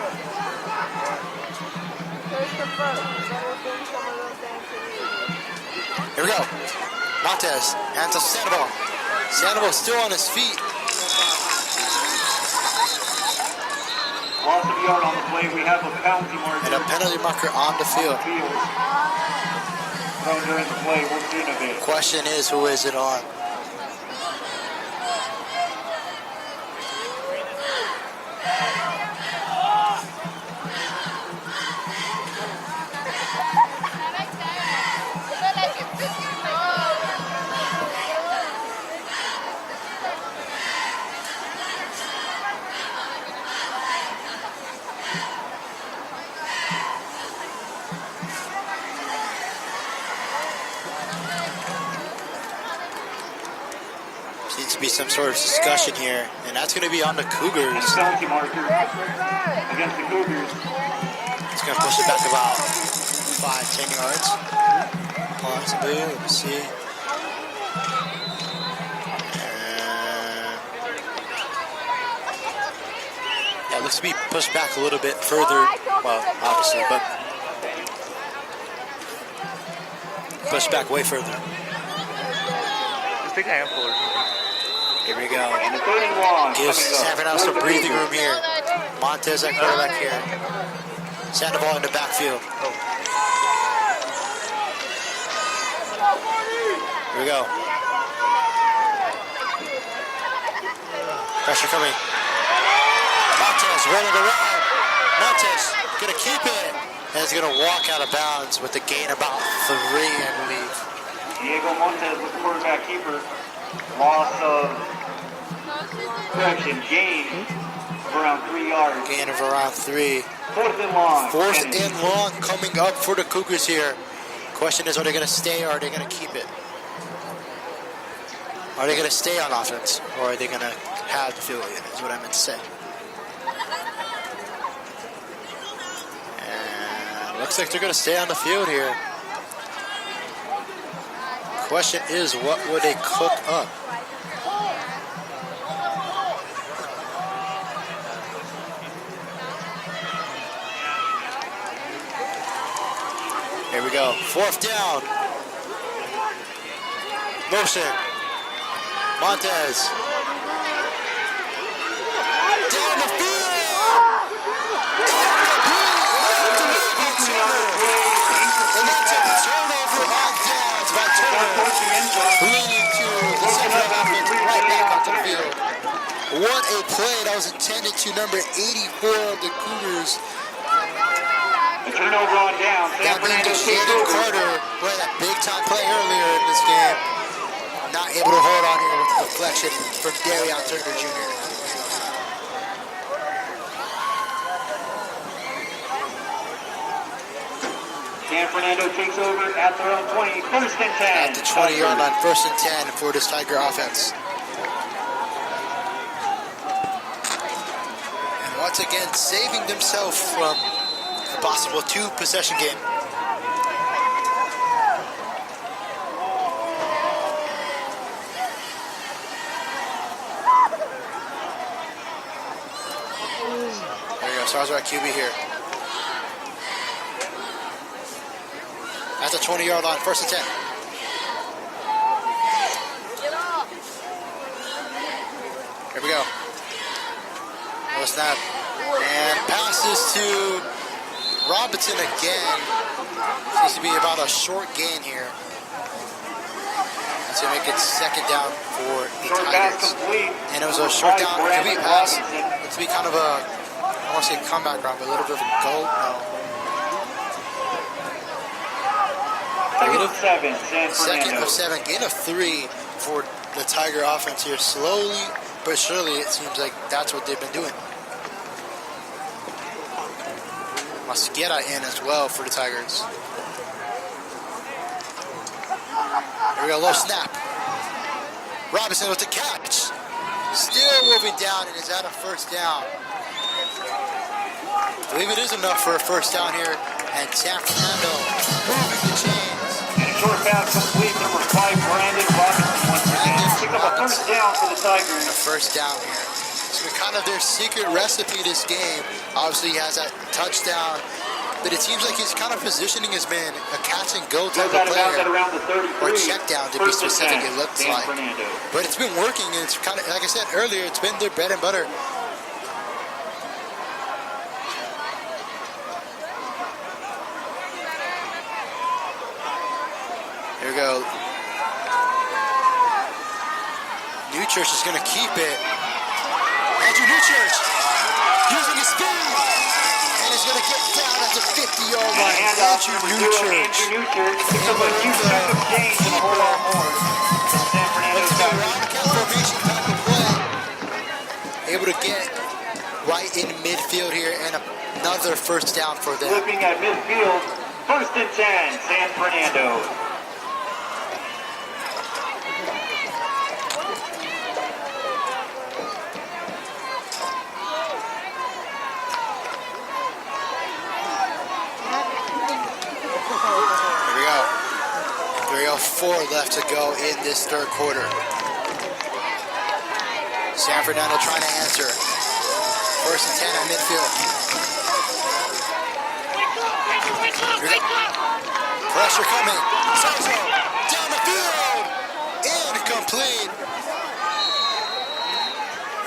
Here we go. Montez hands off Sandoval. Sandoval still on his feet. Loss of yard on the play. We have a penalty marker. And a penalty marker on the field. Thrown during the play. We're seeing of it. Question is, who is it on? Seems to be some sort of discussion here, and that's going to be on the Cougars. Penalty marker against the Cougars. It's going to push it back about 5-10 yards. Possibly, let me see. Yeah, it looks to be pushed back a little bit further. Well, obviously, but pushed back way further. Just take a handful or something. Here we go. Gives San Fernando some breathing room here. Montez at quarterback here. Sandoval in the backfield. Here we go. Pressure coming. Montez rolling around. Montez gonna keep it. And he's gonna walk out of bounds with the gain about 3, I believe. Diego Montez with the quarterback keeper. Loss of correction, gain of around 3 yards. Gain of around 3. 4th and long. 4th and long coming up for the Cougars here. Question is, are they going to stay or are they going to keep it? Are they going to stay on offense or are they going to have the field in, is what I meant to say. And looks like they're going to stay on the field here. Question is, what would they cook up? Here we go. 4th down. Motion. Montez. Down the field. And that's a turnover on downs by Torres. Leading to the Central offense right back onto the field. What a play that was intended to number 84 of the Cougars. A turnover on down. San Fernando takes over. Carter played that big time play earlier in this game. Not able to hold on here with the deflection from Darion Turner Jr. San Fernando takes over at their own 20. 1st and 10. At the 20-yard line, 1st and 10 for this Tiger offense. And once again, saving themselves from a possible 2-possession game. There you go, stars our QB here. At the 20-yard line, 1st and 10. Here we go. No snap. And passes to Robinson again. Seems to be about a short gain here. to make it second down for the Tigers. And it was a short down, complete pass. It's to be kind of a, I want to say comeback run, but a little bit of a goal. Second of 7, gain of 3 for the Tiger offense here. Slowly but surely, it seems like that's what they've been doing. Mosquera in as well for the Tigers. Here we go, low snap. Robinson with the catch. Still moving down and is at a first down. I believe it is enough for a first down here. And San Fernando moving the chains. And a short pass complete, number 5, Brandon Robinson once again. Pick up a first down for the Tigers. A first down here. It's been kind of their secret recipe this game. Obviously, he has that touchdown. But it seems like he's kind of positioning his man a catch and go type of player, or check down to be specific. It looks like, but it's been working. And it's kind of like I said earlier, it's been their bread and butter. Here we go. Newchurch is going to keep it. Andrew Newchurch using his speed. And he's going to get down at the 50-yard line. Andrew Newchurch. Picks up a huge chunk of change and a whole lot more. San Fernando Tigers. Formation type of play. Able to get right in midfield here and another first down for them. Flipping at midfield. 1st and 10, San Fernando. Here we go. 3:04 left to go in this third quarter. San Fernando trying to answer. 1st and 10 at midfield. Here we go. Pressure coming. Sozo down the field. Incomplete.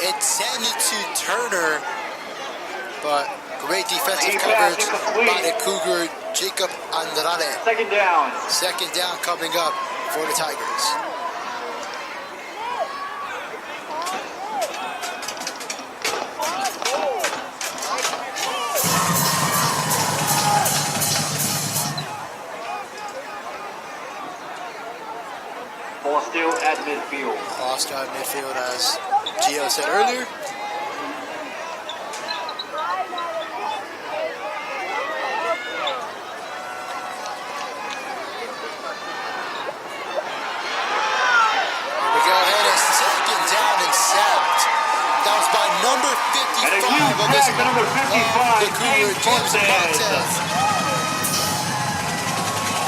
Intended to Turner, but great defensive coverage by the Cougar, Jacob Andrade. Second down. Second down coming up for the Tigers. Ball still at midfield. Ball still at midfield, as Gio said earlier. Number 55 of this number 55, the Cougar, James Matez.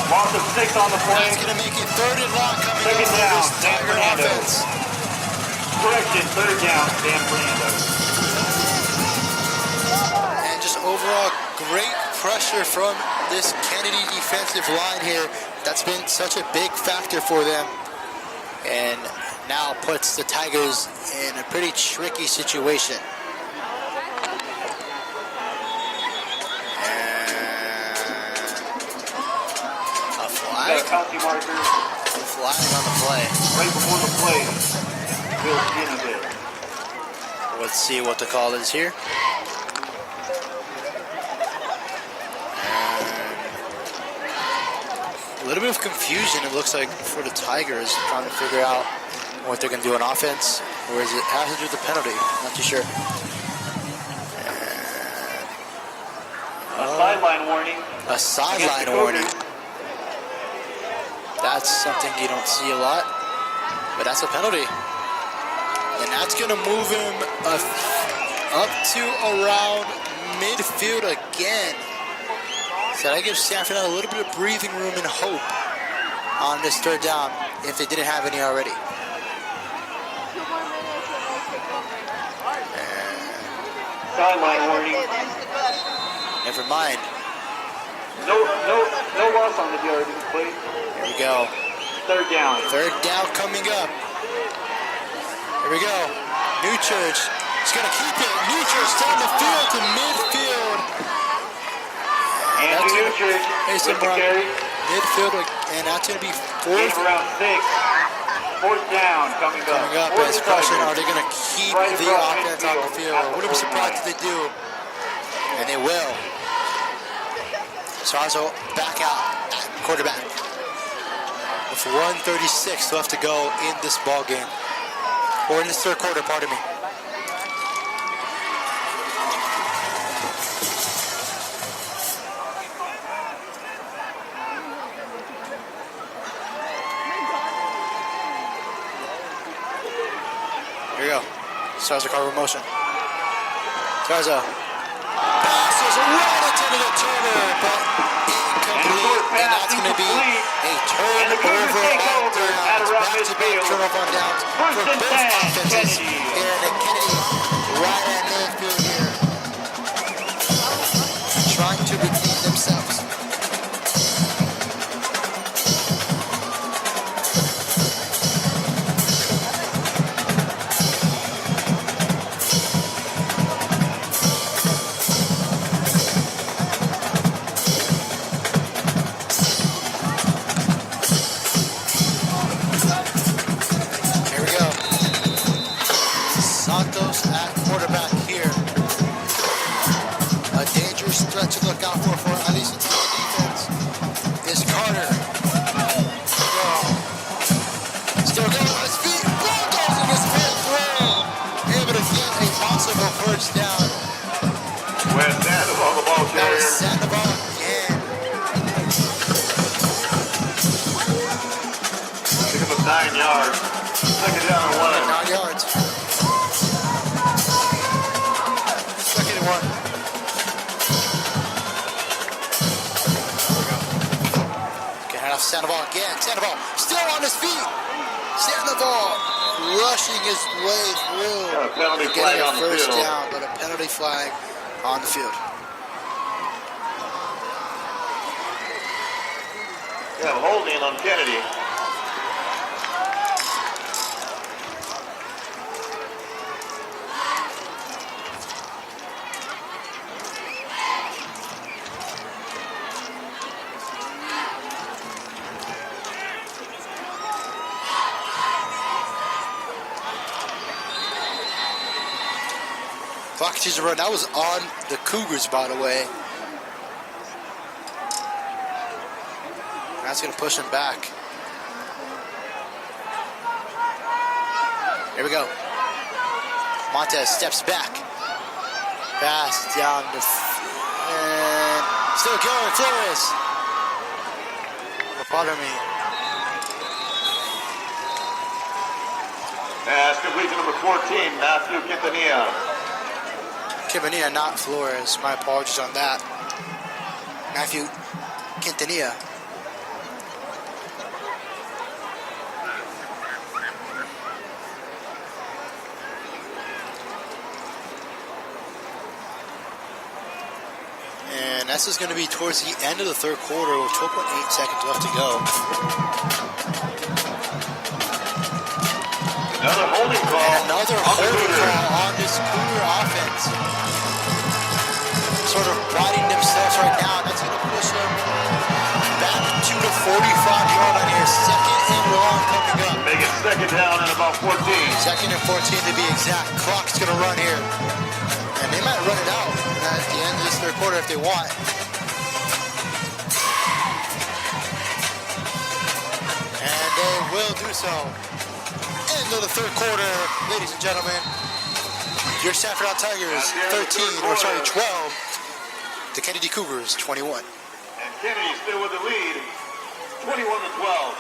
Loss of 6 on the play. That's going to make it 3rd and long coming Second up down, for this Tiger offense. Correction, 3rd down, San Fernando. And just overall great pressure from this Kennedy defensive line here. That's been such a big factor for them. And now puts the Tigers in a pretty tricky situation. And a flag? Flag on the play. Right before the play. Built in a bit. Let's see what the call is here. And a little bit of confusion, it looks like, for the Tigers, trying to figure out what they're going to do on offense, or is it has to do with the penalty? Not too sure. A sideline warning. A sideline warning. That's something you don't see a lot, but that's a penalty. And that's going to move him up to around midfield again. So that gives San Fernando a little bit of breathing room and hope on this 3rd down, if they didn't have any already. Sideline warning. Never mind. No loss on the yard, please. Here we go. 3rd down. 3rd down coming up. Here we go. Newchurch is going to keep it. Newchurch down the field to midfield. And Newchurch with the carry. Midfield, and that's going to be 4th. Around 6. fourth down coming up. Coming up as question, are they going to keep the offense on the field? I wouldn't be surprised if they do. And they will. Sarzo back out at quarterback. With 1:36 left to go in this ball game. Or in this third quarter, pardon me. Here we go. Sarzo cover motion. Sarzo. Passes right into the Turner, but incomplete. And that's going to be a turnover on downs. Back-to-back turnover on downs for both offenses. And Kennedy right at midfield here. Trying to redeem themselves. To look out for at least in the defense is Carter. Still going on his feet, bulldozing his way through, able to get a possible first down. With Sandoval, the ball carrier. That was Sandoval again. Pick up 9 yards. Second down and 1. 9 yards. Second and 1. Sandoval again. Sandoval still on his feet. Sandoval rushing his way through. Got a penalty flag getting a on the first field. down, but a penalty flag on the field. Yeah, holding on Kennedy. Clock continues to run. That was on the Cougars, by the way. That's going to push him back. Here we go. Montez steps back. Pass down the... And still going. Flores. Pardon me. Pass complete to number 14, Matthew Quintanilla. Quintanilla, not Flores. My apologies on that. Matthew Quintanilla. And this is going to be towards the end of the third quarter with 12.8 seconds left to go. Another holding call. And another holding call on this Cougar offense. Sort of riding themselves right now. That's going to push them back to the 45-yard line here. Second and 1 coming up. Make it second down and about 14. Second and 14 to be exact. Clock's going to run here. And they might run it out at the end of this third quarter if they want. And they will do so. End of the third quarter, ladies and gentlemen. Your Sanford Tigers 12. The Kennedy Cougars 21. And Kennedy still with the lead, 21-12.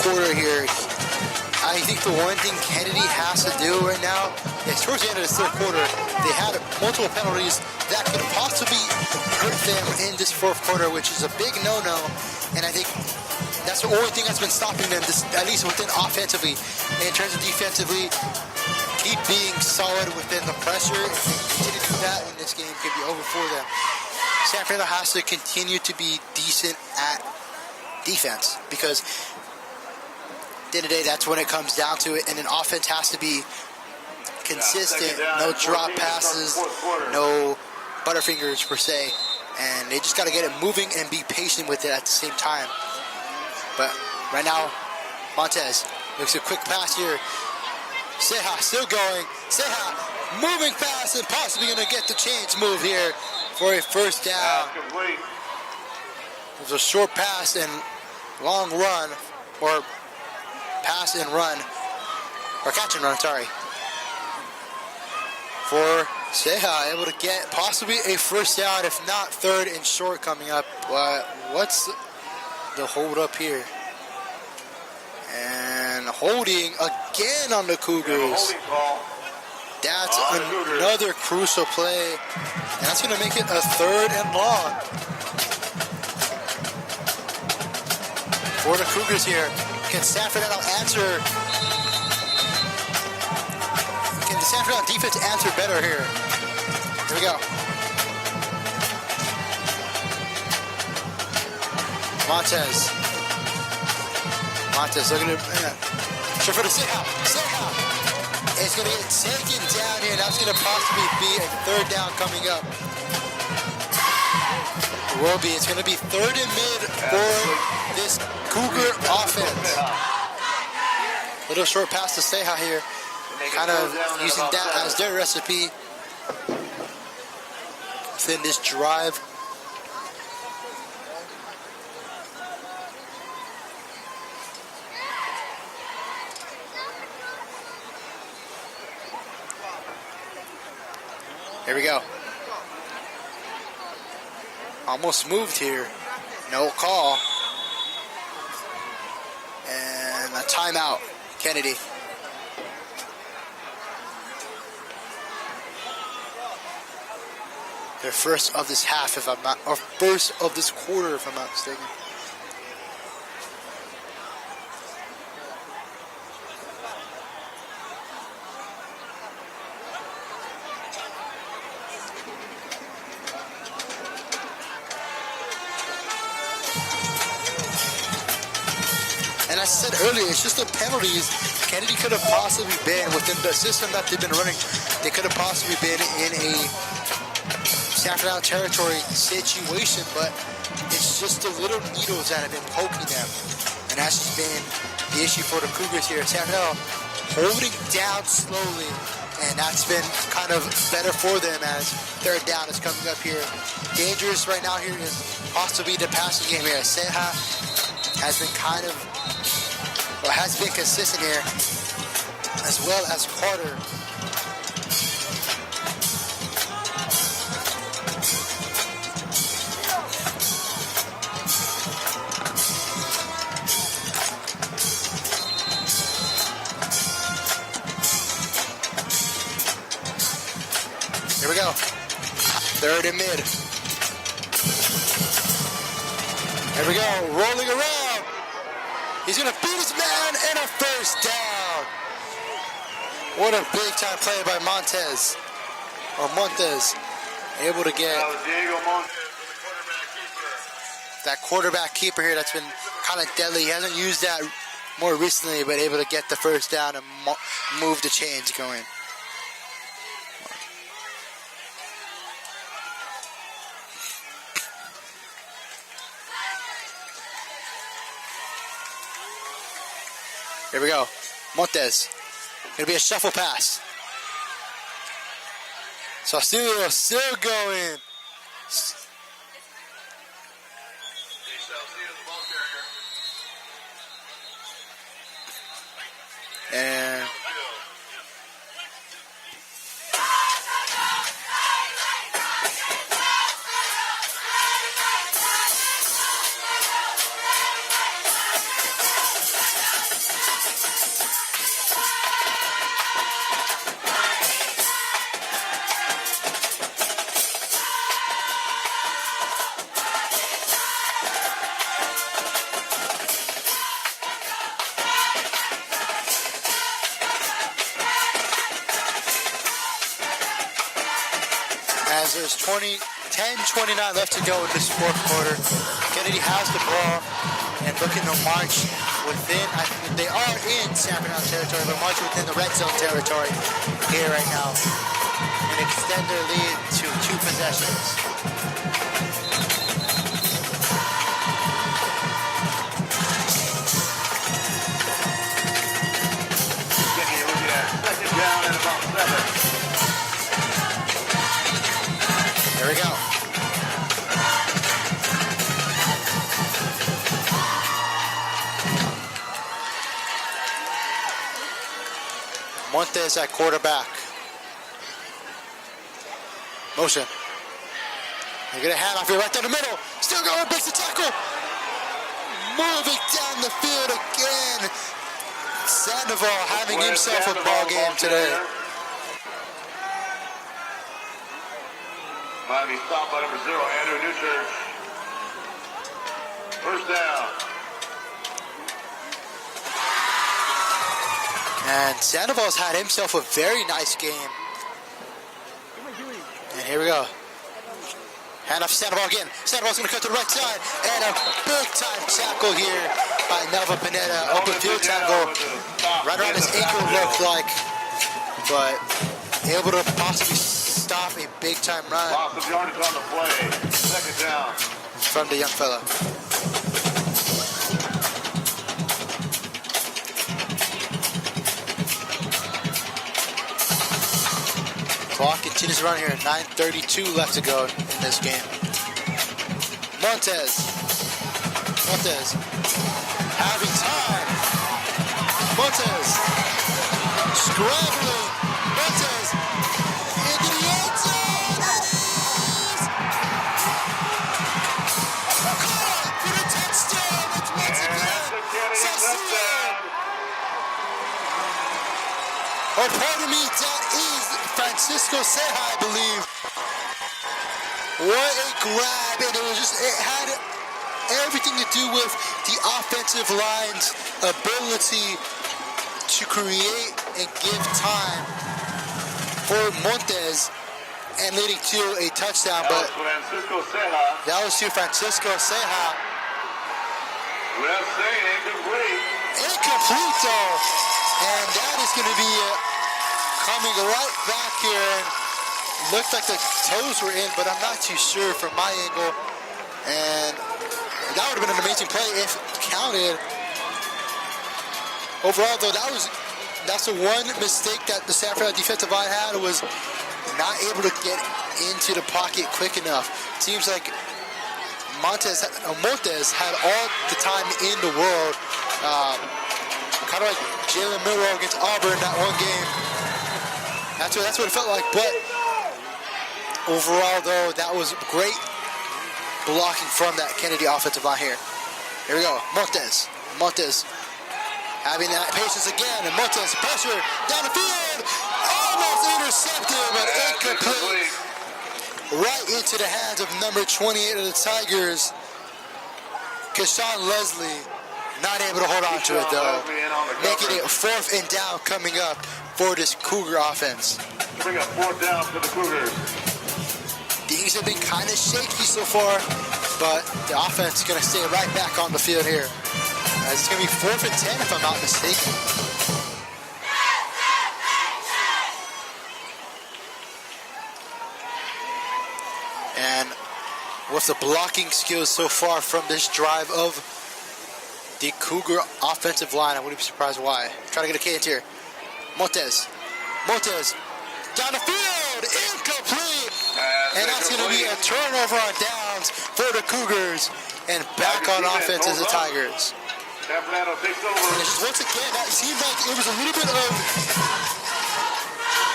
quarter here. I think the one thing Kennedy has to do right now is towards the end of the third quarter, they had multiple penalties that could possibly hurt them in this fourth quarter, which is a big no-no. And I think that's the only thing that's been stopping them, at least within offensively. In terms of defensively, keep being solid within the pressure. If they continue to do that, and this game could be over for them. San Fernando has to continue to be decent at defense, because at the end of the day, that's when it comes down to it. And then offense has to be consistent, no drop passes, no butterfingers per se. And they just got to get it moving and be patient with it at the same time. But right now, Montez looks a quick pass here. Ceja still going. Ceja moving fast and possibly going to get the change move here for a first down. It was a short pass and long run, or pass and run, or catch and run, sorry. For Ceja, able to get possibly a first down, if not third and short coming up. But what's the hold up here? And holding again on the Cougars. That's another crucial play. And that's going to make it a third and long for the Cougars here. Can San Fernando answer? Can the San Fernando defense answer better here? Here we go. Montez looking at so for the Ceja. It's going to get taken down here. That's going to possibly be a third down coming up. It will be. It's going to be third and mid for this Cougar offense. Little short pass to Ceja here. Kind of using that as their recipe within this drive. Here we go. Almost moved here. No call. And a timeout. Kennedy. Their first of this half, if I'm not, or first of this quarter, if I'm not mistaken. And as I said earlier, it's just the penalties. Kennedy could have possibly been within the system that they've been running. They could have possibly been in a San Fernando territory situation, but it's just the little needles that have been poking them. And that's just been the issue for the Cougars here. San Fernando holding down slowly, and that's been kind of better for them as third down is coming up here. Dangerous right now here is possibly the passing game here. Ceja has been has been consistent here, as well as Carter. Here we go. Third and mid. Here we go. Rolling around. He's going to beat his man and a first down. What a big time play by Montez. Able to get that quarterback keeper here that's been kind of deadly. He hasn't used that more recently, but able to get the first down and move the chains going. Here we go. Montez. Gonna be a shuffle pass. Saucedo still going. And As there's 10:29 left to go in this fourth quarter. Kennedy has the ball and looking to march within, I think they are in San Fernando territory, but march within the red zone territory here right now and extend their lead to 2 possessions. Second down and about 7. There we go. Montes at quarterback. Motion. They get a handoff here right down the middle. Still going, breaks the tackle. Moving down the field again. Sandoval having himself a ball game today. Miami stopped by number 0, Andrew Newchurch. First down. And Sandoval's had himself a very nice game. And here we go. Hand off Sandoval again. Sandoval's going to cut to the right side. And a big-time tackle here by Nelva Pineda. Open field tackle. Right around his ankle, looked like. But able to possibly stop a big-time run. Loss of yardage on the play. Second down. From the young fella. Clock continues to run here. 9:32 left to go in this game. Montes having time. Montes scrambling. Montes into the end zone. It is caught for the touchdown. It's once again Saucedo. Oh, pardon me, that is Francisco Ceja, I believe. What a grab, and it had everything to do with the offensive line's ability to create and give time for Montes and leading to a touchdown. But that was to Francisco Ceja. Incomplete though, and that is going to be coming right back here. Looked like the toes were in, but I'm not too sure from my angle. And that would have been an amazing play if counted. Overall, though, that's the one mistake that the San Fernando defensive line had, was not able to get into the pocket quick enough. Seems like Montes had all the time in the world. Kind of like Jalen Milroe against Auburn that one game. That's what it felt like. But overall, though, that was great blocking from that Kennedy offensive line here. Here we go. Montes having that patience again. And Montes pressure down the field. Almost intercepted, but incomplete. Right into the hands of number 28 of the Tigers, Keshawn Leslie. Not able to hold on to it, though. Making it 4th and down coming up for this Cougar offense. Bring up 4th down for the Cougars. Things have been kind of shaky so far, but the offense is going to stay right back on the field here. As it's going to be 4th and 10 if I'm not mistaken. And with the blocking skills so far from this drive of the Cougar offensive line, I wouldn't be surprised why. Trying to get a cadence here. Montes down the field, incomplete. And that's going to be a turnover on downs for the Cougars. And back on offense as the Tigers. And once again, it seemed like it was a little bit of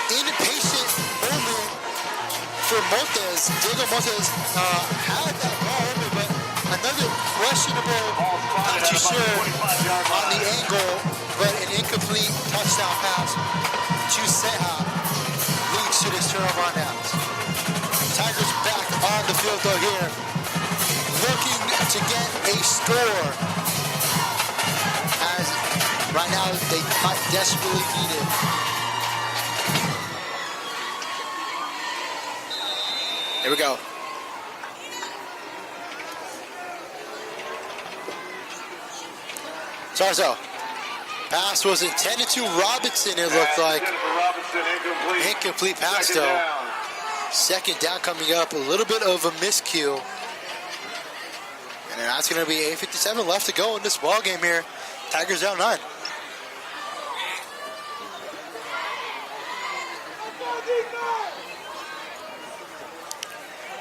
impatient moment for Montes. Diego Montes had that ball over, but another questionable, not too sure on the angle, but an incomplete touchdown pass to Ceja leads to this turnover on downs. Tigers back on the field though here, looking to get a score, as right now they might desperately need it. Here we go. Sarzo. Pass was intended to Robinson, it looked like. Incomplete pass, though. Second down coming up. A little bit of a miscue. And that's going to be 8:57 left to go in this ball game here. Tigers down 9.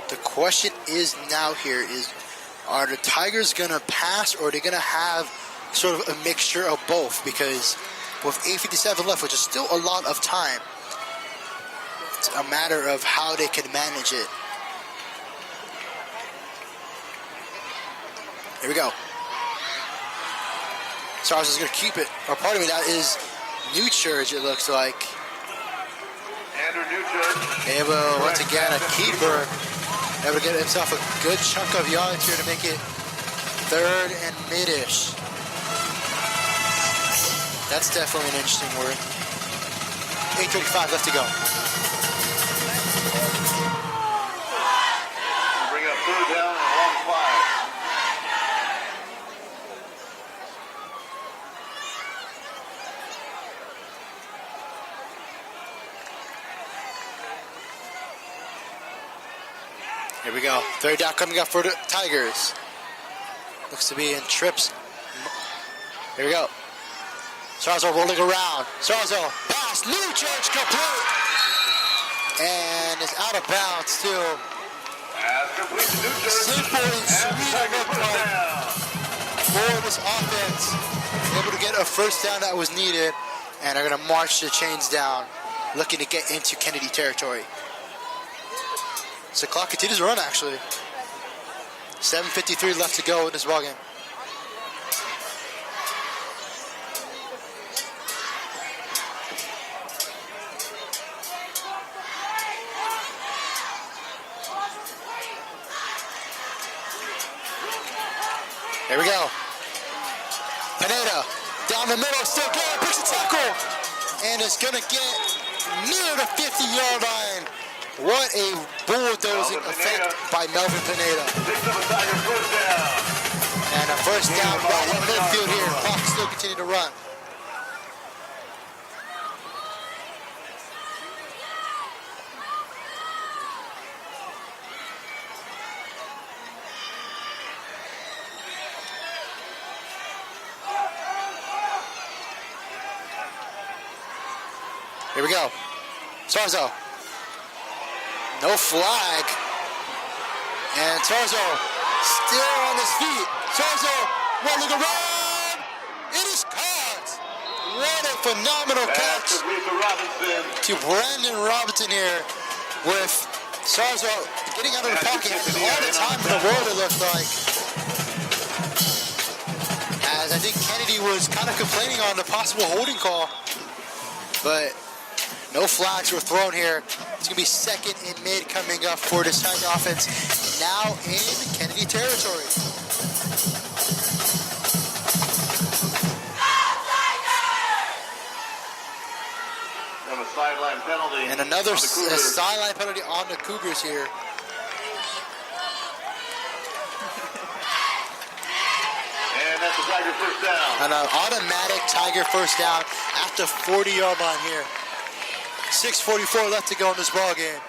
The question is now here is, are the Tigers going to pass or are they going to have sort of a mixture of both? Because with 8:57 left, which is still a lot of time, it's a matter of how they can manage it. Here we go. Stars is going to keep it. Or part of it, that is New Church, it looks like. Andrew Newchurch. Able, once again, a keeper. Able to get himself a good chunk of yardage here to make it 3rd and mid-ish. That's definitely an interesting word. 8:35 left to go. Bring up 3rd down and a long 5. Here we go. 3rd down coming up for the Tigers. Looks to be in trips. Here we go. Sarzo rolling around. Sarzo, pass, New Church complete. And it's out of bounds too. Simple and sweet it looked like for this offense. Able to get a 1st down that was needed. And are going to march the chains down, looking to get into Kennedy territory. So the clock continues to run, actually. 7:53 left to go in this ballgame. Here we go. Pineda down the middle, still going, picks a tackle, and it's gonna get near the 50-yard line. What a bulldozing effect by Melvin Pineda. And a 1st down right in midfield here. Clock still continue to run. Here we go. Sarzo. No flag. And Sarzo still on his feet. Sarzo rolling around. It is caught. What a phenomenal catch to Brandon Robinson here with Sarzo getting out of the pocket all the time in the world, it looked like. As I think Kennedy was kind of complaining on the possible holding call. But no flags were thrown here. It's going to be 2nd and mid coming up for this Tiger offense. Now in Kennedy territory. Have a sideline penalty. And another sideline penalty on the Cougars here. And that's a Tiger 1st down. An automatic Tiger 1st down at the 40-yard line here. 6:44 left to go in this ball game.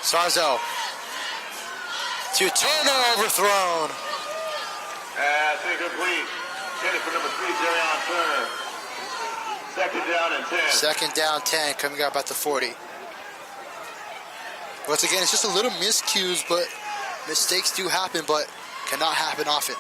Sarzo to Turner overthrown. That's incomplete. Headed for number 3, Darion Turner. 2nd down and 10. 2nd down 10 coming up at the 40. Once again, it's just a little miscues, but mistakes do happen, but cannot happen often.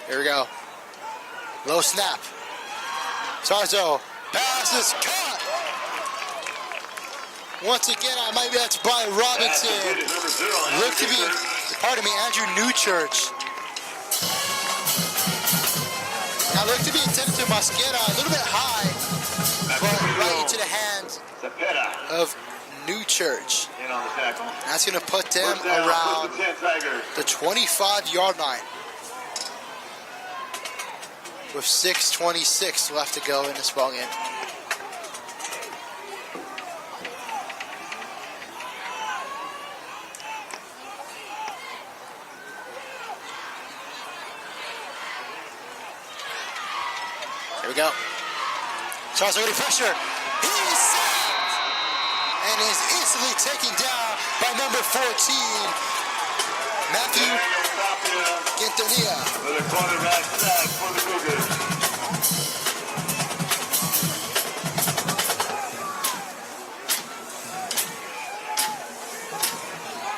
Here we go. Low snap. Sarzo. Pass is caught. Once again, I might be at to buy Robinson. Look to be Pardon me, Andrew Newchurch. Now look to be intended to Mosquera, a little bit high, but right into the hands of Newchurch. That's going to put them around the 25-yard line with 6:26 left to go in this ballgame. Here we go. Charles already pressure. He's sacked and is instantly taken down by number 14, Matthew Quintanilla. For the quarterback sack for the Cougars.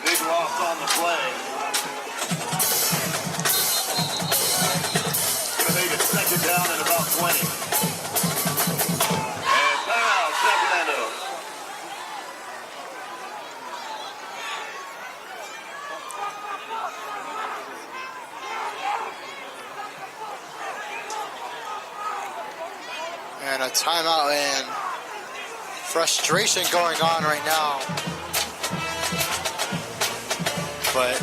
Big loss on the play. Gonna make it second down at about 20. And timeout, Sacramento. And a timeout and frustration going on right now. But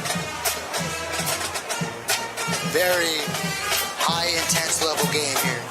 very high intense level game here.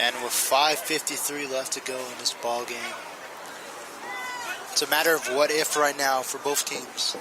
And with 5:53 left to go in this ball game, it's a matter of what if right now for both teams.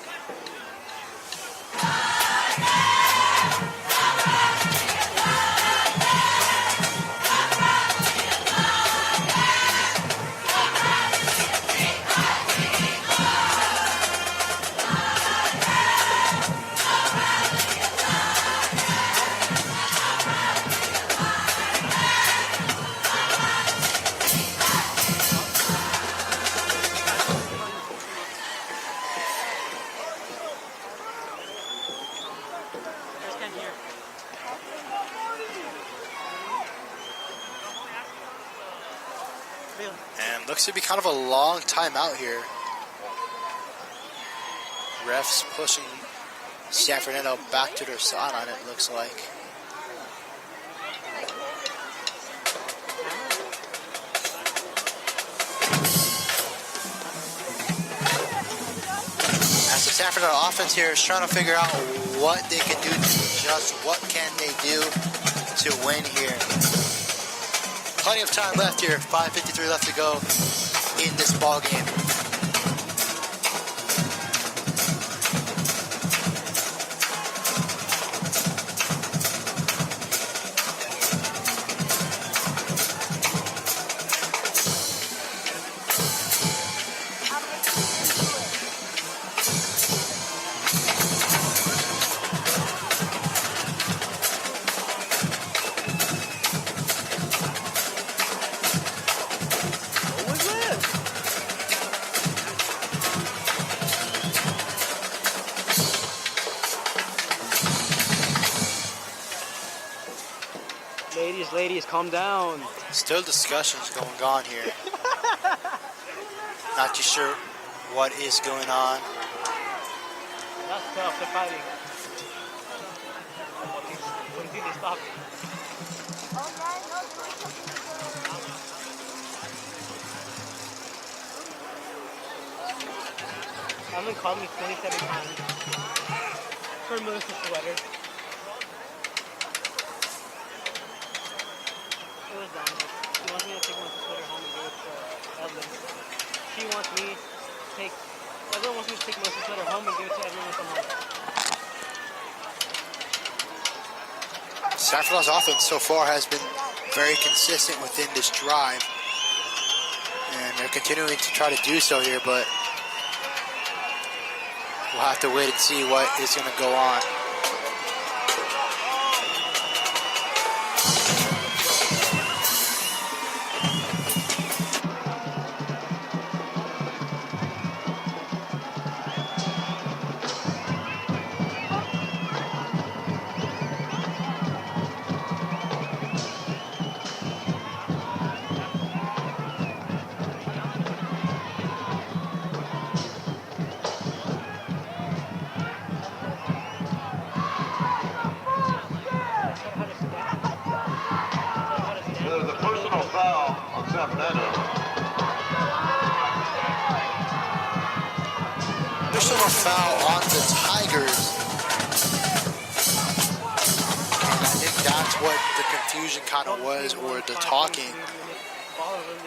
And looks to be kind of a long timeout here. Refs pushing San Fernando back to their sideline, it looks like. As the San Fernando offense here is trying to figure out what they can do to adjust, what can they do to win here. Plenty of time left here, 5:53 left to go in this ball game. Ladies, calm down. Still discussions going on here. Not too sure what is going on. That's tough, they're fighting. What do you think they stopped? Alvin called me 27 times for Melissa's sweater. It was Dominic. She wants me to take Melissa's sweater home and give it to Evelyn. She wants me to take... Everyone wants me to take Melissa's sweater home and give it to Evelyn when I'm home. San Fernando's offense so far has been very consistent within this drive. And And they're continuing to try to do so here, but we'll have to wait and see what is going to go on. There's a personal foul on San Fernando. Personal foul on the Tigers. And I think that's what the confusion kind of was, or the talking.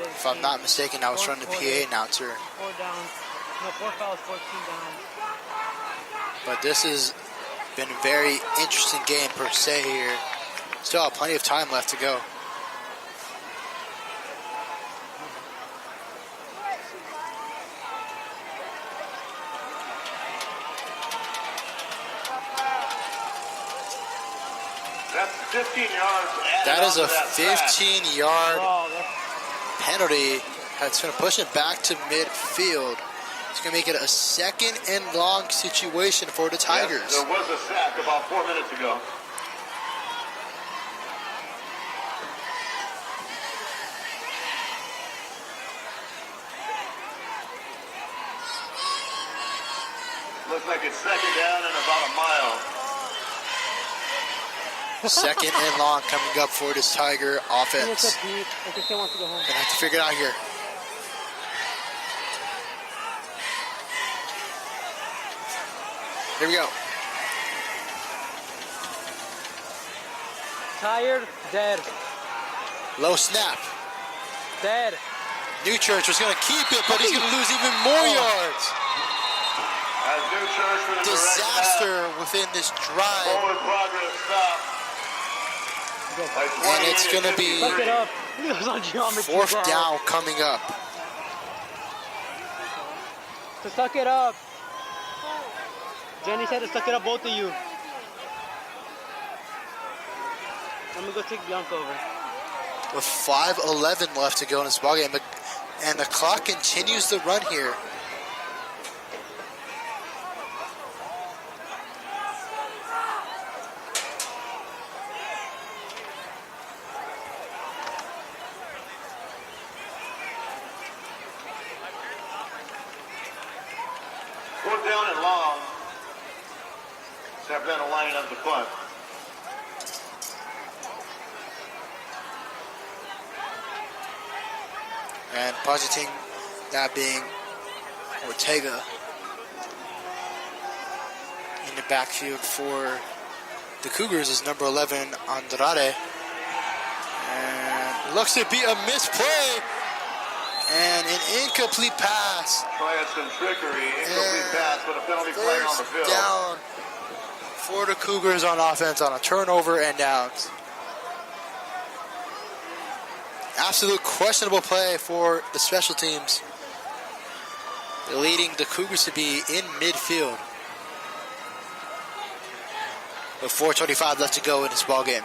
If I'm not mistaken, that was from the PA announcer. 4 down. No, 4 fouls, 14 down. But this has been a very interesting game per se here. Still have plenty of time left to go. That's 15 yards. That is a 15-yard penalty. That's going to push it back to midfield. It's going to make it a 2nd and long situation for the Tigers. Yes, there was a sack about 4 minutes ago. Looks like it's 2nd down and about a mile. 2nd and long coming up for this Tiger offense. Gonna Gonna have to figure it out here. Here we go. Tired, dead. Low snap. Dead. Newchurch was gonna keep it, but he's gonna lose even more yards. As Newchurch with a Disaster within this drive. forward progress stop. And it's going to be Suck it up. It was on geometry, 4th bro. down coming up. To suck it up. Jenny said to suck it up, both of you. I'm gonna go take Bianca over. With 5:11 left to go in this ballgame, and the clock continues to run here. Fourth down and long. San Fernando lining up the punt. And positing that being Ortega in the backfield for the Cougars is number 11, Andrade. And looks to be a misplay. And an incomplete pass. Trying some trickery. Incomplete pass, but a penalty flag on the field. Down for the Cougars on offense on a turnover and downs. Absolute questionable play for the special teams. They're leading the Cougars to be in midfield. With 4:25 left to go in this ball game.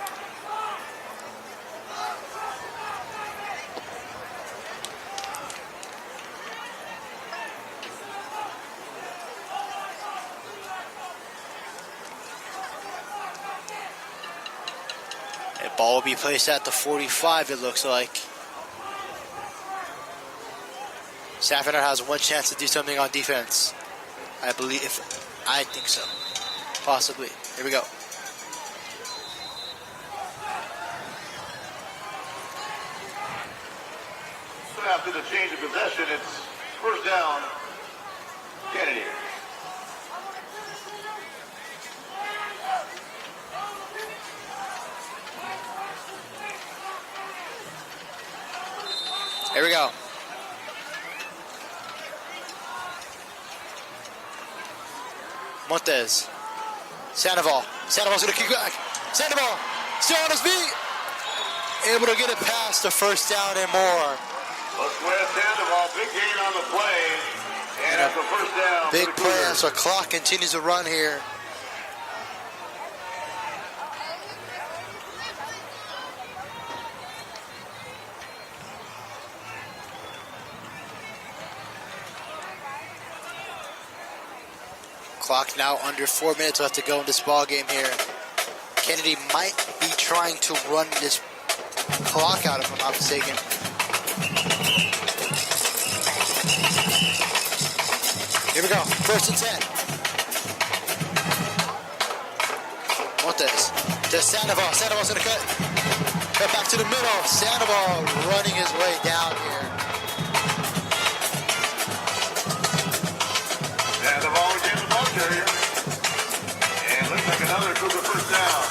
A ball will be placed at the 45, it looks like. San Fernando has one chance to do something on defense. I think so. Possibly. Here we go. After the change of possession, it's first down, Kennedy. Here we go. Montez. Sandoval. Sandoval's going to kick back. Sandoval still on his feet. Able to get it past the first down and more. Let's Sandoval. Big gain on the play. And that's a first down. Big play as the clock continues to run here. Clock now under 4 minutes left to go in this ball game here. Kennedy might be trying to run this clock out if I'm not mistaken. Here we go, 1st and 10. Montes to Sandoval. Sandoval's gonna cut back to the middle. Sandoval running his way down here. Sandoval against the ball carrier. And looks like another Cougar first down.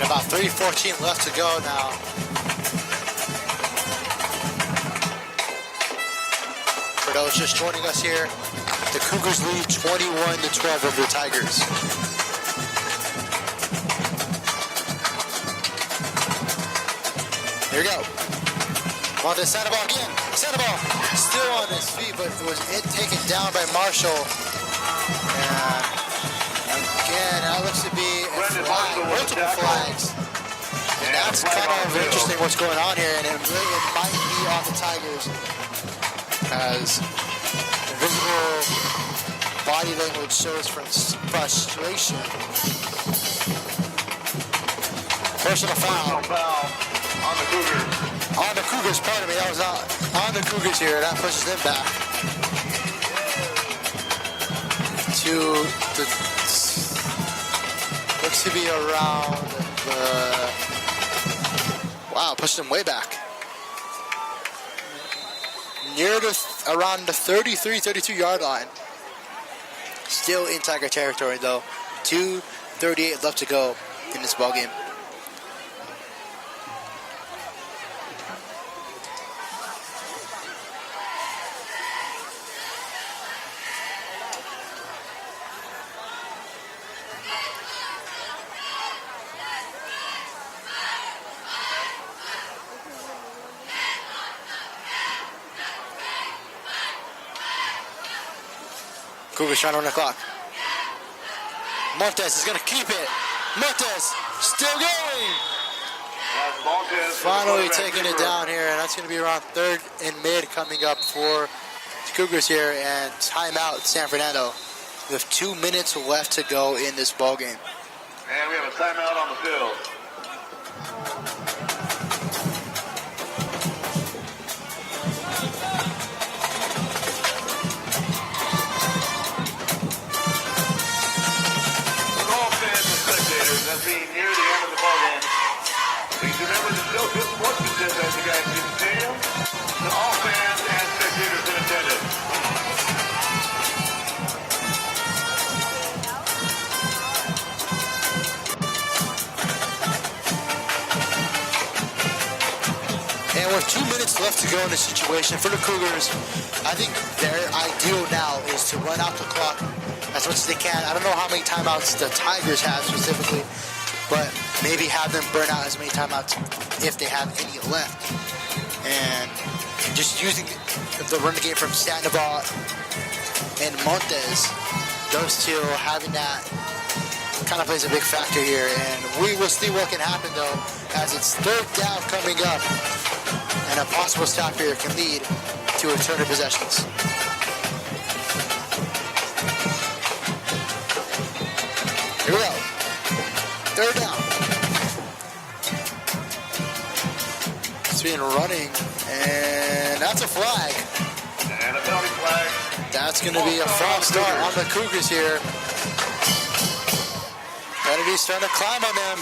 About 3:14 left to go now. For those just joining us here, the Cougars lead 21-12 over the Tigers. Here we go. On to Sandoval again. Sandoval still on his feet, but it was taken down by Marshall. And again, that looks to be a flag, multiple flags. And that's kind of interesting what's going on here, and it really might be on the Tigers as visible body language shows frustration. Personal foul. On the Cougars. On the Cougars, pardon me, that was on the Cougars here. That pushes them back to the, looks to be around the, wow, pushed them way back. Near the, around the 33, 32 yard line. Still in Tiger territory though. 2:38 left to go in this ball game. Cougars trying to run the clock. Montes is going to keep it. Montes still going. Finally taking it down here, and that's going to be around 3rd and mid coming up for the Cougars here, and timeout San Fernando with 2 minutes left to go in this ball game. And we have a timeout on the field. Being near the end of the ball game. Please remember to still good sportsmanship as you guys see the stadium. To all fans and spectators in attendance. And with 2 minutes left to go in this situation for the Cougars, I think their ideal now is to run out the clock as much as they can. I don't know how many timeouts the Tigers have specifically, but maybe have them burn out as many timeouts if they have any left. And just using the run game from Sandoval and Montes, those two having that kind of plays a big factor here. And we will see what can happen though, as it's 3rd down coming up, and a possible stop here can lead to a return of possessions. Here we go. 3rd down. It's been running, and that's a flag. And a penalty flag. That's going to be a false start on the Cougars here. Kennedy's trying to climb on them.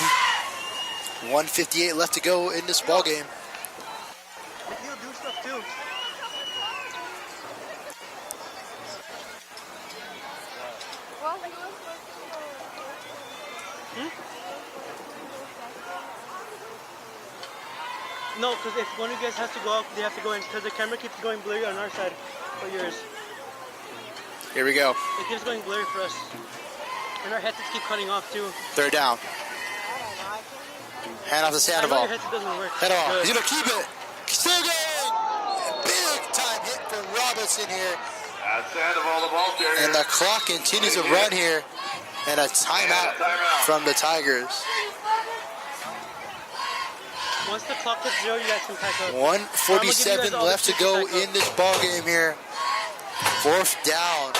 1:58 left to go in this ball game. He'll do stuff too. No, because if one of you guys has to go out, they have to go in, because the camera keeps going blurry on our side or yours. Here we go. It keeps going blurry for us. And our headsets keep cutting off too. Third down. Hand off to Sandoval. Your headset doesn't work. Head off. He's gonna keep it. Still going. Big time hit from Robles in here. Sandoval, the ball carrier. And the clock continues to run here. And a timeout from the Tigers. Once the clock hits 0, you guys can pack up. 1:47 left to go in this ball game here. Fourth down.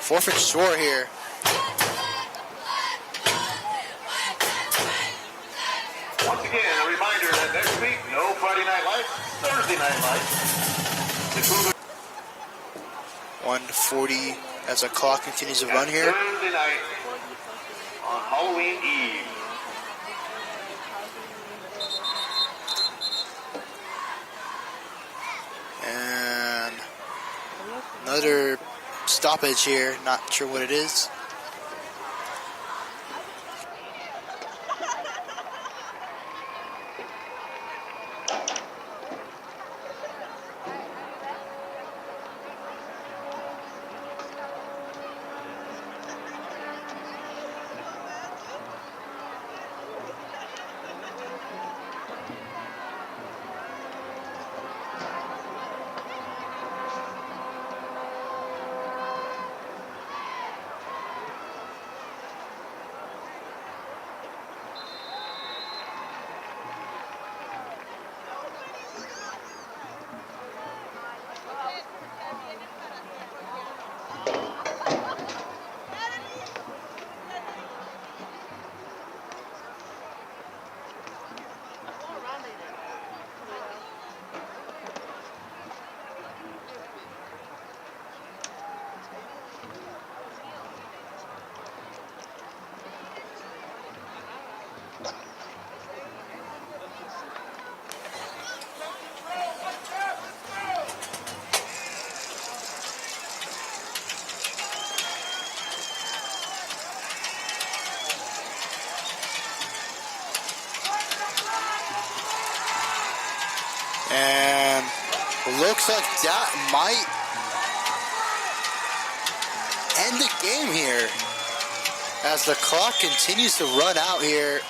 Fourth and short here. Once again, a reminder that next week, no Friday Night Lights, Thursday Night Lights. The Cougars 1:40 as the clock continues to run here. Thursday night on Halloween Eve. And another stoppage here. Not sure what it is. And looks like that might end the game here as the clock continues to run out here.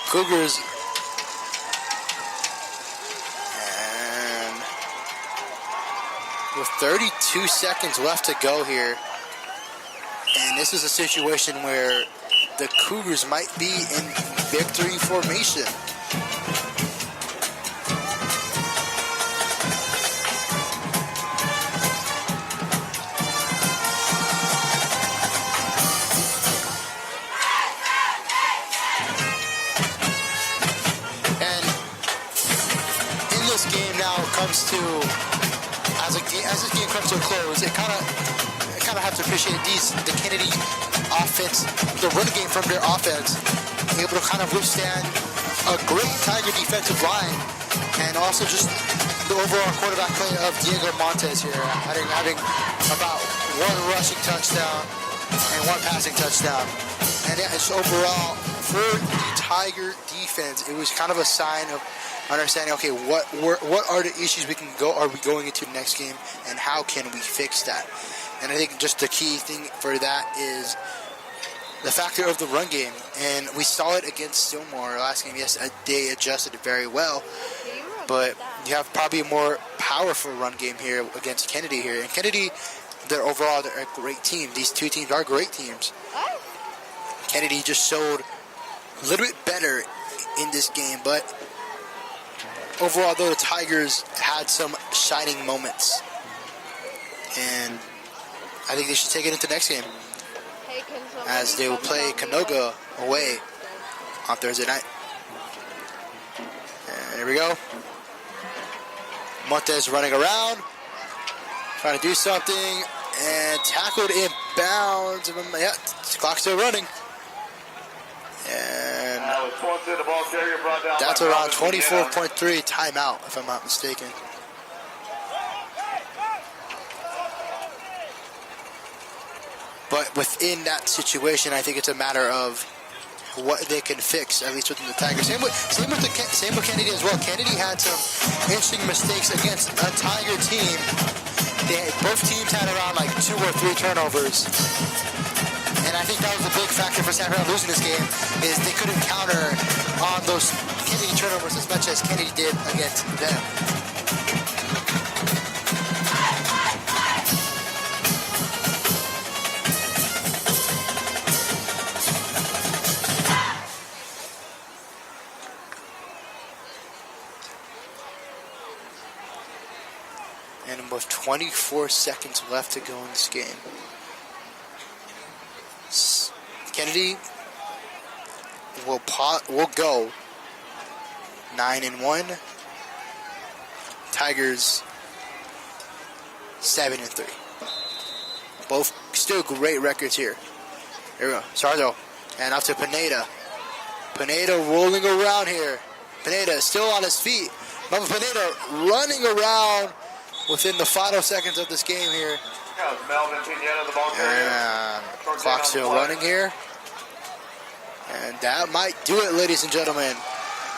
Cougars and with 32 seconds left to go here, and this is a situation where the Cougars might be in victory formation. Comes to as this game comes to a close, it kind of have to appreciate the Kennedy offense, the run game from their offense, able to kind of withstand a great Tiger defensive line, and also just the overall quarterback play of Diego Montes here, having about one rushing touchdown and one passing touchdown, and yeah, just overall for the Tiger defense, it was kind of a sign of understanding, okay, what are the issues are we going into the next game, and how can we fix that? And I think just the key thing for that is the factor of the run game, and we saw it against Stillmore last game. Yes, they adjusted it very well, but you have probably a more powerful run game here against Kennedy here. And Kennedy, they're a great team. These two teams are great teams. Kennedy just showed a little bit better in this game, but overall, though, the Tigers had some shining moments, and I think they should take it into the next game, as they will play Canoga away on Thursday night. And here we go. Montes running around, trying to do something, and tackled in bounds. Yeah, the clock's still running. And that's around 24.3 timeout, if I'm not mistaken. But within that situation, I think it's a matter of what they can fix, at least within the Tigers. Same with Kennedy as well. Kennedy had some interesting mistakes against a Tiger team both teams had around like 2 or 3 turnovers. And I think that was a big factor for San Fernando losing this game, is they couldn't counter on those Kennedy turnovers as much as Kennedy did against them. And with 24 seconds left to go in this game, Kennedy will go 9-1. Tigers 7-3. Both still great records here. Here we go. Sardo. And off to Pineda. Pineda rolling around here. Pineda still on his feet. Remember Pineda running around within the final seconds of this game here. And clock still running here. And that might do it, ladies and gentlemen,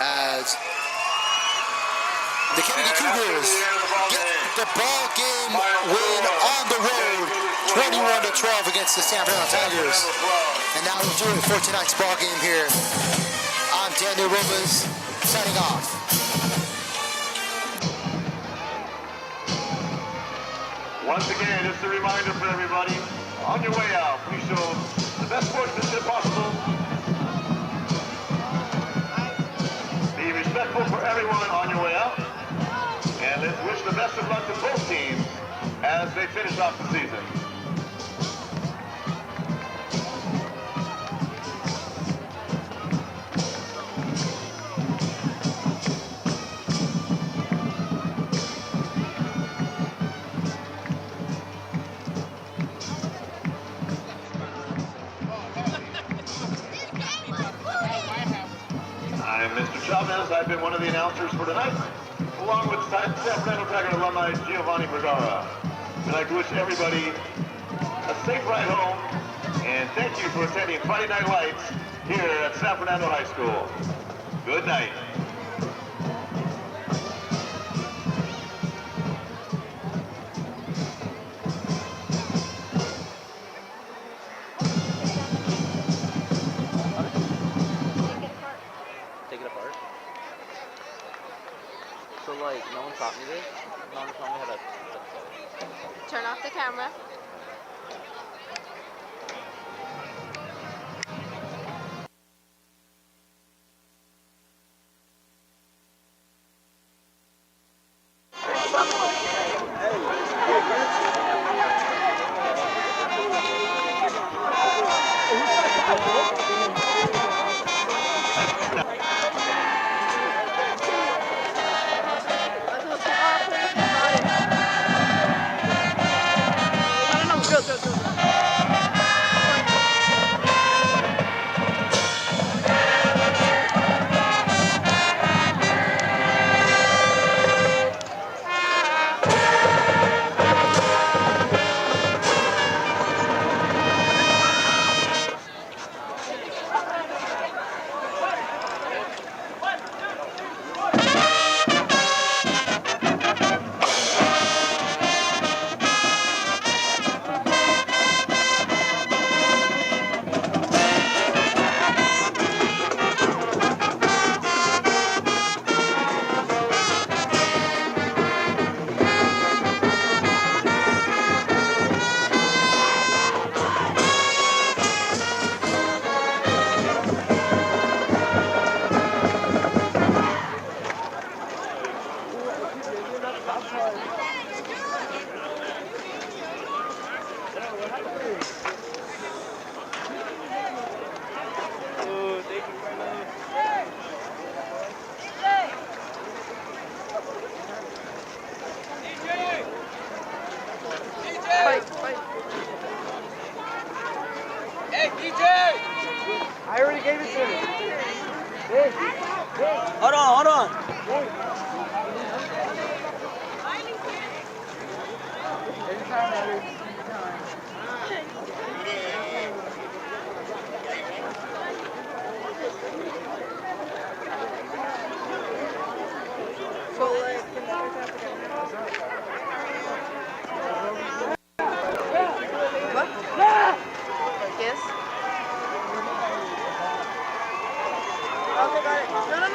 as the Kennedy Cougars get the ball game win on the road, 21-12 against the San Fernando Tigers. And now we'll do it for tonight's ball game here. I'm Daniel Robles, signing off. Once again, just a reminder for everybody, on your way out, please show the best sportsmanship possible. Be respectful for everyone on your way out. And let's wish the best of luck to both teams as they finish off the season. Chavez, I've been one of the announcers for tonight, along with San Fernando Tiger alumni Giovanni Filiano. I'd like to wish everybody a safe ride home, and thank you for attending Friday Night Lights here at San Fernando High School. Good night. Turn off the camera. Hey, DJ! I already gave it to him. Hey, hey. Hold on.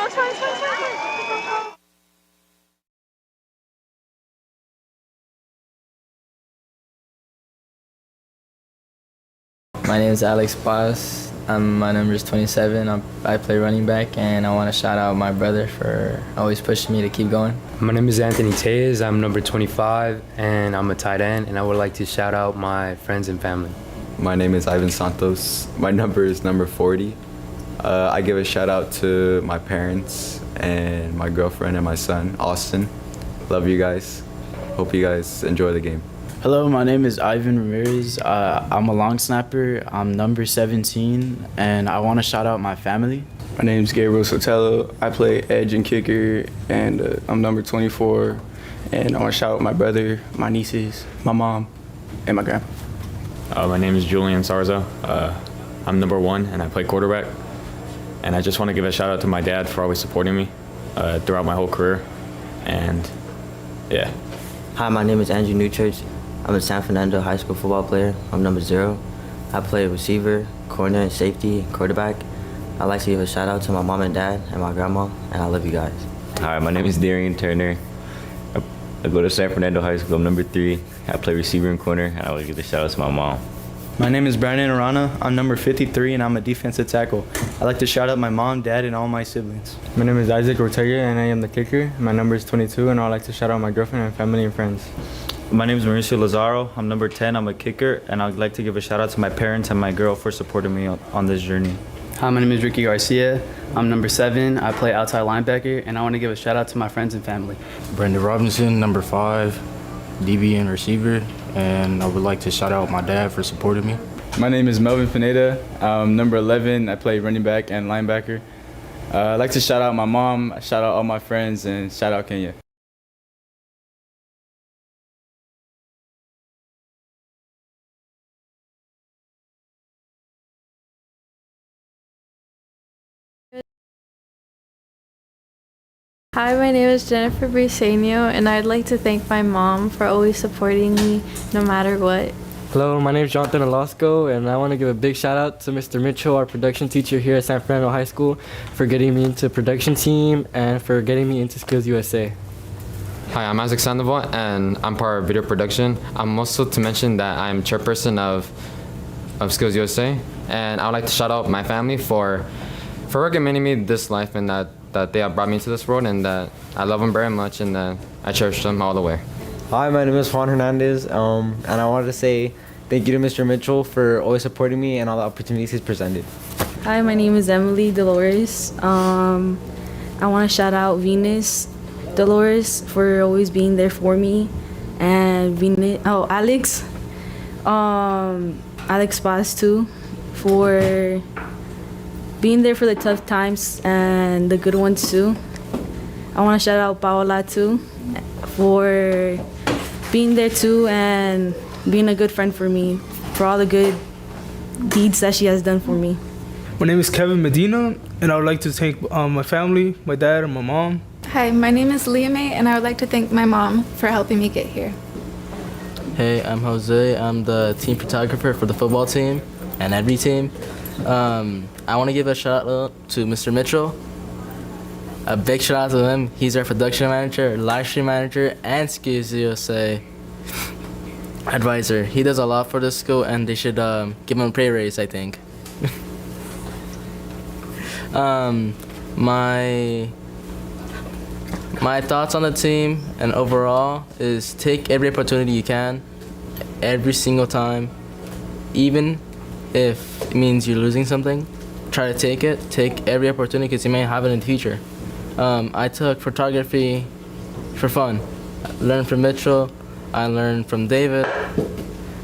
no, it's fine, it's fine, it's fine, it's fine. My name is Alex Paz. My number is 27. I play running back, and I want to shout out my brother for always pushing me to keep going. My name is Anthony Tellez. I'm number 25, and I'm a tight end, and I would like to shout out my friends and family. My name is Ivan Santos. My number is number 40. I give a shout out to my parents and my girlfriend and my son, Austin. Love you guys. Hope you guys enjoy the game. Hello, my name is Ivan Ramirez. I'm a long snapper. I'm number 17, and I want to shout out my family. My name is Gabriel Sotelo. I play edge and kicker, and I'm number 24. And I want to shout out my brother, my nieces, my mom, and my grandpa. My name is Julian Sarza. I'm number 1, and I play quarterback. And I just want to give a shout out to my dad for always supporting me throughout my whole career. And yeah. Hi, my name is Andrew Newchurch. I'm a San Fernando high school football player. I'm number 0. I play receiver, corner, safety, quarterback. I'd like to give a shout out to my mom and dad and my grandma, and I love you guys. Hi, my name is Darian Turner. I go to San Fernando High School. I'm number 3. I play receiver and corner, and I would give a shout out to my mom. My name is Brandon Arana. I'm number 53, and I'm a defensive tackle. I'd like to shout out my mom, dad, and all my siblings. My name is Isaac Ortega, and I am the kicker. My number is 22, and I'd like to shout out my girlfriend and family and friends. My name is Mauricio Lazaro. I'm number 10. I'm a kicker, and I'd like to give a shout out to my parents and my girl for supporting me on this journey. Hi, my name is Ricky Garcia. I'm number 7. I play outside linebacker, and I want to give a shout out to my friends and family. Brandon Robinson, number 5, DB and receiver, and I would like to shout out my dad for supporting me. My name is Melvin Pineda. I'm number 11. I play running back and linebacker. I'd like to shout out my mom, shout out all my friends, and shout out Kenya. Hi, my name is Jennifer Briceno, and I'd like to thank my mom for always supporting me no matter what. Hello, my name is Jonathan Nolasco, and I want to give a big shout out to Mr. Mitchell, our production teacher here at San Fernando High School, for getting me into production team and for getting me into Skills USA. Hi, I'm Isaac Sandoval, and I'm part of video production. I'm also to mention that I'm chairperson of Skills USA, and I would like to shout out my family for recommending me this life, and that they have brought me into this world, and that I love them very much, and that I cherish them all the way. Hi, my name is Juan Hernandez, and I wanted to say thank you to Mr. Mitchell for always supporting me and all the opportunities he's presented. Hi, my name is Emily Dolores. I want to shout out Venus Dolores for always being there for me, and Alex, Alex Paz too, for being there for the tough times and the good ones too. I want to shout out Paola too for being there too and being a good friend for me, for all the good deeds that she has done for me. My name is Kevin Medina, and I would like to thank my family, my dad and my mom. Hi, my name is Leah May, and I would like to thank my mom for helping me get here. Hey, I'm Jose. I'm the team photographer for the football team and every team. I want to give a shout out to Mr. Mitchell. A big shout out to him. He's our production manager, live stream manager, and Skills USA advisor. He does a lot for the school, and they should give him a pay raise, I think. My thoughts on the team and overall is take every opportunity you can, every single time, even if it means you're losing something. Try to take it. Take every opportunity because you may have it in the future. I took photography for fun. I learned from Mitchell. I learned from David.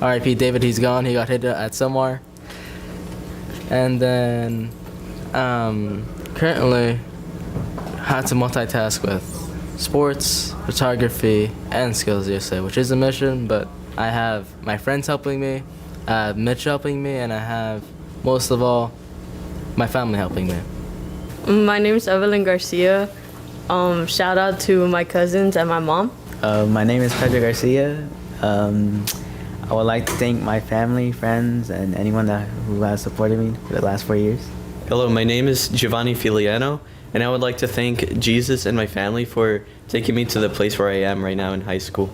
R.I.P. David, he's gone. He got hit at somewhere. And then currently had to multitask with sports, photography, and Skills USA, which is a mission, but I have my friends helping me, I have Mitch helping me, and I have, most of all, my family helping me. My name is Evelyn Garcia. Shout out to my cousins and my mom. My name is Pedro Garcia. I would like to thank my family, friends, and anyone who has supported me for the last 4 years. Hello, my name is Giovanni Filiano, And I would like to thank Jesus and my family for taking me to the place where I am right now in high school.